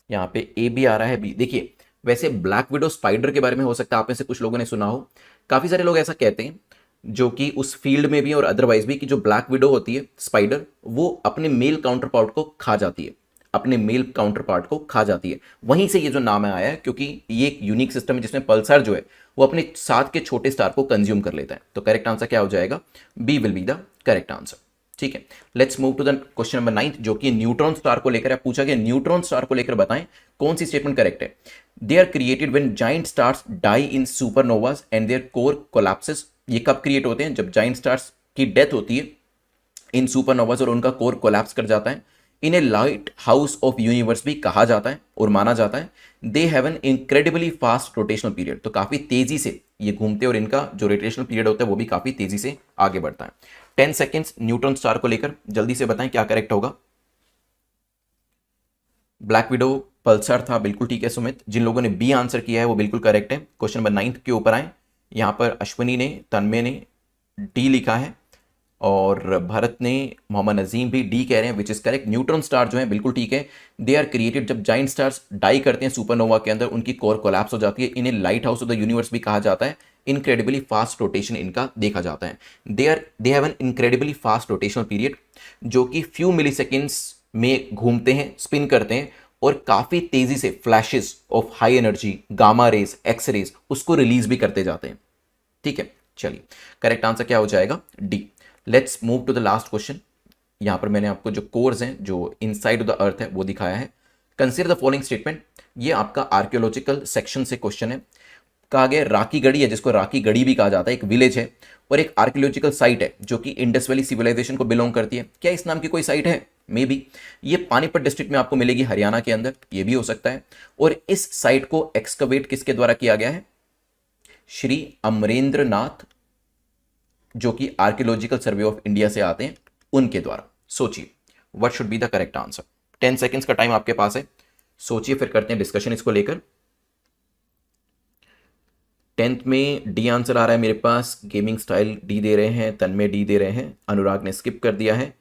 यहाँ पे ए भी आ रहा है, बी। देखिए वैसे ब्लैक विडो स्पाइडर के बारे में हो सकता है आप में से कुछ लोगों ने सुना हो, काफ़ी सारे लोग ऐसा कहते हैं जो कि उस फील्ड में भी और अदरवाइज भी, कि जो ब्लैक विडो होती है स्पाइडर, वो अपने मेल काउंटर पार्ट को खा जाती है, अपने मेल काउंटर पार्ट को खा जाती है। वहीं से ये जो नाम है आया है, क्योंकि ये एक यूनिक सिस्टम है जिसमें पल्सर जो है वो अपने साथ के छोटे स्टार को कंज्यूम कर लेता है। तो करेक्ट आंसर क्या हो जाएगा? B will be the correct answer. ठीक है, let's move to the question number 9, जो कि न्यूट्रॉन स्टार को लेकर है। पूछा गया न्यूट्रॉन स्टार को लेकर बताएं कौन सी स्टेटमेंट करेक्ट है। They are created when giant stars die in supernovas and their core collapses. ये कब क्रिएट होते हैं? जब जाइंट स्टार्स की डेथ होती है इन सुपरनोवास और उनका कोर कोलैप्स कर जाता है। इन्हें लाइट हाउस ऑफ यूनिवर्स भी कहा जाता है और माना जाता है। They have an incredibly fast rotational period, तो काफी तेजी से ये घूमते हैं और इनका जो रोटेशनल पीरियड होता है वो भी काफी तेजी से आगे बढ़ता है। 10 सेकेंड्स न्यूट्रॉन स्टार को लेकर, जल्दी से बताएं क्या करेक्ट होगा। ब्लैक विडो पल्सर था, बिल्कुल ठीक है सुमित। जिन लोगों ने बी आंसर किया है वो बिल्कुल करेक्ट है। क्वेश्चन नंबर 9 के ऊपर आए। यहाँ पर अश्विनी ने, तन्मय ने डी लिखा है, और भरत ने, मोहम्मद नजीम भी डी कह रहे हैं, विच इज करेक्ट। न्यूट्रॉन स्टार जो है बिल्कुल ठीक है। दे आर क्रिएटेड जब जाइंट स्टार्स डाई करते हैं सुपरनोवा के अंदर, उनकी कोर कोलैप्स हो जाती है। इन्हें light house of the universe भी कहा जाता है। इनक्रेडिबली फास्ट रोटेशन इनका देखा जाता है। They have an incredibly fast rotational period, जो कि फ्यू मिली में घूमते हैं, स्पिन करते हैं, और काफी तेजी से flashes of high energy, gamma rays, X rays उसको रिलीज भी करते जाते हैं। ठीक है, चलिए करेक्ट आंसर क्या हो जाएगा? D. Let's move to the last question. यहां पर मैंने आपको जो कोर्स हैं, जो इनसाइड ऑफ द अर्थ है, वो दिखाया है। Consider the following statement. ये आपका आर्कियोलॉजिकल सेक्शन से क्वेश्चन है। कहा गया राकी गढ़ी है, जिसको राकी गढ़ी भी कहा जाता है, एक विलेज है और एक आर्कियोलॉजिकल साइट है जो कि इंडस वैली सिविलाइजेशन को बिलोंग करती है। क्या इस नाम की कोई साइट है? May be. ये पानीपत डिस्ट्रिक्ट में आपको मिलेगी, हरियाणा के अंदर, ये भी हो सकता है। और इस साइट को एक्सकवेट किसके द्वारा किया गया है? श्री अमरेंद्र नाथ, जो कि आर्कियोलॉजिकल सर्वे ऑफ इंडिया से आते हैं, उनके द्वारा। सोचिए what should be the correct answer. 10 seconds का टाइम आपके पास है, सोचिए, फिर करते हैं डिस्कशन इसको लेकर। 10th में डी आंसर आ रहा है मेरे पास। गेमिंग स्टाइल डी दे रहे हैं, तन्मय डी दे रहे हैं, अनुराग ने स्किप कर दिया है।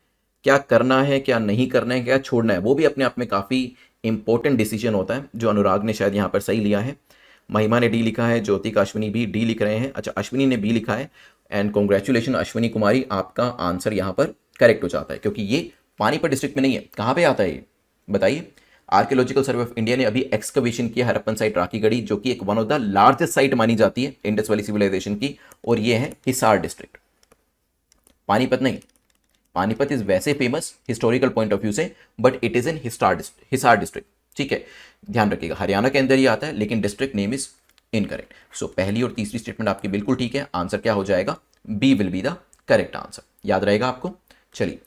क्या करना है, क्या नहीं करना है, क्या छोड़ना है, वो भी अपने आप में काफ़ी इंपॉर्टेंट डिसीजन होता है, जो अनुराग ने शायद यहाँ पर सही लिया है। महिमा ने डी लिखा है, ज्योतिका अश्विनी भी डी लिख रहे हैं। अच्छा, अश्विनी ने बी लिखा है, एंड कॉन्ग्रेचुलेशन अश्विनी कुमारी, आपका आंसर यहाँ पर करेक्ट हो जाता है, क्योंकि ये पानीपत डिस्ट्रिक्ट में नहीं है। कहाँ पे आता है ये बताइए? आर्कियोलॉजिकल सर्वे ऑफ इंडिया ने अभी एक्सकवेशन किया हरप्पन साइट राकीगढ़ी, जो कि एक one of the largest site मानी जाती है इंडस वैली सिविलाइजेशन की, और ये है हिसार डिस्ट्रिक्ट, पानीपत नहीं। पानीपत इज वैसे famous historical point of view से, but it is in Hisar district. ठीक है, ध्यान रखिएगा, हरियाणा के अंदर ही आता है, लेकिन डिस्ट्रिक्ट नेम इज इनकरेक्ट। सो पहली और तीसरी स्टेटमेंट आपकी बिल्कुल ठीक है। आंसर क्या हो जाएगा? B will be the correct answer. याद रहेगा आपको? चलिए